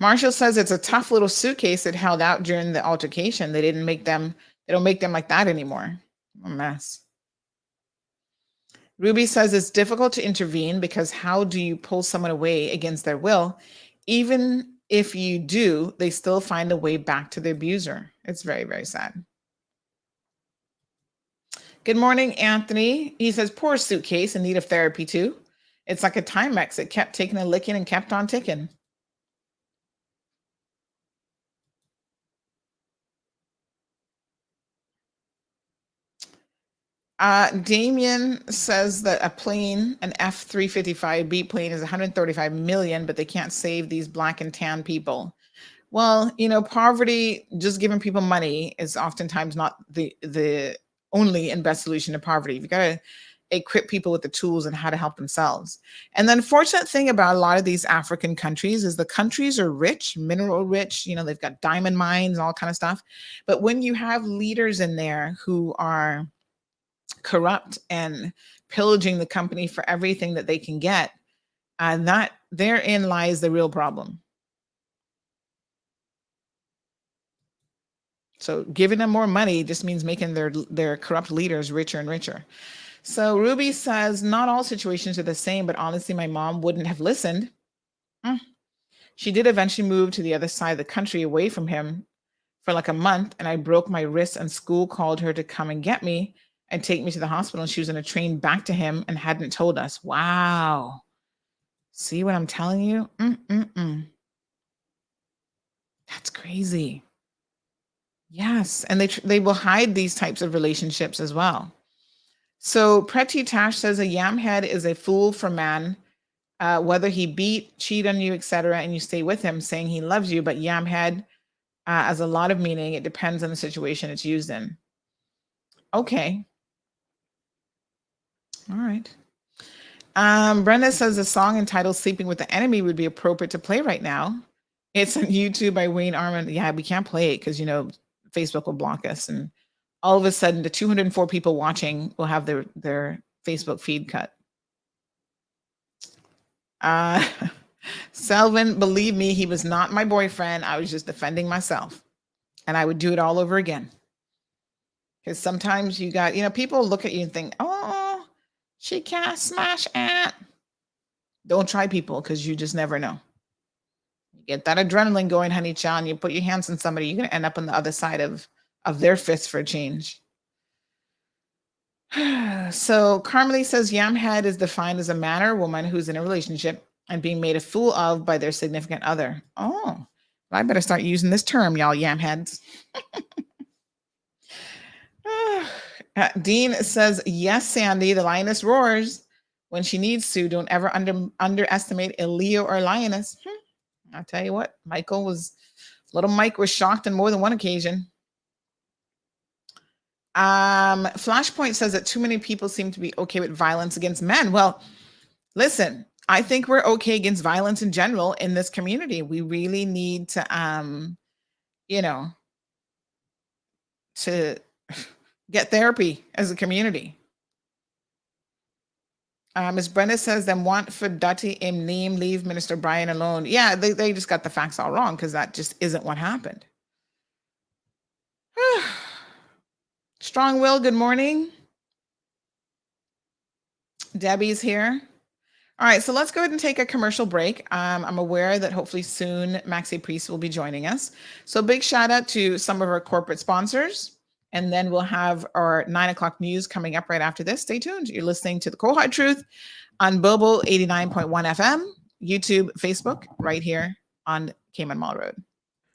Marshall says it's a tough little suitcase that held out during the altercation. They don't make them like that anymore. A mess. Ruby says it's difficult to intervene because how do you pull someone away against their will? Even if you do, they still find a way back to the abuser. It's very, very sad. Good morning, Anthony. He says, poor suitcase in need of therapy too. It's like a Timex. It kept taking a licking and kept on ticking. Damien says that a plane, an F-355B plane, is 135 million, but they can't save these black and tan people. Well, poverty, just giving people money is oftentimes not the only and best solution to poverty. You've got to equip people with the tools and how to help themselves. And the unfortunate thing about a lot of these African countries is the countries are rich, mineral rich, they've got diamond mines, all kind of stuff. But when you have leaders in there who are corrupt and pillaging the company for everything that they can get, that therein lies the real problem. So giving them more money just means making their corrupt leaders richer and richer. So Ruby says, not all situations are the same, but honestly, my mom wouldn't have listened. She did eventually move to the other side of the country away from him for like a month, and I broke my wrist, and school called her to come and get me and take me to the hospital. And she was on a train back to him and hadn't told us. Wow. See what I'm telling you? That's crazy. Yes. And they will hide these types of relationships as well. So Pretty Tash says a yamhead is a fool for man, whether he beat, cheat on you, etc., and you stay with him saying he loves you. But yamhead has a lot of meaning. It depends on the situation it's used in. Okay. All right. Brenda says a song entitled Sleeping with the Enemy would be appropriate to play right now. It's on YouTube by Wayne Armand. Yeah, we can't play it because, Facebook will block us. And all of a sudden, the 204 people watching will have their Facebook feed cut. Selvin, believe me, he was not my boyfriend. I was just defending myself. And I would do it all over again. Because sometimes you got, people look at you and think, oh, she can't smash Ant. Don't try people, because you just never know. You get that adrenaline going, honey child, and you put your hands on somebody, you're going to end up on the other side of their fist for a change. So Carmelie says Yamhead is defined as a man or woman who's in a relationship and being made a fool of by their significant other. Oh, I better start using this term, y'all Yamheads. Dean says, yes, Sandy, the lioness roars when she needs to. Don't ever underestimate a Leo or lioness. I'll tell you what, little Mike was shocked on more than one occasion. Flashpoint says that too many people seem to be okay with violence against men. Well, listen, I think we're okay against violence in general in this community. We really need to, to get therapy as a community. Ms. Brenda says, then want for Dutty im name leave Minister Brian alone. Yeah, they just got the facts all wrong, because that just isn't what happened. Strong Will, good morning. Debbie's here. All right, so let's go ahead and take a commercial break. I'm aware that hopefully soon Maxi Priest will be joining us. So big shout out to some of our corporate sponsors. And then we'll have our 9 o'clock news coming up right after this. Stay tuned. You're listening to The Cold Hard Truth on Bobo 89.1 FM, YouTube, Facebook, right here on Cayman Mall Road.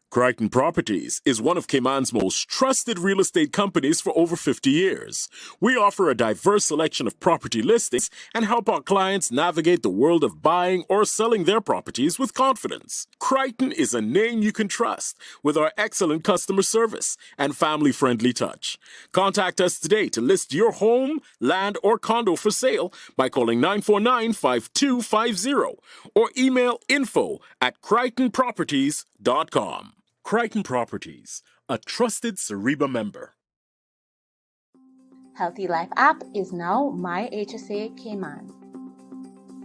Crichton Properties is one of Cayman's most trusted real estate companies for over 50 years. We offer a diverse selection of property listings and help our clients navigate the world of buying or selling their properties with confidence. Crichton is a name you can trust with our excellent customer service and family-friendly touch. Contact us today to list your home, land, or condo for sale by calling 949-5250 or email info@crichtonproperties.com. Crichton Properties, a trusted Cereba member. Healthy Life app is now My HSA Cayman.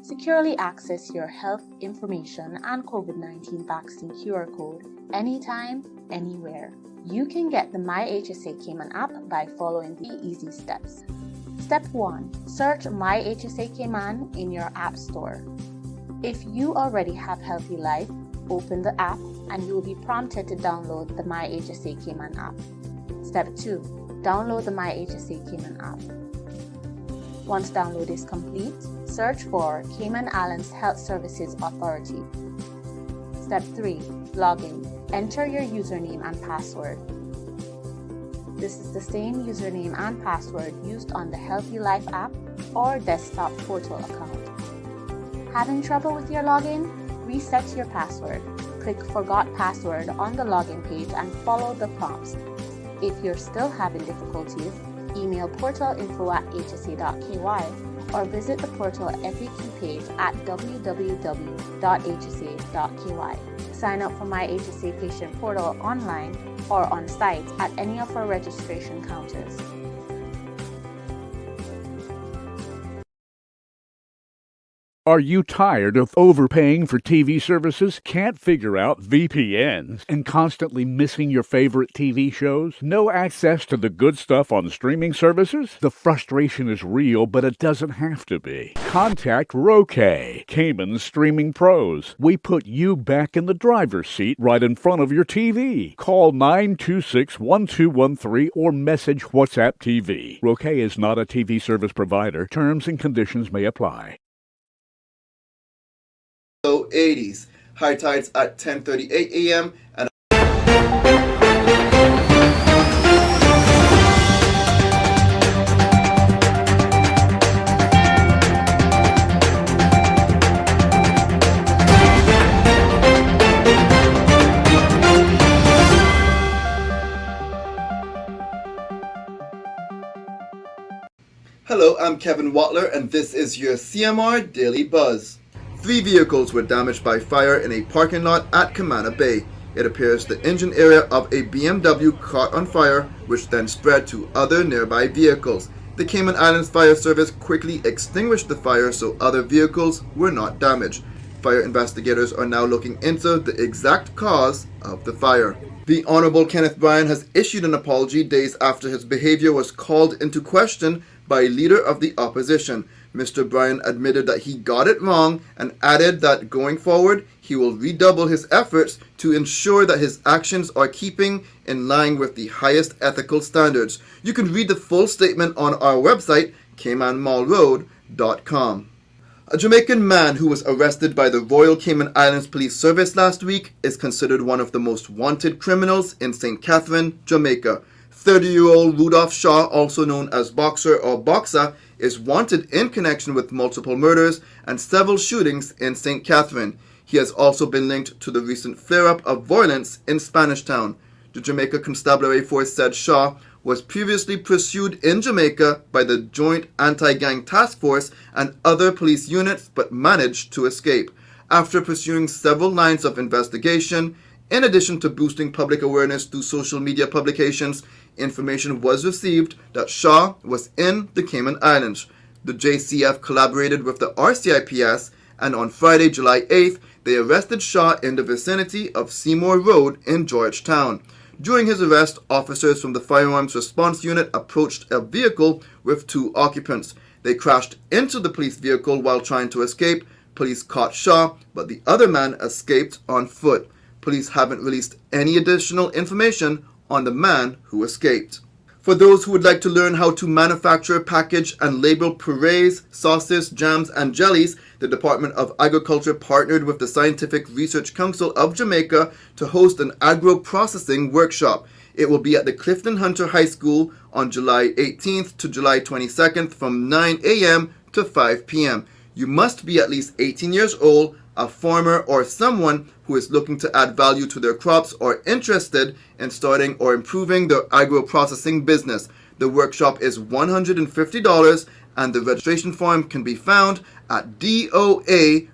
Securely access your health information and COVID-19 vaccine QR code anytime, anywhere. You can get the My HSA Cayman app by following the easy steps. Step 1. Search My HSA Cayman in your app store. If you already have Healthy Life, open the app and you will be prompted to download the My HSA Cayman app. Step 2. Download the My HSA Cayman app. Once download is complete, search for Cayman Islands Health Services Authority. Step 3. Login. Enter your username and password. This is the same username and password used on the Healthy Life app or desktop portal account. Having trouble with your login? Reset your password. Click Forgot Password on the login page and follow the prompts. If you're still having difficulties, email portalinfo@hsa.ky or visit the portal FAQ page at www.hsa.ky. Sign up for My HSA Patient Portal online or on site at any of our registration counters. Are you tired of overpaying for TV services, can't figure out VPNs, and constantly missing your favorite TV shows? No access to the good stuff on streaming services? The frustration is real, but it doesn't have to be. Contact Roque, Cayman's streaming pros. We put you back in the driver's seat right in front of your TV. Call 926-1213 or message WhatsApp TV. Roque is not a TV service provider. Terms and conditions may apply. Low 80s. High tides at 10:38 a.m. and Hello, I'm Kevin Watler, and this is your CMR Daily Buzz. 3 vehicles were damaged by fire in a parking lot at Camana Bay. It appears the engine area of a BMW caught on fire, which then spread to other nearby vehicles. The Cayman Islands Fire Service quickly extinguished the fire so other vehicles were not damaged. Fire investigators are now looking into the exact cause of the fire. The Honorable Kenneth Bryan has issued an apology days after his behavior was called into question by a leader of the opposition. Mr. Bryan admitted that he got it wrong and added that going forward, he will redouble his efforts to ensure that his actions are keeping in line with the highest ethical standards. You can read the full statement on our website, caymanmallroad.com. A Jamaican man who was arrested by the Royal Cayman Islands Police Service last week is considered one of the most wanted criminals in St. Catherine, Jamaica. 30-year-old Rudolph Shaw, also known as Boxer or Boxa, is wanted in connection with multiple murders and several shootings in St. Catherine. He has also been linked to the recent flare-up of violence in Spanish Town. The Jamaica Constabulary Force said Shaw was previously pursued in Jamaica by the Joint Anti-Gang Task Force and other police units but managed to escape. After pursuing several lines of investigation, in addition to boosting public awareness through social media publications, information was received that Shaw was in the Cayman Islands. The JCF collaborated with the RCIPS, and on Friday, July 8th, they arrested Shaw in the vicinity of Seymour Road in Georgetown. During his arrest, officers from the Firearms Response Unit approached a vehicle with 2 occupants. They crashed into the police vehicle while trying to escape. Police caught Shaw, but the other man escaped on foot. Police haven't released any additional information on the man who escaped. For those who would like to learn how to manufacture, package, and label purees, sauces, jams, and jellies, the Department of Agriculture partnered with the Scientific Research Council of Jamaica to host an agro-processing workshop. It will be at the Clifton Hunter High School on July 18th to July 22nd from 9 a.m. to 5 p.m. You must be at least 18 years old, a farmer, or someone who is looking to add value to their crops or interested in starting or improving their agro-processing business. The workshop is $150 and the registration form can be found at doa.gov.ky.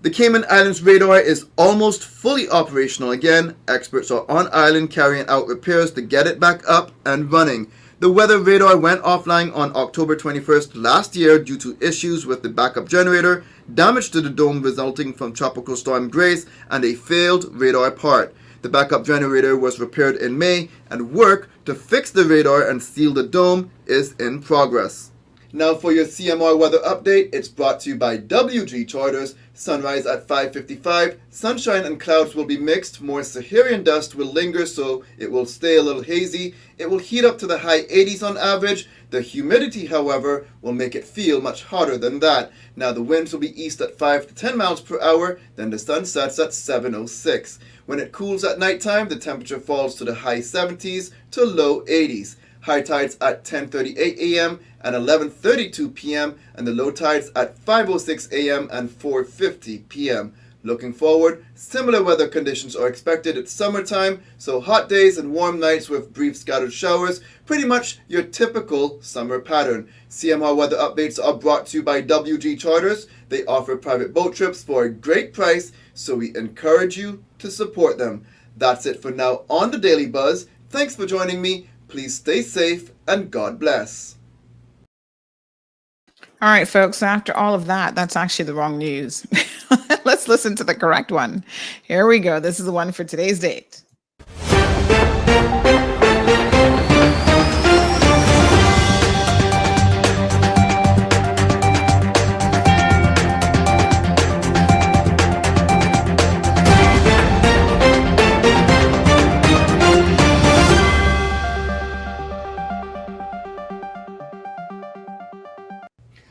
The Cayman Islands radar is almost fully operational again. Experts are on island carrying out repairs to get it back up and running. The weather radar went offline on October 21st last year due to issues with the backup generator, damage to the dome resulting from Tropical Storm Grace, and a failed radar part. The backup generator was repaired in May, and work to fix the radar and seal the dome is in progress. Now for your CMR weather update, it's brought to you by WG Charters. Sunrise at 5:55. Sunshine and clouds will be mixed. More Saharan dust will linger, so it will stay a little hazy. It will heat up to the high 80s on average. The humidity, however, will make it feel much hotter than that. Now the winds will be east at 5 to 10 miles per hour. Then the sun sets at 7:06. When it cools at nighttime, the temperature falls to the high 70s to low 80s. High tides at 10:38 a.m. and 11:32 p.m. and the low tides at 5:06 a.m. and 4:50 p.m. Looking forward, similar weather conditions are expected. It's summertime, so hot days and warm nights with brief scattered showers, pretty much your typical summer pattern. CMR weather updates are brought to you by WG Charters. They offer private boat trips for a great price, so we encourage you to support them. That's it for now on the Daily Buzz. Thanks for joining me. Please stay safe and God bless. All right, folks, after all of that, that's actually the wrong news. Let's listen to the correct one. Here we go. This is the one for today's date.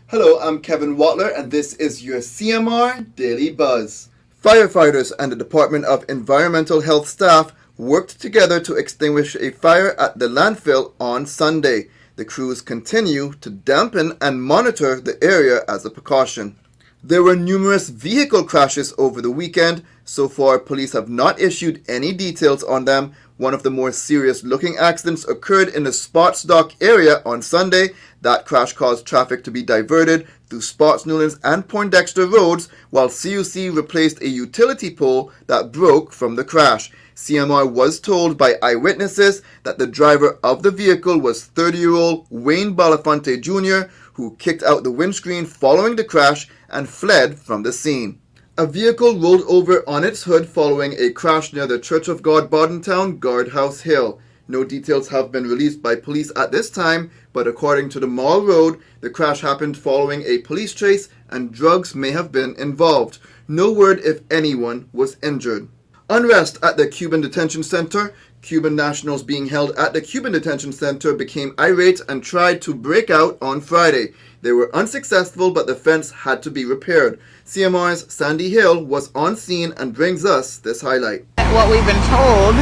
Hello, I'm Kevin Watler, and this is your CMR Daily Buzz. Firefighters and the Department of Environmental Health staff worked together to extinguish a fire at the landfill on Sunday. The crews continue to dampen and monitor the area as a precaution. There were numerous vehicle crashes over the weekend. So far, police have not issued any details on them. One of the more serious-looking accidents occurred in the Spots Dock area on Sunday. That crash caused traffic to be diverted through Spots, Newlands, and Poindexter roads, while CUC replaced a utility pole that broke from the crash. CMR was told by eyewitnesses that the driver of the vehicle was 30-year-old Wayne Belafonte Jr., who kicked out the windscreen following the crash and fled from the scene. A vehicle rolled over on its hood following a crash near the Church of God Bordentown Guardhouse Hill. No details have been released by police at this time, but according to the Mall Road, the crash happened following a police chase and drugs may have been involved. No word if anyone was injured. Unrest at the Cuban Detention Center. Cuban nationals being held at the Cuban Detention Center became irate and tried to break out on Friday. They were unsuccessful, but the fence had to be repaired. CMR's Sandy Hill was on scene and brings us this highlight. What we've been told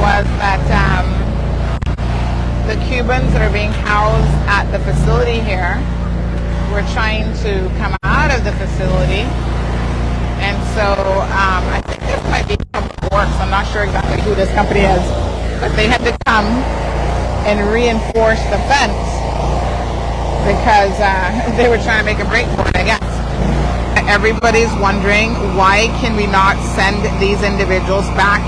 was that the Cubans that are being housed at the facility here were trying to come out of the facility. And so I think this might be Public Works. I'm not sure exactly who this company is. But they had to come and reinforce the fence because they were trying to make a break for it, I guess. Everybody's wondering, why can we not send these individuals back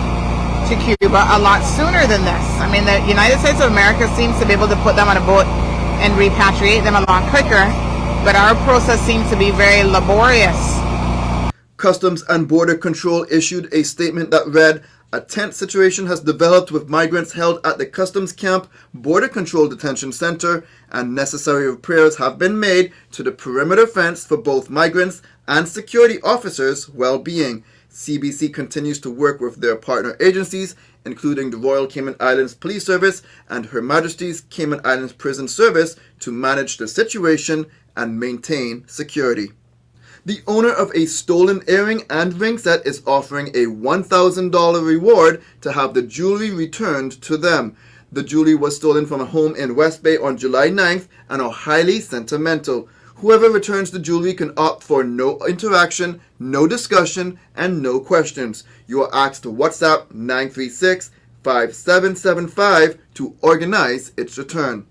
to Cuba a lot sooner than this? I mean, the United States of America seems to be able to put them on a boat and repatriate them a lot quicker, but our process seems to be very laborious. Customs and Border Control issued a statement that read, "A tense situation has developed with migrants held at the Customs Camp Border Control Detention Center, and necessary repairs have been made to the perimeter fence for both migrants and security officers' well-being." CBC continues to work with their partner agencies, including the Royal Cayman Islands Police Service and Her Majesty's Cayman Islands Prison Service, to manage the situation and maintain security. The owner of a stolen earring and ring set is offering a $1,000 reward to have the jewelry returned to them. The jewelry was stolen from a home in West Bay on July 9th and are highly sentimental. Whoever returns the jewelry can opt for no interaction, no discussion, and no questions. You are asked to WhatsApp 936-5775 to organize its return.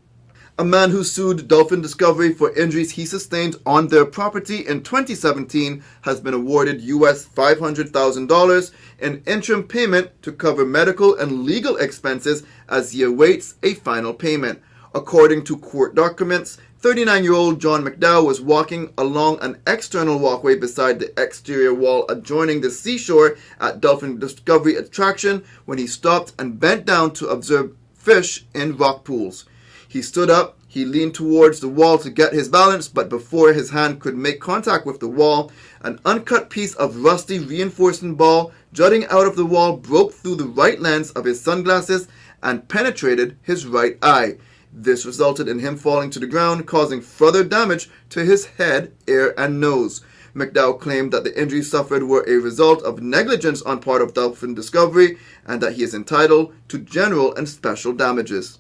A man who sued Dolphin Discovery for injuries he sustained on their property in 2017 has been awarded US $500,000 in interim payment to cover medical and legal expenses as he awaits a final payment. According to court documents, 39-year-old John McDowell was walking along an external walkway beside the exterior wall adjoining the seashore at Dolphin Discovery attraction when he stopped and bent down to observe fish in rock pools. He stood up, he leaned towards the wall to get his balance, but before his hand could make contact with the wall, an uncut piece of rusty reinforcing ball jutting out of the wall broke through the right lens of his sunglasses and penetrated his right eye. This resulted in him falling to the ground, causing further damage to his head, ear, and nose. McDowell claimed that the injuries suffered were a result of negligence on part of Dolphin Discovery and that he is entitled to general and special damages.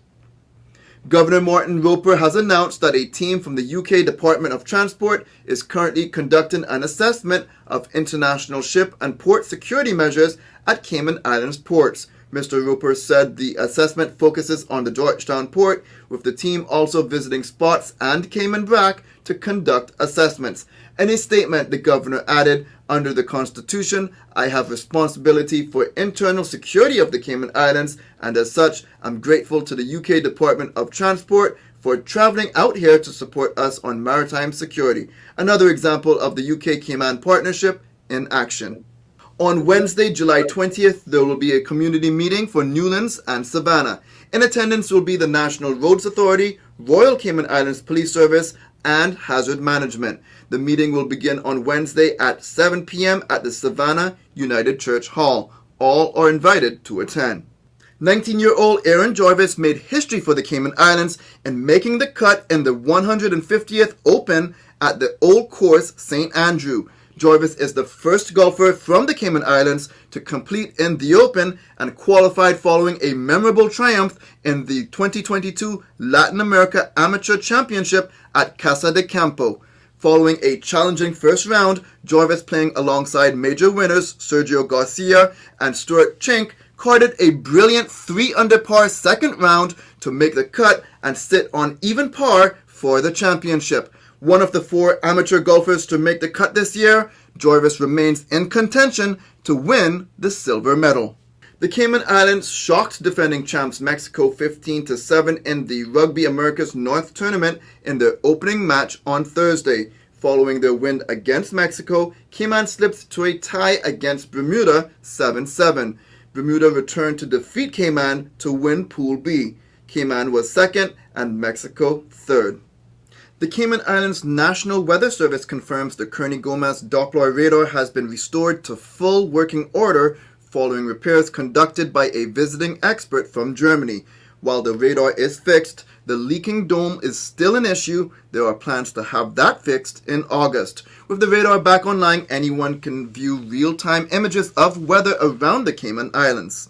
Governor Martin Roper has announced that a team from the UK Department of Transport is currently conducting an assessment of international ship and port security measures at Cayman Islands ports. Mr. Roper said the assessment focuses on the Georgetown port, with the team also visiting Spots and Cayman Brac to conduct assessments. In a statement, the governor added, "Under the Constitution, I have responsibility for internal security of the Cayman Islands, and as such, I'm grateful to the UK Department of Transport for traveling out here to support us on maritime security." Another example of the UK-Cayman partnership in action. On Wednesday, July 20th, there will be a community meeting for Newlands and Savannah. In attendance will be the National Roads Authority, Royal Cayman Islands Police Service, and Hazard Management. The meeting will begin on Wednesday at 7 p.m. at the Savannah United Church Hall. All are invited to attend. 19-year-old Aaron Jarvis made history for the Cayman Islands in making the cut in the 150th Open at the Old Course St. Andrew. Jarvis is the first golfer from the Cayman Islands to complete in the Open and qualified following a memorable triumph in the 2022 Latin America Amateur Championship at Casa de Campo. Following a challenging first round, Jarvis, playing alongside major winners Sergio Garcia and Stuart Chink, carded a brilliant 3-under par second round to make the cut and sit on even par for the championship. One of the 4 amateur golfers to make the cut this year, Jarvis remains in contention to win the silver medal. The Cayman Islands shocked defending champs Mexico 15-7 in the Rugby Americas North Tournament in their opening match on Thursday. Following their win against Mexico, Cayman slipped to a tie against Bermuda 7-7. Bermuda returned to defeat Cayman to win Pool B. Cayman was second and Mexico third. The Cayman Islands National Weather Service confirms the Kearney Gomez Doppler radar has been restored to full working order following repairs conducted by a visiting expert from Germany. While the radar is fixed, the leaking dome is still an issue. There are plans to have that fixed in August. With the radar back online, anyone can view real-time images of weather around the Cayman Islands.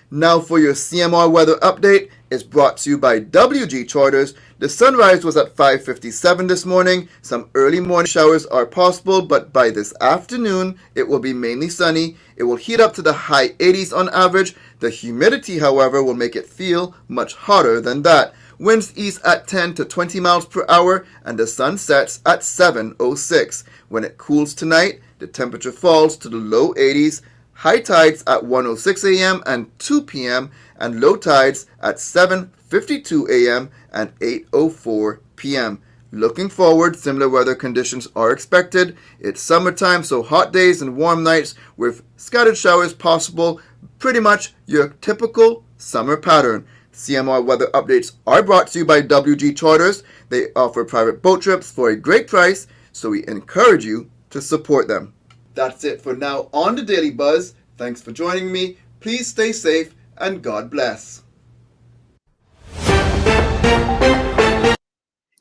Now for your CMR weather update is brought to you by WG Charters. The sunrise was at 5:57 this morning. Some early morning showers are possible, but by this afternoon, it will be mainly sunny. It will heat up to the high 80s on average. The humidity, however, will make it feel much hotter than that. Winds east at 10 to 20 miles per hour, and the sun sets at 7:06. When it cools tonight, the temperature falls to the low 80s. High tides at 1:06 a.m. and 2 p.m. and low tides at 7:52 a.m. and 8:04 p.m. Looking forward, similar weather conditions are expected. It's summertime, so hot days and warm nights with scattered showers possible. Pretty much your typical summer pattern. CMR weather updates are brought to you by WG Charters. They offer private boat trips for a great price, so we encourage you to support them. That's it for now on the Daily Buzz. Thanks for joining me. Please stay safe and God bless.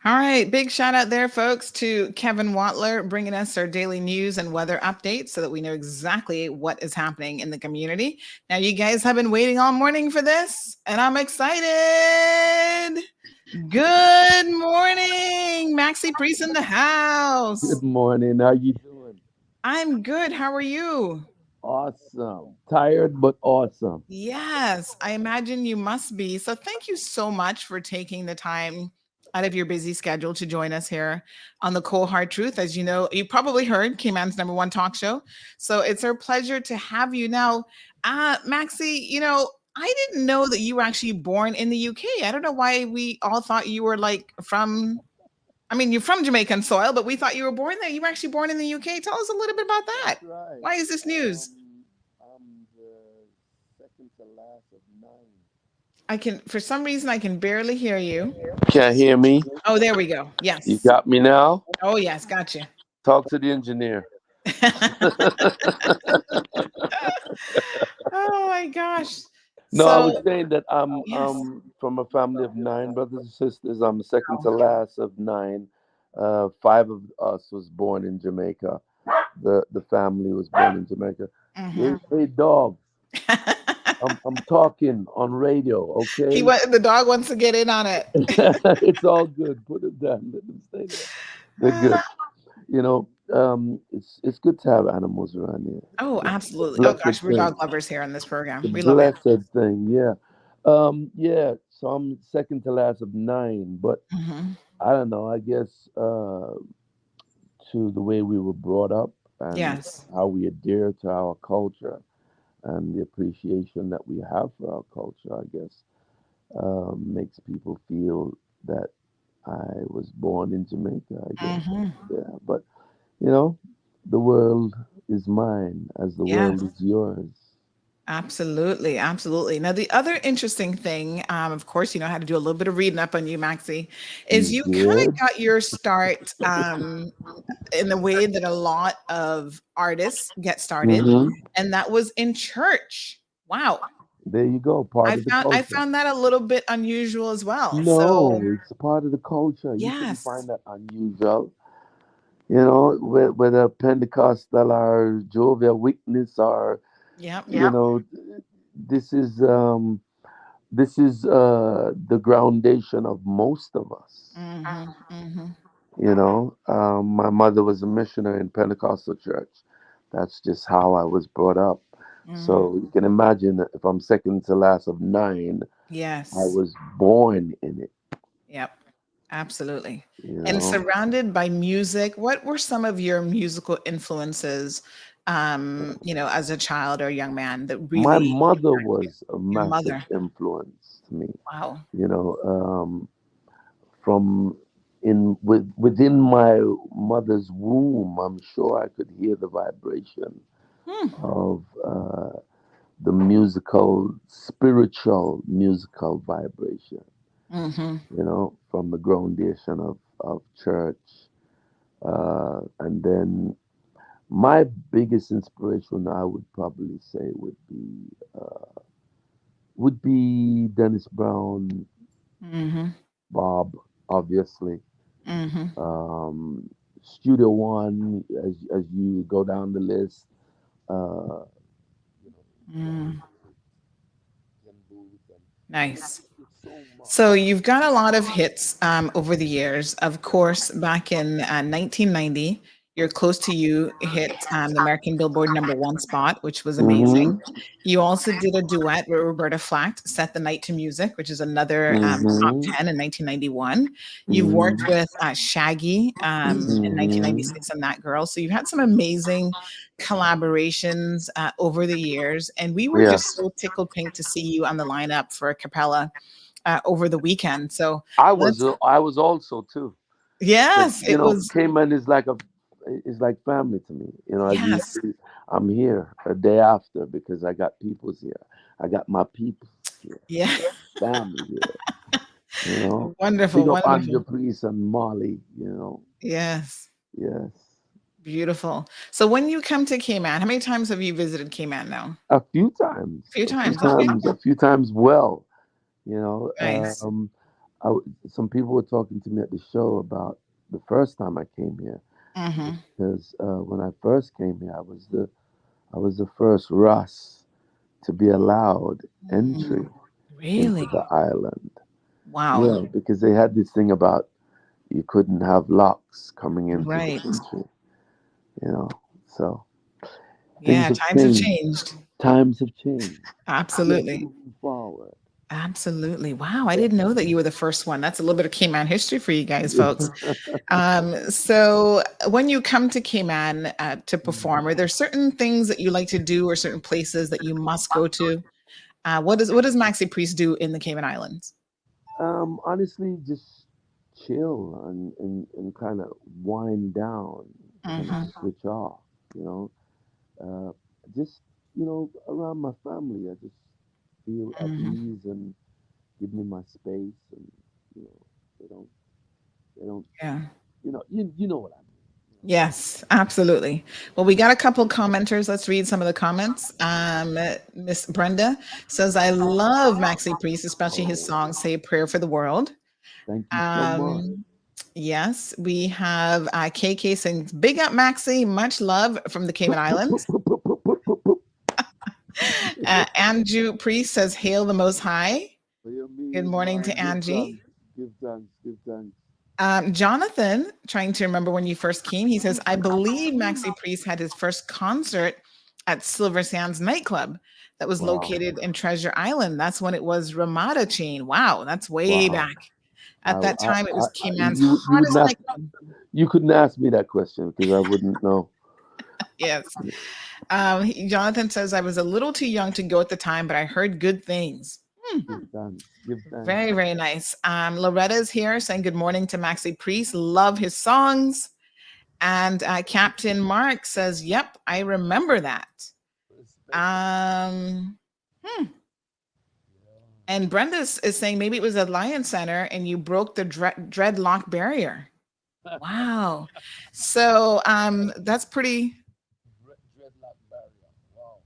All right, big shout out there, folks, to Kevin Watler bringing us our daily news and weather updates so that we know exactly what is happening in the community. Now, you guys have been waiting all morning for this, and I'm excited. Good morning, Maxi Priest in the house. Good morning. How you doing? I'm good. How are you? Awesome. Tired, but awesome. Yes, I imagine you must be. So thank you so much for taking the time out of your busy schedule to join us here on the Cold Hard Truth. As you know, you probably heard Cayman's #1 talk show. So it's our pleasure to have you. Now, Maxi, you know, I didn't know that you were actually born in the UK. I don't know why we all thought you were like from, I mean, you're from Jamaican soil, but we thought you were born there. You were actually born in the UK. Tell us a little bit about that. Right. Why is this news? I'm the second to last of 9. For some reason, I can barely hear you. Can't hear me? Oh, there we go. Yes. You got me now? Oh, yes. Gotcha. Talk to the engineer. Oh my gosh. No, I So- was saying that I'm Yes. from a family of 9 brothers and sisters. I'm the second to last of 9. 5 of us was born in Jamaica. The family was born in Jamaica. Mhm. Hey, dog. I'm talking on radio, okay? The dog wants to get in on it. It's all good. Put it down. Let them stay there. They're good. You know, it's good to have animals around here. Oh, absolutely. Blessed Oh gosh, we're thing. dog lovers here on this program. The We love it. blessed thing, yeah. Yeah, so I'm second to last of 9, but Mhm. I don't know, I guess to the way we were brought up and Yes. how we adhere to our culture and the appreciation that we have for our culture, I guess, makes people feel that I was born in Jamaica, I guess. Mhm. Yeah, but you know, the world is mine as the Yes. world is yours. Absolutely, absolutely. Now, the other interesting thing, of course, you know how to do a little bit of reading up on you, Maxi, is you kind did? of got your start in the way that a lot of artists get started, Mhm. and that was in church. Wow. There you go, part I of the found culture. I found that a little bit unusual as well. No, So it's part of the culture. You shouldn't yes. find that unusual. You know, whether Pentecostal or Jehovah Witness or Yep. you know, this is the groundation of most of us. Mm-hmm, mm-hmm. You know, my mother was a missionary in Pentecostal church. That's just how I was brought up. So you can imagine if I'm second to last of 9, Yes. I was born in it. Yep. Absolutely. You And know, surrounded by music, what were some of your musical influences, as a child or a young man that my really mother impact you? was a Your massive mother. influence to me. Wow. You know, from within my mother's womb, I'm sure I could hear the vibration Hmm. of the spiritual musical vibration. Mm-hmm. You know, from the groundation of church, and then my biggest inspiration, I would probably say, would be Dennis Brown, Mm-hmm. Bob, obviously. Mm-hmm. Um, Studio One, as you go down the list, uh, Mm. Ken Booth, and Nice. so much. So you've got a lot of hits over the years. Of course, back in 1990, You're Close to You hit the American Billboard #1 spot, which was amazing. Mm-hmm. You also did a duet with Roberta Flack, Set the Night to Music, which is another top Mm-hmm. 10 in 1991. You've worked Mm-hmm. with Shaggy in Mm-hmm. 1996 on That Girl. So you've had some amazing collaborations over the years. And we were just Yes. so tickled pink to see you on the lineup for Capella over the weekend. So let's, I was also too. But yes, you it know, was, Cayman is like family to me. You know, as you yes, see, I'm here a day after because I got people's here. I got my people here. yeah, I got family here. You know, wonderful, big up Andrea wonderful. Priest and Molly. You know, Yes, yes, beautiful. So when you come to Cayman, how many times have you visited Cayman now? a few times, A few a few times. Okay, times, a few times. Well, you know, nice. some people were talking to me at the show about the first time I came here Mm-hmm. because when I first came here, I was the first Russ to be allowed entry into Really? the island. Wow. Yeah, because they had this thing about you couldn't have locks coming into the Right. country, you know. So things Yeah, have times have changed. changed. Times have changed. We are Absolutely. moving forward. Absolutely. Wow, I didn't know that you were the first one. That's a little bit of Cayman history for you guys, folks. So when you come to Cayman to perform, are there certain things that you like to do or certain places that you must go to? What does Maxi Priest do in the Cayman Islands? Honestly, just chill and kind of wind down, kind of Hmm. switch off, you know. Uh, just, you know, around my family, I just feel at Hmm. ease and give me my space, and you know, they don't, Yeah. you know what I mean. Yes, absolutely. Well, we got a couple commenters. Let's read some of the comments. Miss Brenda says, I love Maxi Priest, especially his Oh, song Say a Prayer for the World. thank you so much. Um, yes, we have KK saying, Big up Maxi, much love from the Cayman Islands. Andrew Priest says, Hail the Most High. What do you Good mean, morning man? to Angie. Give thanks, give thanks. Jonathan, trying to remember when you first came, he says, I believe Maxi Priest had his first concert at Silver Sands nightclub that was Wow, located in Treasure Island. That's when it was Ramada Chain. Wow, that's way wow. back. At that time, it was Cayman's You hottest wouldn't have, nightclub. you couldn't ask me that question because I wouldn't know. Yes. Jonathan says, I was a little too young to go at the time, but I heard good things. Give thanks, give thanks. Very, very nice. Loretta's here saying good morning to Maxi Priest. Love his songs. And Captain Mark says, yep, I remember that. Respect. Um, hmm. And Brenda is saying maybe it was at Lion Center and you broke the dreadlock barrier. Wow. So that's pretty. Dreadlock barrier. Wow.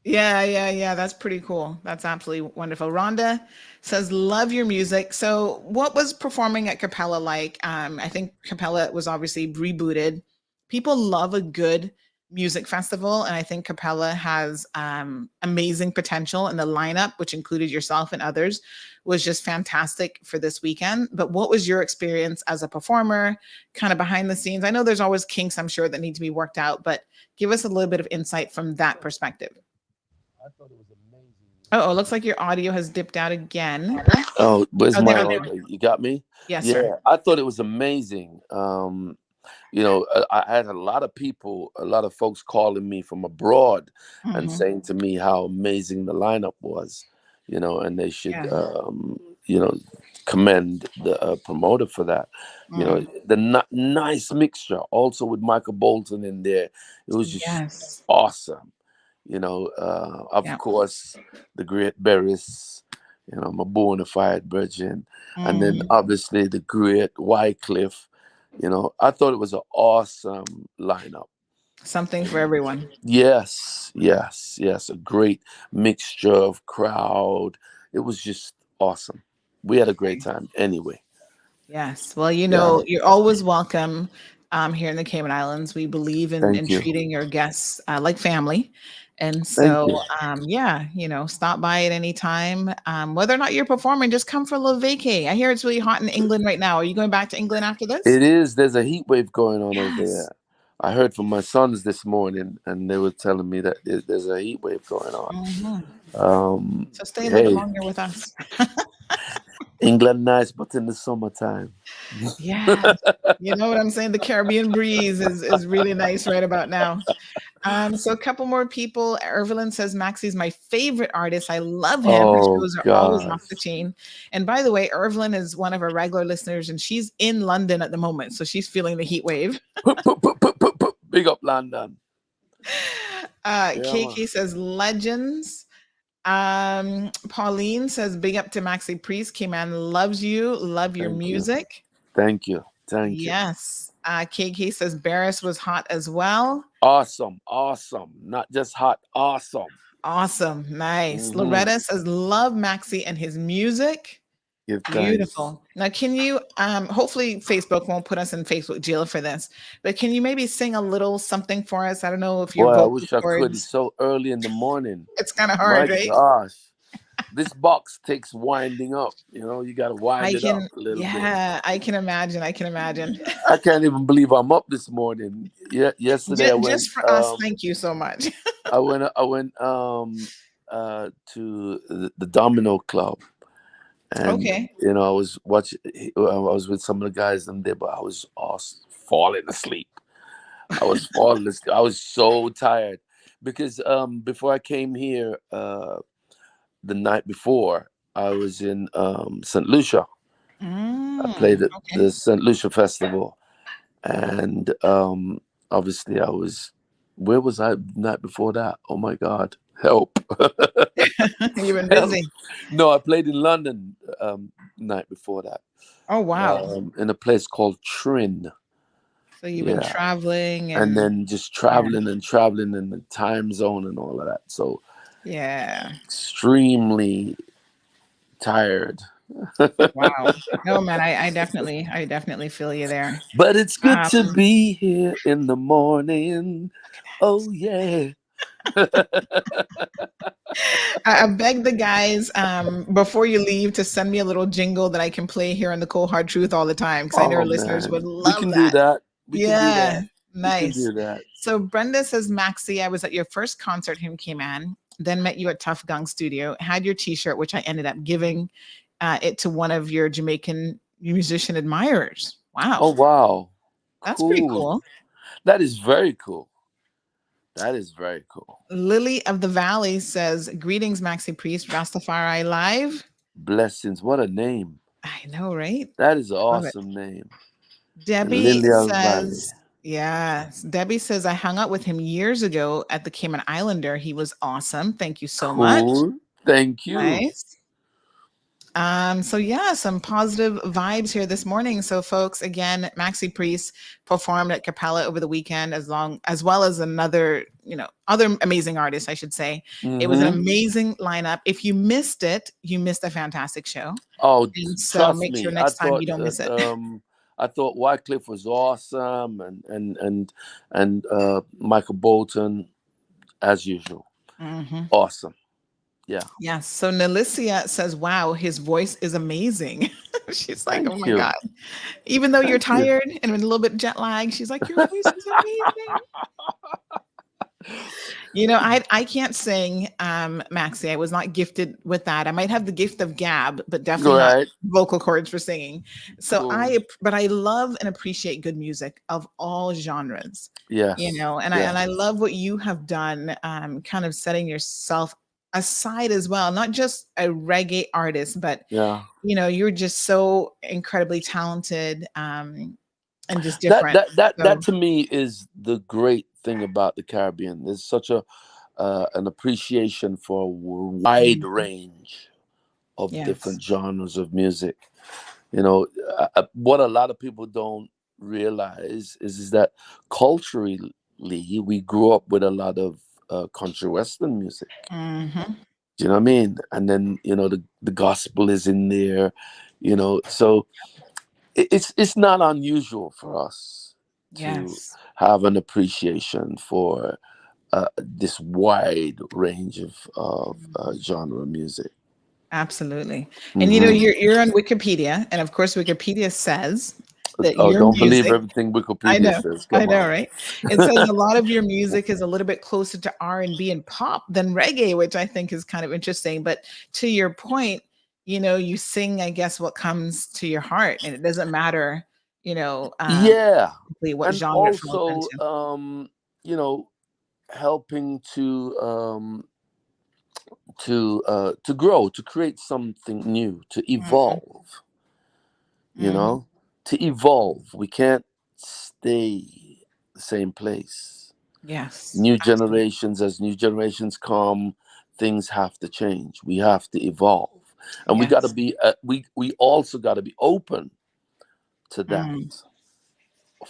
Yeah, yeah, yeah. That's pretty cool. That's absolutely wonderful. Rhonda says, love your music. So, what was performing at Capella like? I think Capella was obviously rebooted. People love a good music festival, and I think Capella has amazing potential. And the lineup, which included yourself and others, was just fantastic for this weekend. But what was your experience as a performer, kind of behind the scenes? I know there's always kinks, I'm sure, that need to be worked out, but give us a little bit of insight from that perspective. I thought it was amazing. Oh, looks like your audio has dipped out again. Oh, where's Oh, my there we audio? You got me? Yes, sir. Yeah, I thought it was amazing. I had a lot of people, a lot of folks calling me from abroad and Mhm. saying to me how amazing the lineup was, and they should, Yeah. commend the promoter for that. Mm. The nice mixture, also with Michael Bolton in there. It was just Yes. awesome. Of Yeah. course, the great Berries, my bona fide virgin, and then Mhm. obviously the great Wycliffe. I thought it was an awesome lineup. Something for everyone. Yes, yes, yes. A great mixture of crowd. It was just awesome. We had a great time anyway. Yes. Well, Yeah. you're always welcome here in the Cayman Islands. We believe in Thank you. treating your guests like family. And Thank so, you. yeah, stop by at any time. Whether or not you're performing, just come for a little vacay. I hear it's really hot in England right now. Are you going back to England after this? It is. There's a heat wave going on over Yes. there. I heard from my sons this morning, and they were telling me that there's a heat wave going on. Mhm. So stay a little bit Hey, longer with us. England nice, but in the summertime. Yes. You know what I'm saying? The Caribbean breeze is really nice right about now. So a couple more people. Evelyn says Maxi's my favorite artist. I love him. His Oh shows are always gosh. off the chain. And by the way, Evelyn is one of our regular listeners, and she's in London at the moment, so she's feeling the heat wave. Big up London. Yeah, man. KK says legends. Pauline says big up to Maxi Priest. K-Man loves you. Love your Thank you. music. Thank you. Thank you. Yes. KK says Barris was hot as well. Awesome. Awesome. Not just hot. Awesome. Awesome. Nice. Mhm. Loretta says love Maxi and his music. Give thanks. Beautiful. Now, can you hopefully Facebook won't put us in Facebook jail for this, but can you maybe sing a little something for us? I don't know if your Boy, I vocal wish I could. It's cords, so early in the morning. it's kind of My hard, right? gosh. This box takes winding up. You got to wind it up a little bit. Yeah, I can imagine. I can imagine. I can't even believe I'm up this morning. Yeah, yesterday I went. Just for us, thank you so much. I went to the Domino Club, and Okay. I was watching. I was with some of the guys in there, but I was falling asleep. I was falling asleep. I was so tired because before I came here, the night before I was in St. Lucia. I played at Okay. the St. Lucia Festival, and obviously I was. Where was I the night before that? Oh my God! Help! You've been Help. busy. No, I played in London night before that. Oh, wow. In a place called Trin. So you've been Yeah, traveling and and then just traveling and traveling in the time zone and all of that. So yeah. extremely tired. Wow. No, man, I definitely feel you there. But it's good to Um, be here in the morning. Oh yeah. I beg the guys before you leave to send me a little jingle that I can play here on the Cold Hard Truth all the time because I know Oh our listeners would man, we love can do that. that. We can do Yeah, that. We can nice. do that. So Brenda says, Maxi, I was at your first concert, him came in, then met you at Tough Gong Studio, had your T-shirt, which I ended up giving it to one of your Jamaican musician admirers. Wow, Oh wow. that's pretty Cool. cool. That is very cool. That is very cool. Lily of the Valley says, greetings, Maxi Priest, Rastafari Live. Blessings. What a name. I know, right? That is an Love it. awesome name. Debbie Lily of Valley. says, yes. Debbie says, I hung out with him years ago at the Cayman Islander. He was awesome. Thank you so much. Cool. Thank you. Nice. So yeah, some positive vibes here this morning. So folks, again, Maxi Priest performed at Capella over the weekend as well as another, other amazing artists, I should say. It was an amazing lineup. If you missed it, you missed a fantastic show. Oh, And so trust make me. sure next time you don't miss it. I thought Wycliffe was awesome, and Michael Bolton, as usual, awesome. Yeah. Yes. So Nelicia says, wow, his voice is amazing. She's like, Thank oh my you. God. Even though you're Thank you. tired and a little bit jet lagged, she's like, your voice is amazing. I can't sing, Maxi. I was not gifted with that. I might have the gift of gab, but definitely not Right. vocal cords for singing. So Cool. but I love and appreciate good music of all genres. Yes. And Yeah. I love what you have done, kind of setting yourself aside as well, not just a reggae artist, but Yeah. you're just so incredibly talented, and just That different. that that that So to me is the great thing about the Caribbean. There's such a an appreciation for a wide mhm, range of yes. different genres of music. You know, what a lot of people don't realize is that culturally we grew up with a lot of country western music. Hmm. Do you know what I mean? And then the gospel is in there. So it's not unusual for us to Yes. have an appreciation for this wide range of genre music. Absolutely. And Hmm. you're on Wikipedia, and of course Wikipedia says that Oh, your don't believe music, everything I Wikipedia know, says. I Come know, on. right? It says a lot of your music is a little bit closer to R&B and pop than reggae, which I think is kind of interesting. But to your point, you sing, I guess, what comes to your heart, and it doesn't matter, Yeah, what and genre it falls also into. you know helping to grow, to create something new, to Mhm, evolve. You mhm. know, to evolve. We can't stay the same place. Yes, New absolutely. generations, as new generations come, things have to change. We have to evolve, and we got to Yes. be. We also got to be open to that Mm,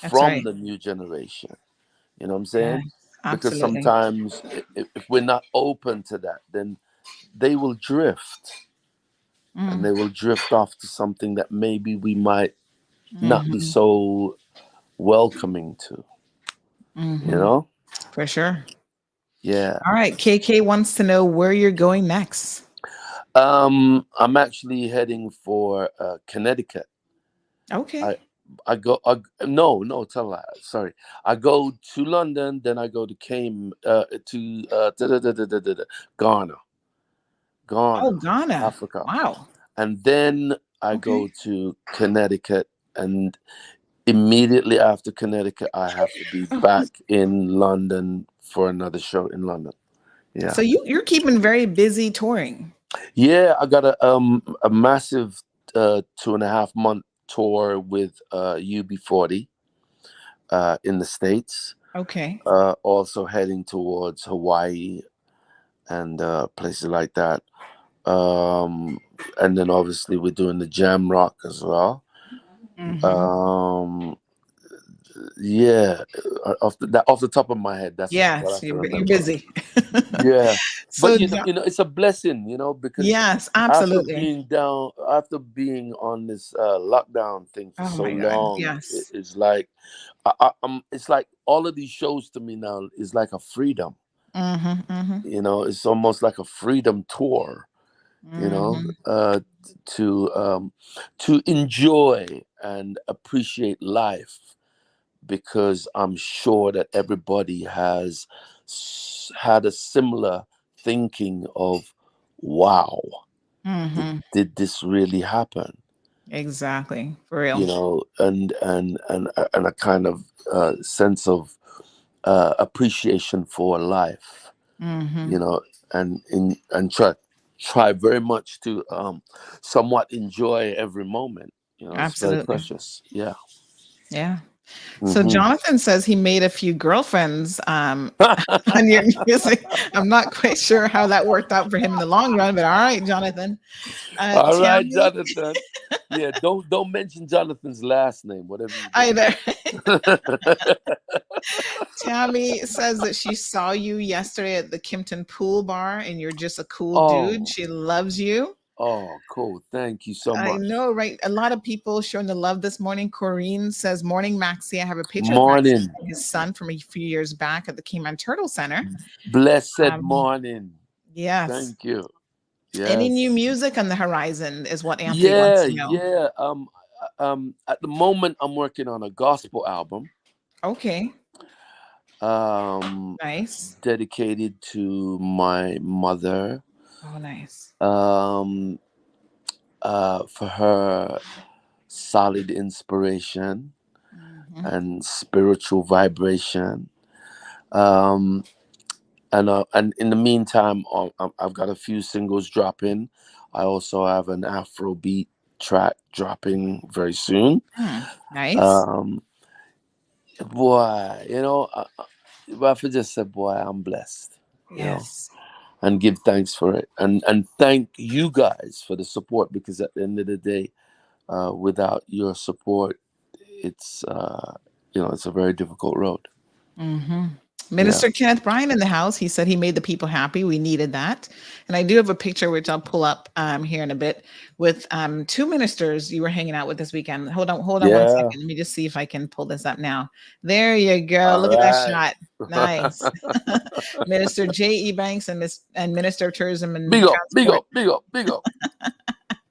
that's from right. the new generation. You know what I'm Yes, saying? Because absolutely. sometimes if we're not open to that, then they will drift, and Mm, they will drift off to something that maybe we might not be mhm, so welcoming to. You mhm. know? For sure. Yeah. All right. KK wants to know where you're going next. I'm actually heading for Connecticut. Okay. I I go. No, tell that. Sorry. I go to London, then I go to Ghana, Oh, Ghana, Ghana. Africa, Wow. and then I go Okay. to Connecticut, and immediately after Connecticut, I have to be back in London for another show in London. Yeah. So you're keeping very busy touring. Yeah, I got a massive 2.5 month tour with UB40 in the States. Okay. Also heading towards Hawaii and places like that. And then obviously we're doing the Jam Rock as well. Hmm. Um, yeah, off the top of my head, that's what I Yes, can you're remember. busy. Yeah, but So it's a blessing, because yes, after absolutely. being down, after being on this lockdown thing for Oh so my God. long, Yes. it's like it's like all of these shows to me now is like a freedom. Hmm. Hmm. It's almost like a freedom tour. You know, Hmm. to um, to enjoy and appreciate life, because I'm sure that everybody has had a similar thinking of, wow, Hmm. did this really happen? Exactly. For real. And a kind of sense of appreciation for life, Hmm. you know, and try very much to somewhat enjoy every moment. It's very Absolutely. precious. Yeah. Yeah. So Hmm. Jonathan says he made a few girlfriends, on your music. I'm not quite sure how that worked out for him in the long run, but all right, Jonathan. All right, Tammy, Jonathan. Yeah, don't mention Jonathan's last name, whatever you do. I know. Tammy says that she saw you yesterday at the Kimpton Pool Bar, and you're just a cool dude. Oh, She loves you. cool. Thank you so I much. know, right? A lot of people showing the love this morning. Corrine says, "Morning, Maxi. I have a picture of Maxi Morning. and his son from a few years back at the Cayman Turtle Center." Blessed Um, morning. yes. Thank you. Any new Yes. music on the horizon is what Anthony wants Yeah, to know. yeah. At the moment I'm working on a gospel album. Okay. Nice. dedicated to my mother, Oh, nice. for her solid inspiration Mhm. and spiritual vibration. Um, and in the meantime, I've got a few singles dropping. I also have an Afrobeat track dropping very soon. Nice. Um, boy, if I could just say, boy, I'm blessed, Yes. and give thanks for it, and thank you guys for the support, because at the end of the day, without your support, it's it's a very difficult road. Mm-hmm. Yeah. Minister Kenneth Bryan in the house. He said he made the people happy. We needed that. And I do have a picture which I'll pull up here in a bit with two ministers you were hanging out with this weekend. Hold on one Yeah. second. Let me just see if I can pull this up now. There you go. All Look at that right. shot. Nice. Minister J.E. Banks and Minister of Tourism and Big up, big Transport. up, big up, big up,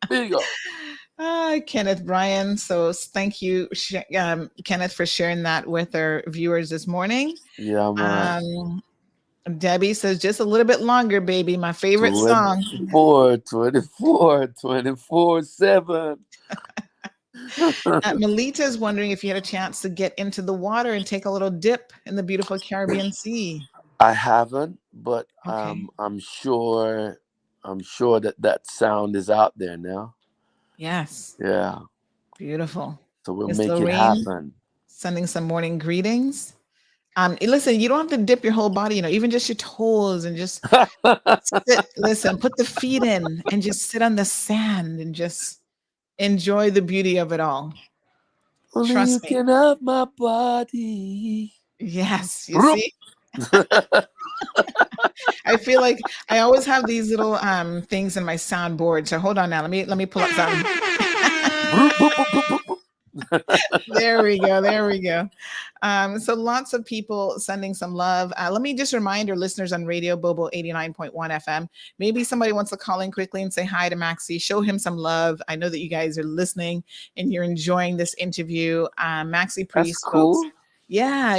big up. Kenneth Bryan. So thank you, Kenneth, for sharing that with our viewers this morning. Yeah, man. Debbie says just a little bit longer, baby. My favorite song. 24/7. Melita is wondering if you had a chance to get into the water and take a little dip in the beautiful Caribbean Sea. I haven't, but Okay. I'm sure that sound is out there now. Yes. Yeah. Beautiful. So we'll Miss make it Lorraine happen. sending some morning greetings. Listen, you don't have to dip your whole body, even just your toes and just sit. Listen, put the feet in and just sit on the sand and just enjoy the beauty of it all. Only you Trust me. can have my body. Yes, you see? I feel like I always have these little things in my soundboard. So hold on now. Let me pull up something. There we go. There we go. So lots of people sending some love. Let me just remind our listeners on Radio Bobo 89.1 FM. Maybe somebody wants to call in quickly and say hi to Maxi. Show him some love. I know that you guys are listening and you're enjoying this interview. Maxi Priest, That's cool. folks. Yeah,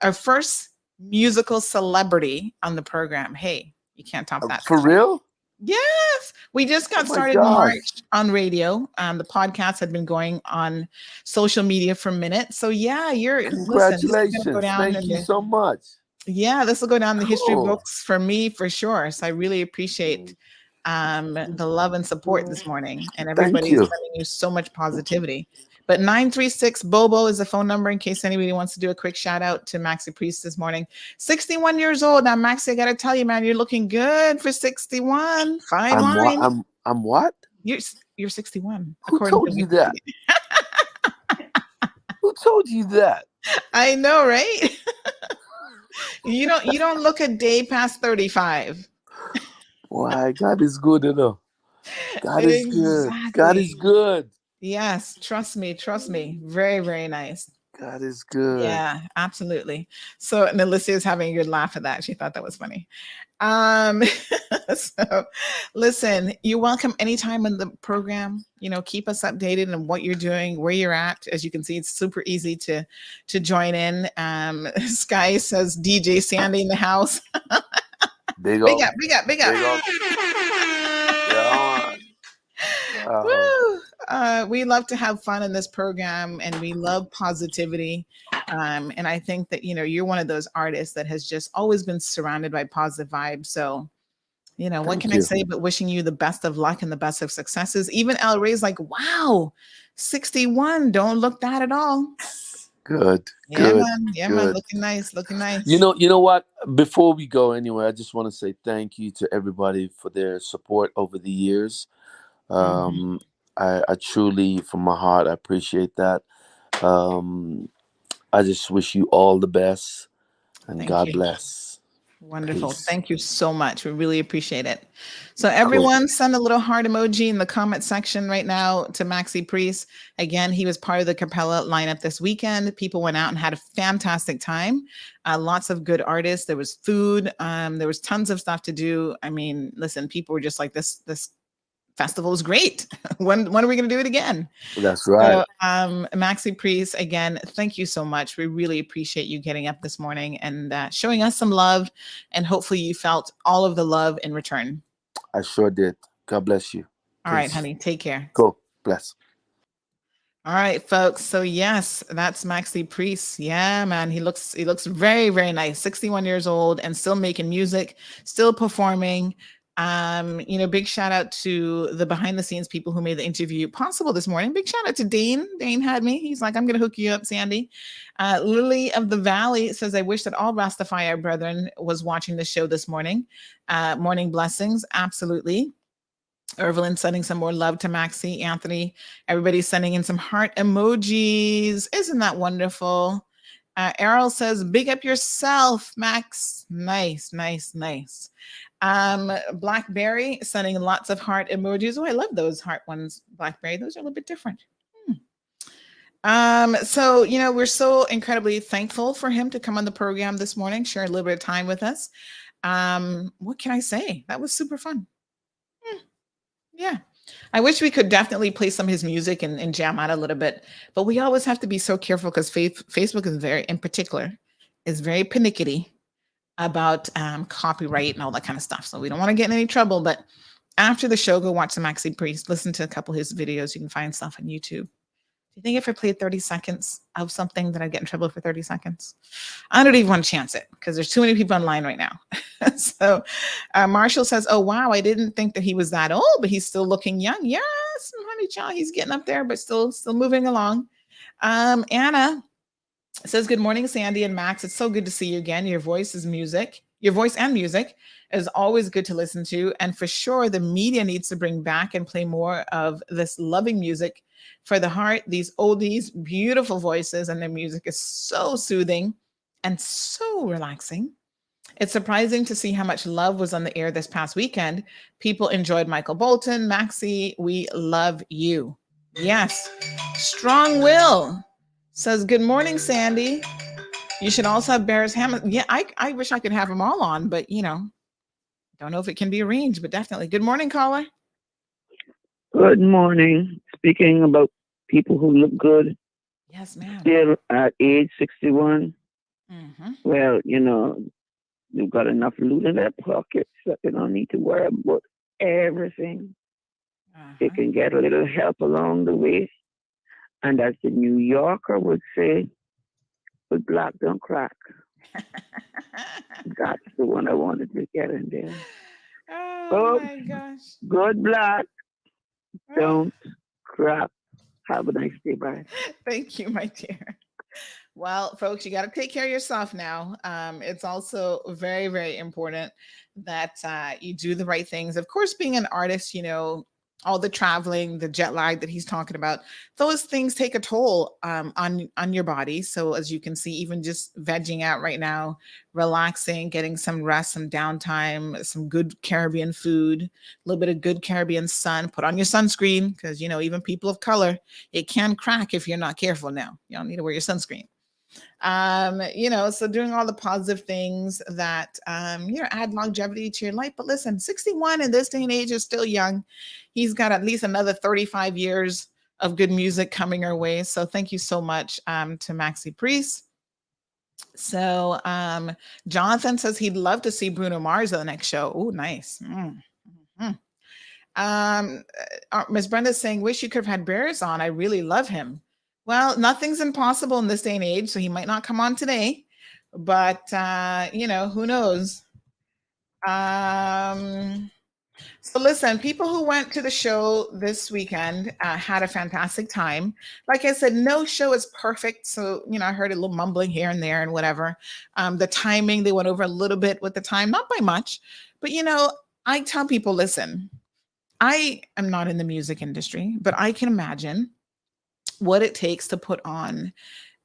our first musical celebrity on the program. Hey, you can't top that. For real? Yes, we just got started in March on radio. The podcast had been going on social media for minutes. So yeah, Congratulations. This is gonna go down Thank you so much. Yeah, this will go down in the history books for me for sure. So I really appreciate the love and support this morning, and everybody's sending you so much positivity. But 936 Bobo is the phone number in case anybody wants to do a quick shout out to Maxi Priest this morning. 61 years old. Now, Maxi, I got to tell you, man, you're looking good for 61. Fine line. I'm what? You're 61. Who told you that? Who told you that? I know, right? You don't look a day past 35. Why, God is good enough. God is good. God is good. Yes, trust me. Very, very nice. God is good. Yeah, absolutely. So Melissa is having a good laugh at that. She thought that was funny. So listen, you're welcome anytime in the program. Keep us updated on what you're doing, where you're at. As you can see, it's super easy to join in. Sky says DJ Sandy in the house. Big up. Woo! We love to have fun in this program and we love positivity. And I think that, you're one of those artists that has just always been surrounded by positive vibes. So, what can I say but wishing you the best of luck and the best of successes. Even El Ray's like, wow, 61. Don't look that at all. Good. Yeah, good. Man. Yeah, good. Man. Looking nice. You know what? Before we go anywhere, I just want to say thank you to everybody for their support over the years. I truly, from my heart, I appreciate that. I just wish you all the best and God bless. Wonderful. Peace. Thank you so much. We really appreciate it. So everyone send a little heart emoji in the comment section right now to Maxi Priest. Again, he was part of the Capella lineup this weekend. People went out and had a fantastic time. Lots of good artists. There was food. There was tons of stuff to do. I mean, listen, people were just like, this festival was great. When are we going to do it again? That's right. So, Maxi Priest, again, thank you so much. We really appreciate you getting up this morning and showing us some love. And hopefully you felt all of the love in return. I sure did. God bless you. All right, Peace. honey. Take care. Cool. Bless. All right, folks. So yes, that's Maxi Priest. Yeah, man. He looks very, very nice. 61 years old and still making music, still performing. Big shout out to the behind the scenes people who made the interview possible this morning. Big shout out to Dane. Dane had me. He's like, I'm gonna hook you up, Sandy. Lily of the Valley says, I wish that all Rastafari brethren was watching the show this morning. Morning blessings, absolutely. Evelyn sending some more love to Maxi. Anthony, everybody's sending in some heart emojis. Isn't that wonderful? Errol says, big up yourself, Max. Nice, nice, nice. Blackberry sending lots of heart emojis. Oh, I love those heart ones, Blackberry. Those are a little bit different. So, we're so incredibly thankful for him to come on the program this morning, share a little bit of time with us. What can I say? That was super fun. Yeah. I wish we could definitely play some of his music and jam out a little bit, but we always have to be so careful because Facebook is very pernickety about copyright and all that kind of stuff. So we don't want to get in any trouble, but after the show, go watch the Maxi Priest, listen to a couple of his videos. You can find stuff on YouTube. Do you think if I played 30 seconds of something that I'd get in trouble for 30 seconds? I don't even want to chance it because there's too many people online right now. So Marshall says, oh, wow, I didn't think that he was that old, but he's still looking young. Yes, honey child, he's getting up there, but still moving along. Anna says, good morning, Sandy and Max. It's so good to see you again. Your voice and music is always good to listen to. And for sure, the media needs to bring back and play more of this loving music for the heart. These oldies, beautiful voices, and their music is so soothing and so relaxing. It's surprising to see how much love was on the air this past weekend. People enjoyed Michael Bolton. Maxi, we love you. Yes. Strong Will says, good morning, Sandy. You should also have Barris Hammond. Yeah, I wish I could have them all on, but don't know if it can be arranged, but definitely. Good morning, caller. Good morning. Speaking about people who look good. Yes, ma'am. Still at age 61. Mm-hmm. Well, they've got enough loot in their pockets that they don't need to worry about everything. They can get a little help along the way. And as the New Yorker would say, but black don't crack. That's the one I wanted to get in there. Oh my gosh. Good black. Don't crack. Have a nice day. Bye. Thank you, my dear. Well, folks, you got to take care of yourself now. It's also very, very important that you do the right things. Of course, being an artist, all the traveling, the jet lag that he's talking about, those things take a toll on your body. So as you can see, even just vegging out right now, relaxing, getting some rest, some downtime, some good Caribbean food, a little bit of good Caribbean sun, put on your sunscreen because, even people of color, it can crack if you're not careful now. You don't need to wear your sunscreen. So doing all the positive things that, add longevity to your life. But listen, 61 in this day and age is still young. He's got at least another 35 years of good music coming our way. So thank you so much to Maxi Priest. So Jonathan says he'd love to see Bruno Mars on the next show. Oh, nice. Miss Brenda's saying, wish you could have had Bears on. I really love him. Well, nothing's impossible in this day and age, so he might not come on today, but who knows? So listen, people who went to the show this weekend had a fantastic time. Like I said, no show is perfect. So, I heard a little mumbling here and there and whatever. The timing, they went over a little bit with the time, not by much, but I tell people, listen, I am not in the music industry, but I can imagine what it takes to put on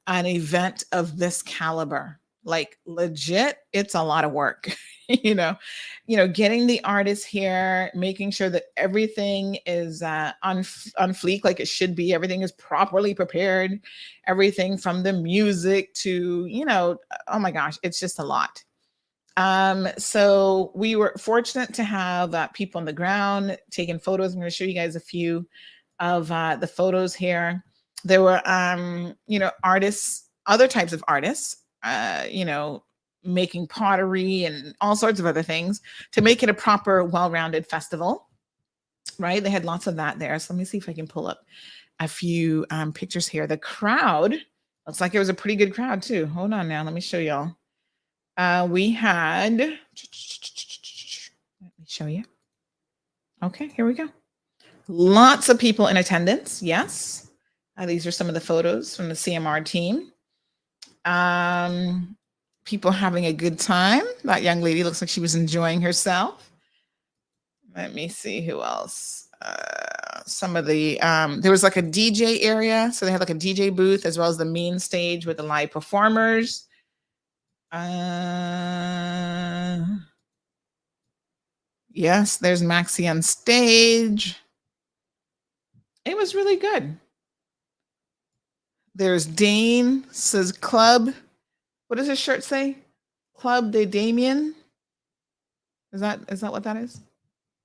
an event of this caliber. Like legit, it's a lot of work. Getting the artists here, making sure that everything is on fleek like it should be. Everything is properly prepared. Everything from the music to, oh my gosh, it's just a lot. So we were fortunate to have people on the ground taking photos. I'm going to show you guys a few of the photos here. There were, artists, other types of artists, making pottery and all sorts of other things to make it a proper, well-rounded festival, right? They had lots of that there. So let me see if I can pull up a few pictures here. The crowd looks like it was a pretty good crowd too. Hold on now. Let me show y'all. We had, let me show you. Okay, here we go. Lots of people in attendance. Yes. These are some of the photos from the CMR team. People having a good time. That young lady looks like she was enjoying herself. Let me see who else. Some of the, there was like a DJ area. So they had like a DJ booth as well as the main stage with the live performers. Yes, there's Maxi on stage. It was really good. There's Dane, says Club. What does his shirt say? Club de Damien. Is that what that is?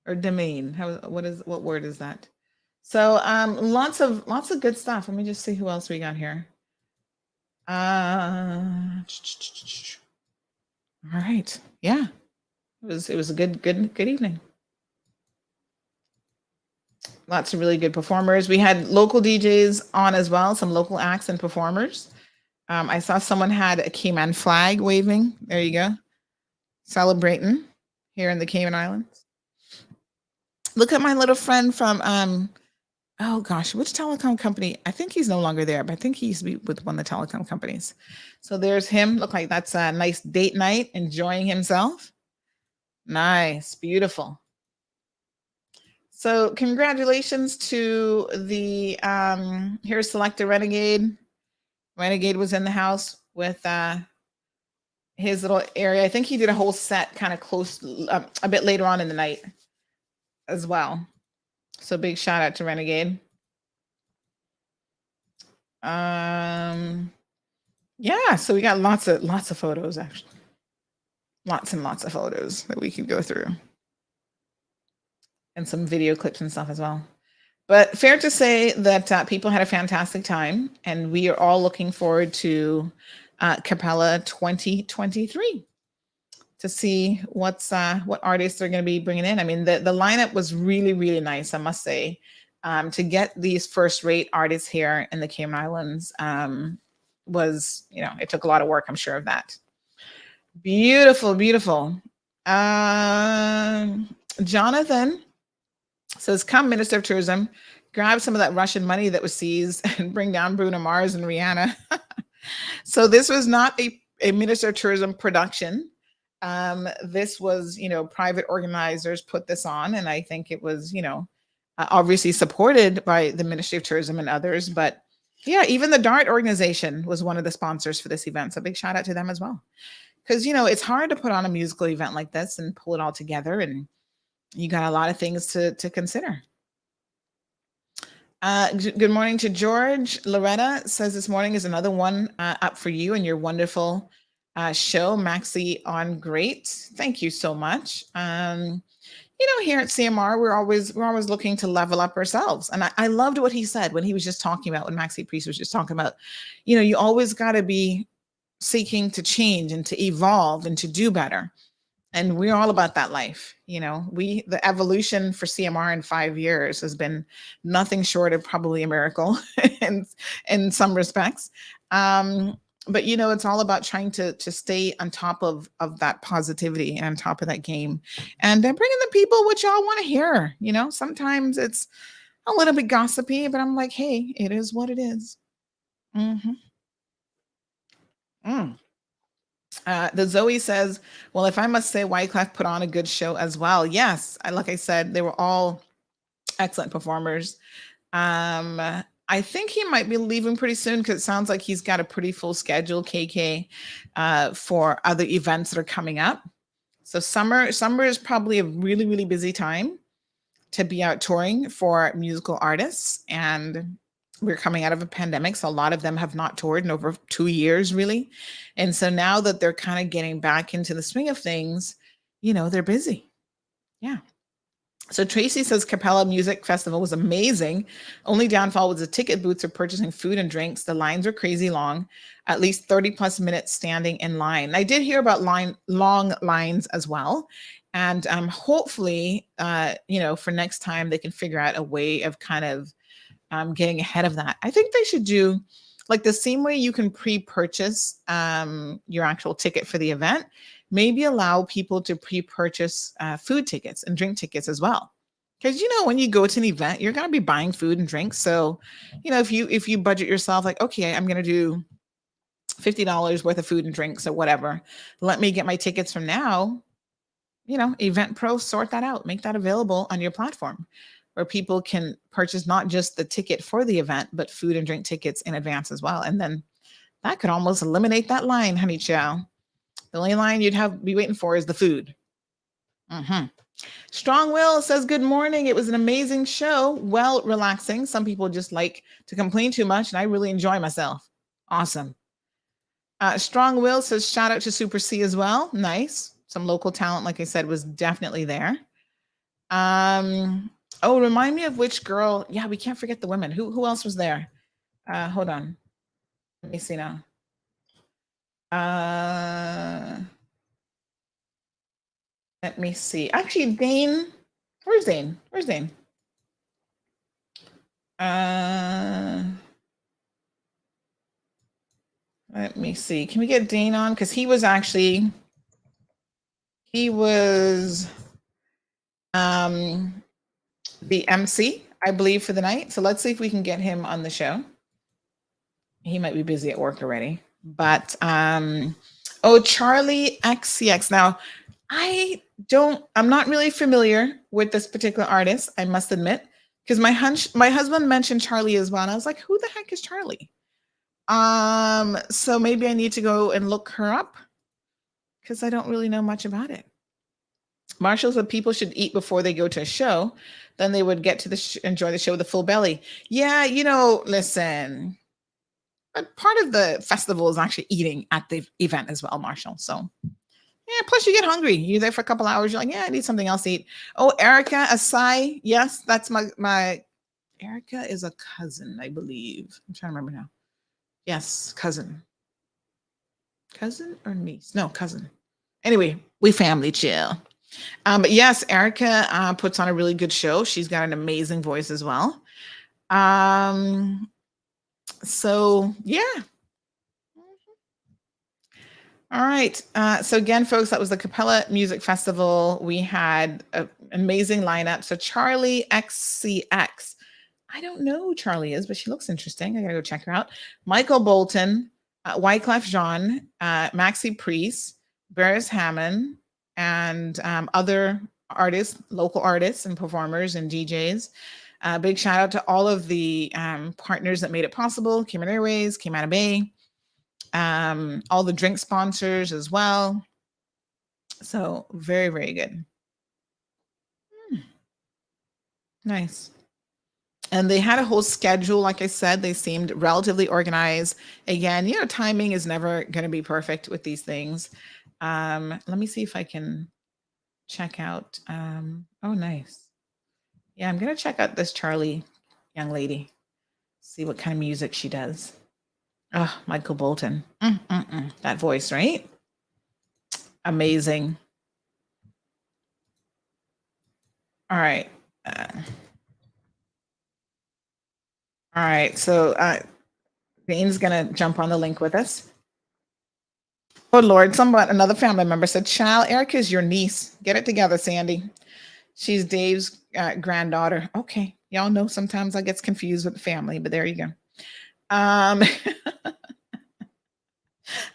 Or domain? What word is that? So lots of good stuff. Let me just see who else we got here. All right. Yeah. It was a good evening. Lots of really good performers. We had local DJs on as well, some local acts and performers. I saw someone had a Cayman flag waving. There you go. Celebrating here in the Cayman Islands. Look at my little friend from, oh gosh, which telecom company? I think he's no longer there, but I think he used to be with one of the telecom companies. So there's him. Look like that's a nice date night, enjoying himself. Nice, beautiful. So congratulations to the, here's Selector Renegade. Renegade was in the house with his little area. I think he did a whole set kind of close, a bit later on in the night as well. So big shout out to Renegade. Yeah, so we got lots of photos actually. Lots and lots of photos that we could go through. And some video clips and stuff as well. But fair to say that people had a fantastic time, and we are all looking forward to Capella 2023 to see what artists they're going to be bringing in. I mean, the lineup was really, really nice, I must say. To get these first-rate artists here in the Cayman Islands was, it took a lot of work, I'm sure of that. Beautiful, beautiful. Jonathan says, come, Minister of Tourism, grab some of that Russian money that was seized and bring down Bruno Mars and Rihanna. So this was not a Minister of Tourism production. This was, private organizers put this on, and I think it was, obviously supported by the Ministry of Tourism and others. But yeah, even the DART organization was one of the sponsors for this event. So big shout out to them as well. Because, it's hard to put on a musical event like this and pull it all together, and you got a lot of things to consider. Good morning to George. Loretta says this morning is another one up for you and your wonderful show, Maxi on Great. Thank you so much. Here at CMR, we're always looking to level up ourselves. And I loved what he said when he was just talking about, when Maxi Priest was just talking about, you always got to be seeking to change and to evolve and to do better. And we're all about that life. The evolution for CMR in 5 years has been nothing short of probably a miracle in some respects. But, it's all about trying to stay on top of that positivity and on top of that game, and bringing the people what y'all want to hear. Sometimes it's a little bit gossipy, but I'm like, hey, it is what it is. The Zoe says, well, if I must say, Wyclef put on a good show as well. Yes, like I said, they were all excellent performers. I think he might be leaving pretty soon because it sounds like he's got a pretty full schedule, KK, for other events that are coming up. So summer is probably a really, really busy time to be out touring for musical artists. And we're coming out of a pandemic, so a lot of them have not toured in over 2 years, really. And so now that they're kind of getting back into the swing of things, they're busy. Yeah. So Tracy says Capella Music Festival was amazing. Only downfall was the ticket booths are purchasing food and drinks. The lines are crazy long, at least 30 plus minutes standing in line. I did hear about long lines as well. And hopefully, for next time, they can figure out a way of kind of getting ahead of that. I think they should do like the same way you can pre-purchase your actual ticket for the event. Maybe allow people to pre-purchase food tickets and drink tickets as well. Because when you go to an event, you're going to be buying food and drinks. So, if you budget yourself like, okay, I'm going to do $50 worth of food and drinks or whatever. Let me get my tickets from now. Event Pro, sort that out, make that available on your platform where people can purchase not just the ticket for the event, but food and drink tickets in advance as well. And then that could almost eliminate that line, honey chow. The only line you'd be waiting for is the food. Strong Will says, good morning. It was an amazing show. Well, relaxing. Some people just like to complain too much, and I really enjoy myself. Awesome. Strong Will says, shout out to Super C as well. Nice. Some local talent, like I said, was definitely there. Oh, remind me of which girl. Yeah, we can't forget the women. Who else was there? Hold on. Let me see now. Let me see. Actually, Dane. Where's Dane? Let me see. Can we get Dane on? Because he was the MC, I believe, for the night. So let's see if we can get him on the show. He might be busy at work already. But Charlie XCX. Now, I'm not really familiar with this particular artist, I must admit, because my husband mentioned Charlie as well. And I was like, who the heck is Charlie? So maybe I need to go and look her up because I don't really know much about it. Marshall said people should eat before they go to a show. Then they would get to enjoy the show with a full belly. Yeah, listen. But part of the festival is actually eating at the event as well, Marshall. So, yeah, plus you get hungry. You're there for a couple hours. You're like, yeah, I need something else to eat. Oh, Erica Asai. Yes, that's my Erica is a cousin, I believe. I'm trying to remember now. Yes, cousin. Cousin or niece? No, cousin. Anyway, we family chill. But yes, Erica puts on a really good show. She's got an amazing voice as well. So yeah. All right. So again, folks, that was the Capella Music Festival. We had an amazing lineup. So Charlie XCX. I don't know who Charlie is, but she looks interesting. I gotta go check her out. Michael Bolton, Wyclef Jean, Maxi Priest, Barris Hammond, and other artists, local artists and performers and DJs. Big shout out to all of the partners that made it possible. Cayman Airways, Cayman Bay, all the drink sponsors as well. So very, very good. Nice. And they had a whole schedule. Like I said, they seemed relatively organized. Again, timing is never going to be perfect with these things. Let me see if I can check out. Oh, nice. Yeah, I'm going to check out this Charlie young lady. See what kind of music she does. Oh, Michael Bolton. That voice, right? Amazing. All right. All right. So Dane's going to jump on the link with us. Oh, Lord. Another family member said, child, Erica is your niece. Get it together, Sandy. She's Dave's granddaughter. Okay. Y'all know sometimes I get confused with the family, but there you go. I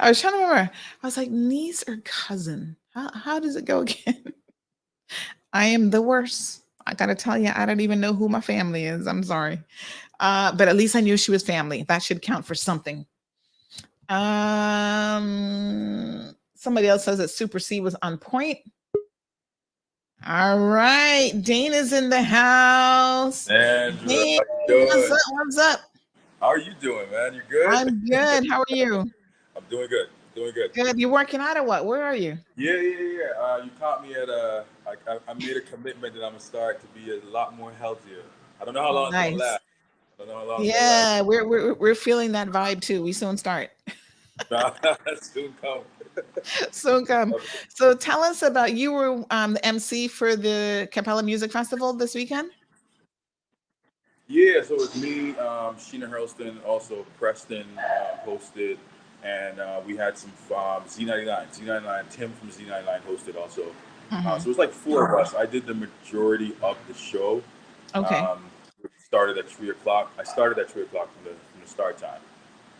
was trying to remember. I was like, niece or cousin? How does it go again? I am the worst. I got to tell you, I don't even know who my family is. I'm sorry. But at least I knew she was family. That should count for something. Somebody else says that Super C was on point. All right. Dane is in the house. Dane, what's up? How are you doing, man? You good? I'm good. How are you? I'm doing good. Doing good. Good. You working out or what? Where are you? Yeah. You caught me at I made a commitment that I'm gonna start to be a lot more healthier. I don't know how long it's gonna Nice. last. I don't know how long it's gonna last. Yeah, we're feeling that vibe too. We soon start. Soon come. Soon come. So tell us about you were the MC for the Capella Music Festival this weekend. Yeah, so it's me, Sheena Hurlston, also Preston hosted, and we had some Z99, Tim from Z99 hosted also. Mm-hmm. So it was like four of us. I did the majority of the show. Okay. We started at 3 o'clock. I started at 3 o'clock from the start time.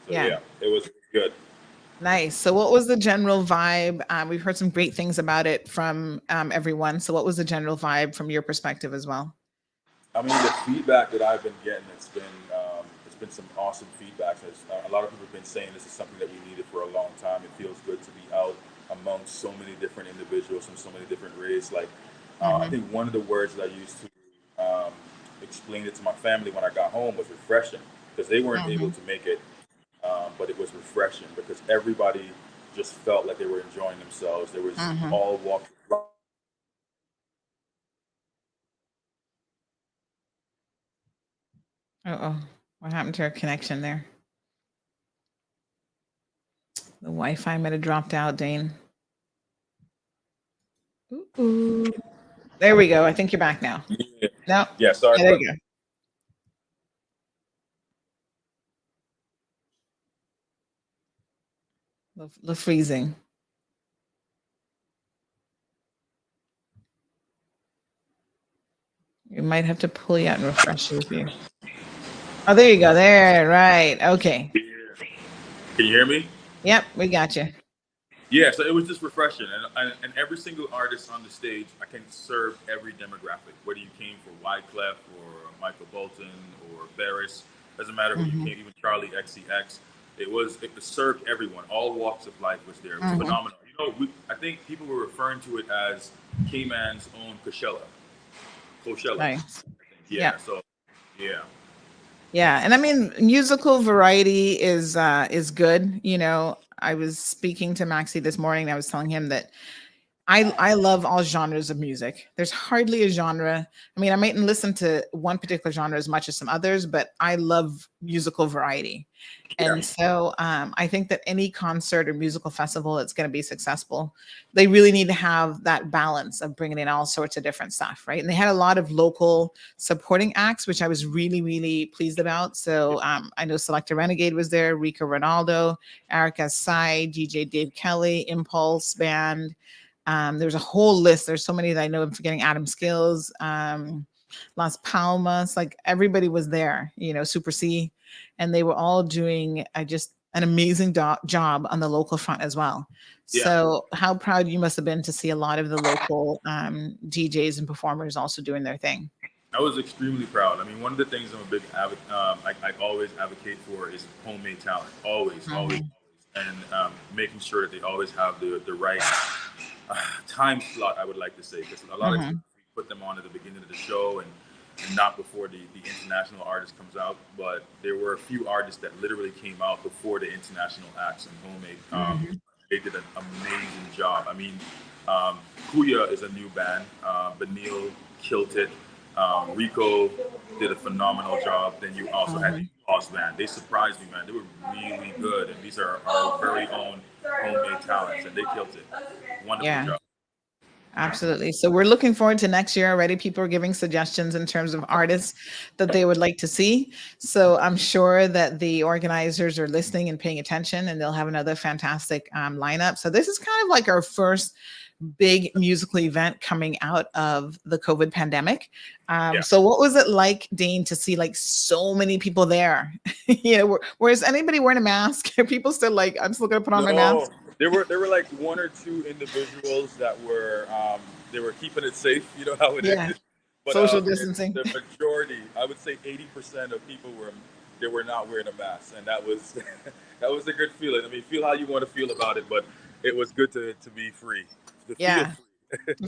So Yeah. yeah, it was good. Nice. So what was the general vibe? We've heard some great things about it from everyone. So what was the general vibe from your perspective as well? I mean, the feedback that I've been getting, it's been some awesome feedback. A lot of people have been saying this is something that we needed for a long time. It feels good to be out amongst so many different individuals from so many different races. Like, I think one of the words that I used to explain it to my family when I got home was refreshing, because they weren't able to make it, but it was refreshing because everybody just felt like they were enjoying themselves. There was all walks. Uh-oh. What happened to our connection there? The Wi-Fi might have dropped out, Dane. Ooh. There we go. I think you're back now. Yeah. No. Yeah, sorry. Yeah, there you go. The freezing. You might have to pull you out and refresh you. Oh, there you go. There, right. Okay. Can you hear me? Yep, we got you. Yeah, so it was just refreshing, and every single artist on the stage, I can serve every demographic. Whether you came for Wyclef or Michael Bolton or Barris, doesn't matter who you came. Even Charlie XCX, it served everyone. All walks of life was there. It was phenomenal. You know, I think people were referring to it as Cayman's own Coachella. Nice. Yeah. So yeah. Yeah, and I mean, musical variety is good. You know, I was speaking to Maxi this morning. And I was telling him that I love all genres of music. There's hardly a genre. I mean, I mightn't listen to one particular genre as much as some others, but I love musical variety. And so I think that any concert or musical festival that's going to be successful, they really need to have that balance of bringing in all sorts of different stuff, right? And they had a lot of local supporting acts, which I was really, really pleased about. So I know Selector Renegade was there, Rico Ronaldo, Erica Sai, DJ Dave Kelly, Impulse Band. There's a whole list. There's so many that I know. I'm forgetting Adam Skills, Las Palmas, like everybody was there, you know, Super C, and they were all doing just an amazing job on the local front as well. Yeah. So how proud you must have been to see a lot of the local DJs and performers also doing their thing. I was extremely proud. I mean, one of the things I'm a big I always advocate for is homemade talent. Always, and making sure that they always have the right time slot. I would like to say, because a lot of times we put them on at the beginning of the show and not before the international artist comes out. But there were a few artists that literally came out before the international acts and homemade. They did an amazing job. I mean, Kuya is a new band. Benil killed it. Rico did a phenomenal job. Then you also had the Boss Band. They surprised me, man. They were really good, and these are our very own homemade talents, and they killed it. Wonderful job. Absolutely. So we're looking forward to next year already. People are giving suggestions in terms of artists that they would like to see. So I'm sure that the organizers are listening and paying attention, and they'll have another fantastic lineup. So this is kind of like our first big musical event coming out of the COVID pandemic. So what was it like, Dane, to see like so many people there? You know, whereas anybody wearing a mask? Are people still like, I'm still gonna put on my mask? There were like one or two individuals that were they were keeping it safe. You know how it is. But, social distancing. The majority, I would say 80% of people were not wearing a mask, and that was that was a good feeling. I mean, feel how you want to feel about it, but it was good to be free. To feel free.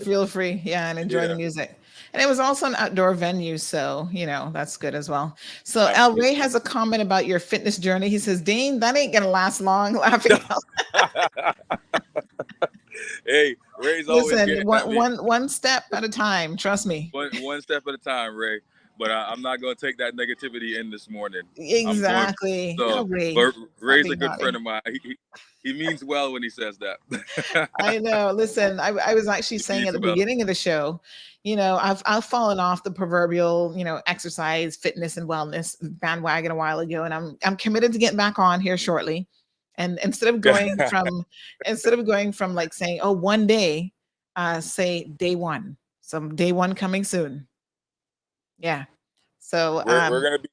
Feel free. Yeah. And enjoy the music. And it was also an outdoor venue. So, that's good as well. So El Ray has a comment about your fitness journey. He says, Dane, that ain't going to last long. Laughing. Hey, Ray's always Listen, one step at a time. Trust me. One step at a time, Ray. But I'm not going to take that negativity in this morning. Exactly. But Ray's a good friend of mine. He means well when he says that. I know. Listen, I was actually saying at the beginning of the show, I've fallen off the proverbial, exercise, fitness, and wellness bandwagon a while ago, and I'm committed to getting back on here shortly. And instead of going from like saying, oh, one day, say day one. Some day one coming soon. Yeah. So we're gonna be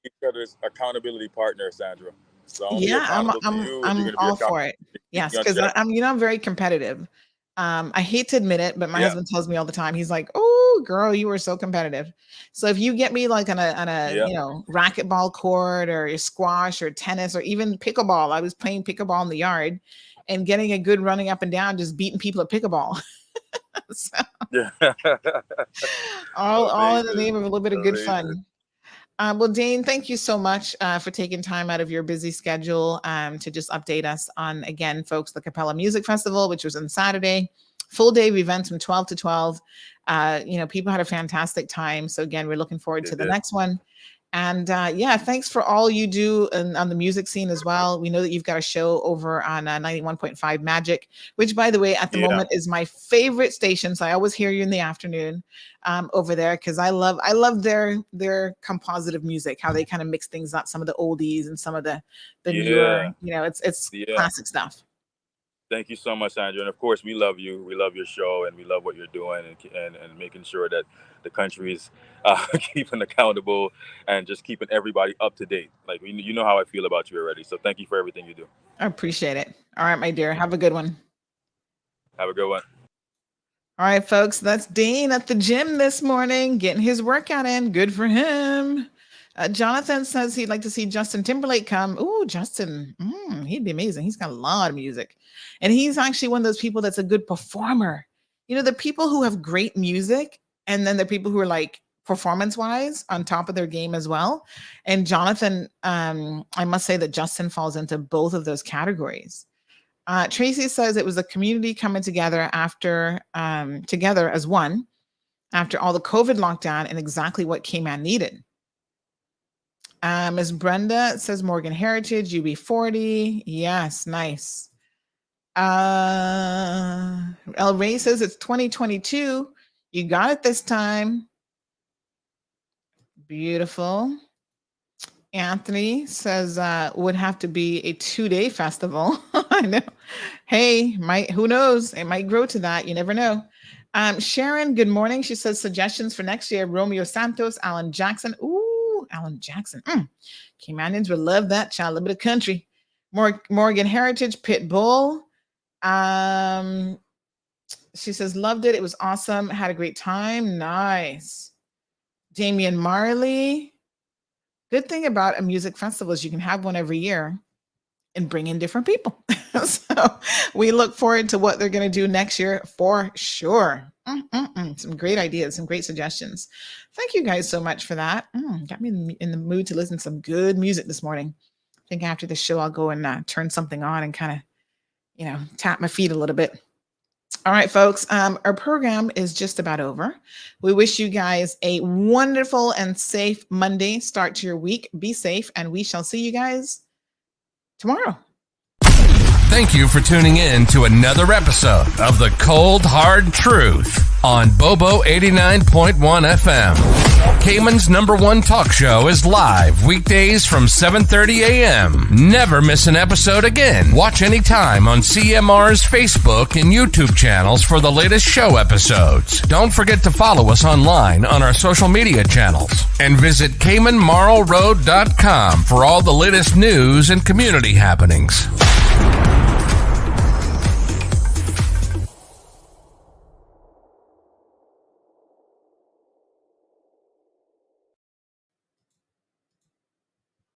each other's accountability partner, Sandra. So I'm all for it. Yes, because I'm very competitive. I hate to admit it, but my husband tells me all the time. He's like, "Oh, girl, you were so competitive." So if you get me like on a racquetball court or squash or tennis or even pickleball, I was playing pickleball in the yard and getting a good running up and down, just beating people at pickleball. So, all in the name of a little bit of good fun. Well, Dane, thank you so much for taking time out of your busy schedule to just update us on, again, folks, the Capella Music Festival, which was on Saturday, full day of events from 12 to 12. People had a fantastic time. So again, we're looking forward to the next one. And thanks for all you do on the music scene as well. We know that you've got a show over on 91.5 Magic, which, by the way, at the moment is my favorite station. So I always hear you in the afternoon over there because I love their compositive music, how they kind of mix things up, some of the oldies and some of the newer. It's classic stuff. Thank you so much, Sandra. And of course, we love you. We love your show, and we love what you're doing, and making sure that the country's keeping accountable and just keeping everybody up to date. Like, you know how I feel about you already. So thank you for everything you do. I appreciate it. All right, my dear. Have a good one. Have a good one. All right, folks. That's Dane at the gym this morning, getting his workout in. Good for him. Jonathan says he'd like to see Justin Timberlake come. Ooh, Justin. He'd be amazing. He's got a lot of music. And he's actually one of those people that's a good performer. The people who have great music, and then the people who are like performance-wise on top of their game as well. And Jonathan, I must say that Justin falls into both of those categories. Tracy says it was a community coming together together as one after all the COVID lockdown and exactly what K-Man needed. Ms. Brenda says Morgan Heritage, UB40. Yes, nice. El Ray says it's 2022. You got it this time. Beautiful. Anthony says would have to be a 2-day festival. I know. Hey, who knows? It might grow to that. You never know. Sharon, good morning. She says suggestions for next year: Romeo Santos, Alan Jackson. Ooh, Alan Jackson. Caymanians would love that child. A little bit of country. Morgan Heritage, Pitbull. She says loved it. It was awesome. Had a great time. Nice. Damian Marley. Good thing about a music festival is you can have one every year and bring in different people. So we look forward to what they're going to do next year for sure. Some great ideas, some great suggestions. Thank you guys so much for that. Got me in the mood to listen to some good music this morning. I think after the show, I'll go and turn something on and kind of, tap my feet a little bit. All right, folks, our program is just about over. We wish you guys a wonderful and safe Monday start to your week. Be safe, and we shall see you guys tomorrow. Thank you for tuning in to another episode of The Cold Hard Truth on Bobo 89.1 FM. Cayman's #1 talk show is live weekdays from 7:30 a.m. Never miss an episode again. Watch anytime on CMR's Facebook and YouTube channels for the latest show episodes. Don't forget to follow us online on our social media channels. And visit CaymanMarlRoad.com for all the latest news and community happenings.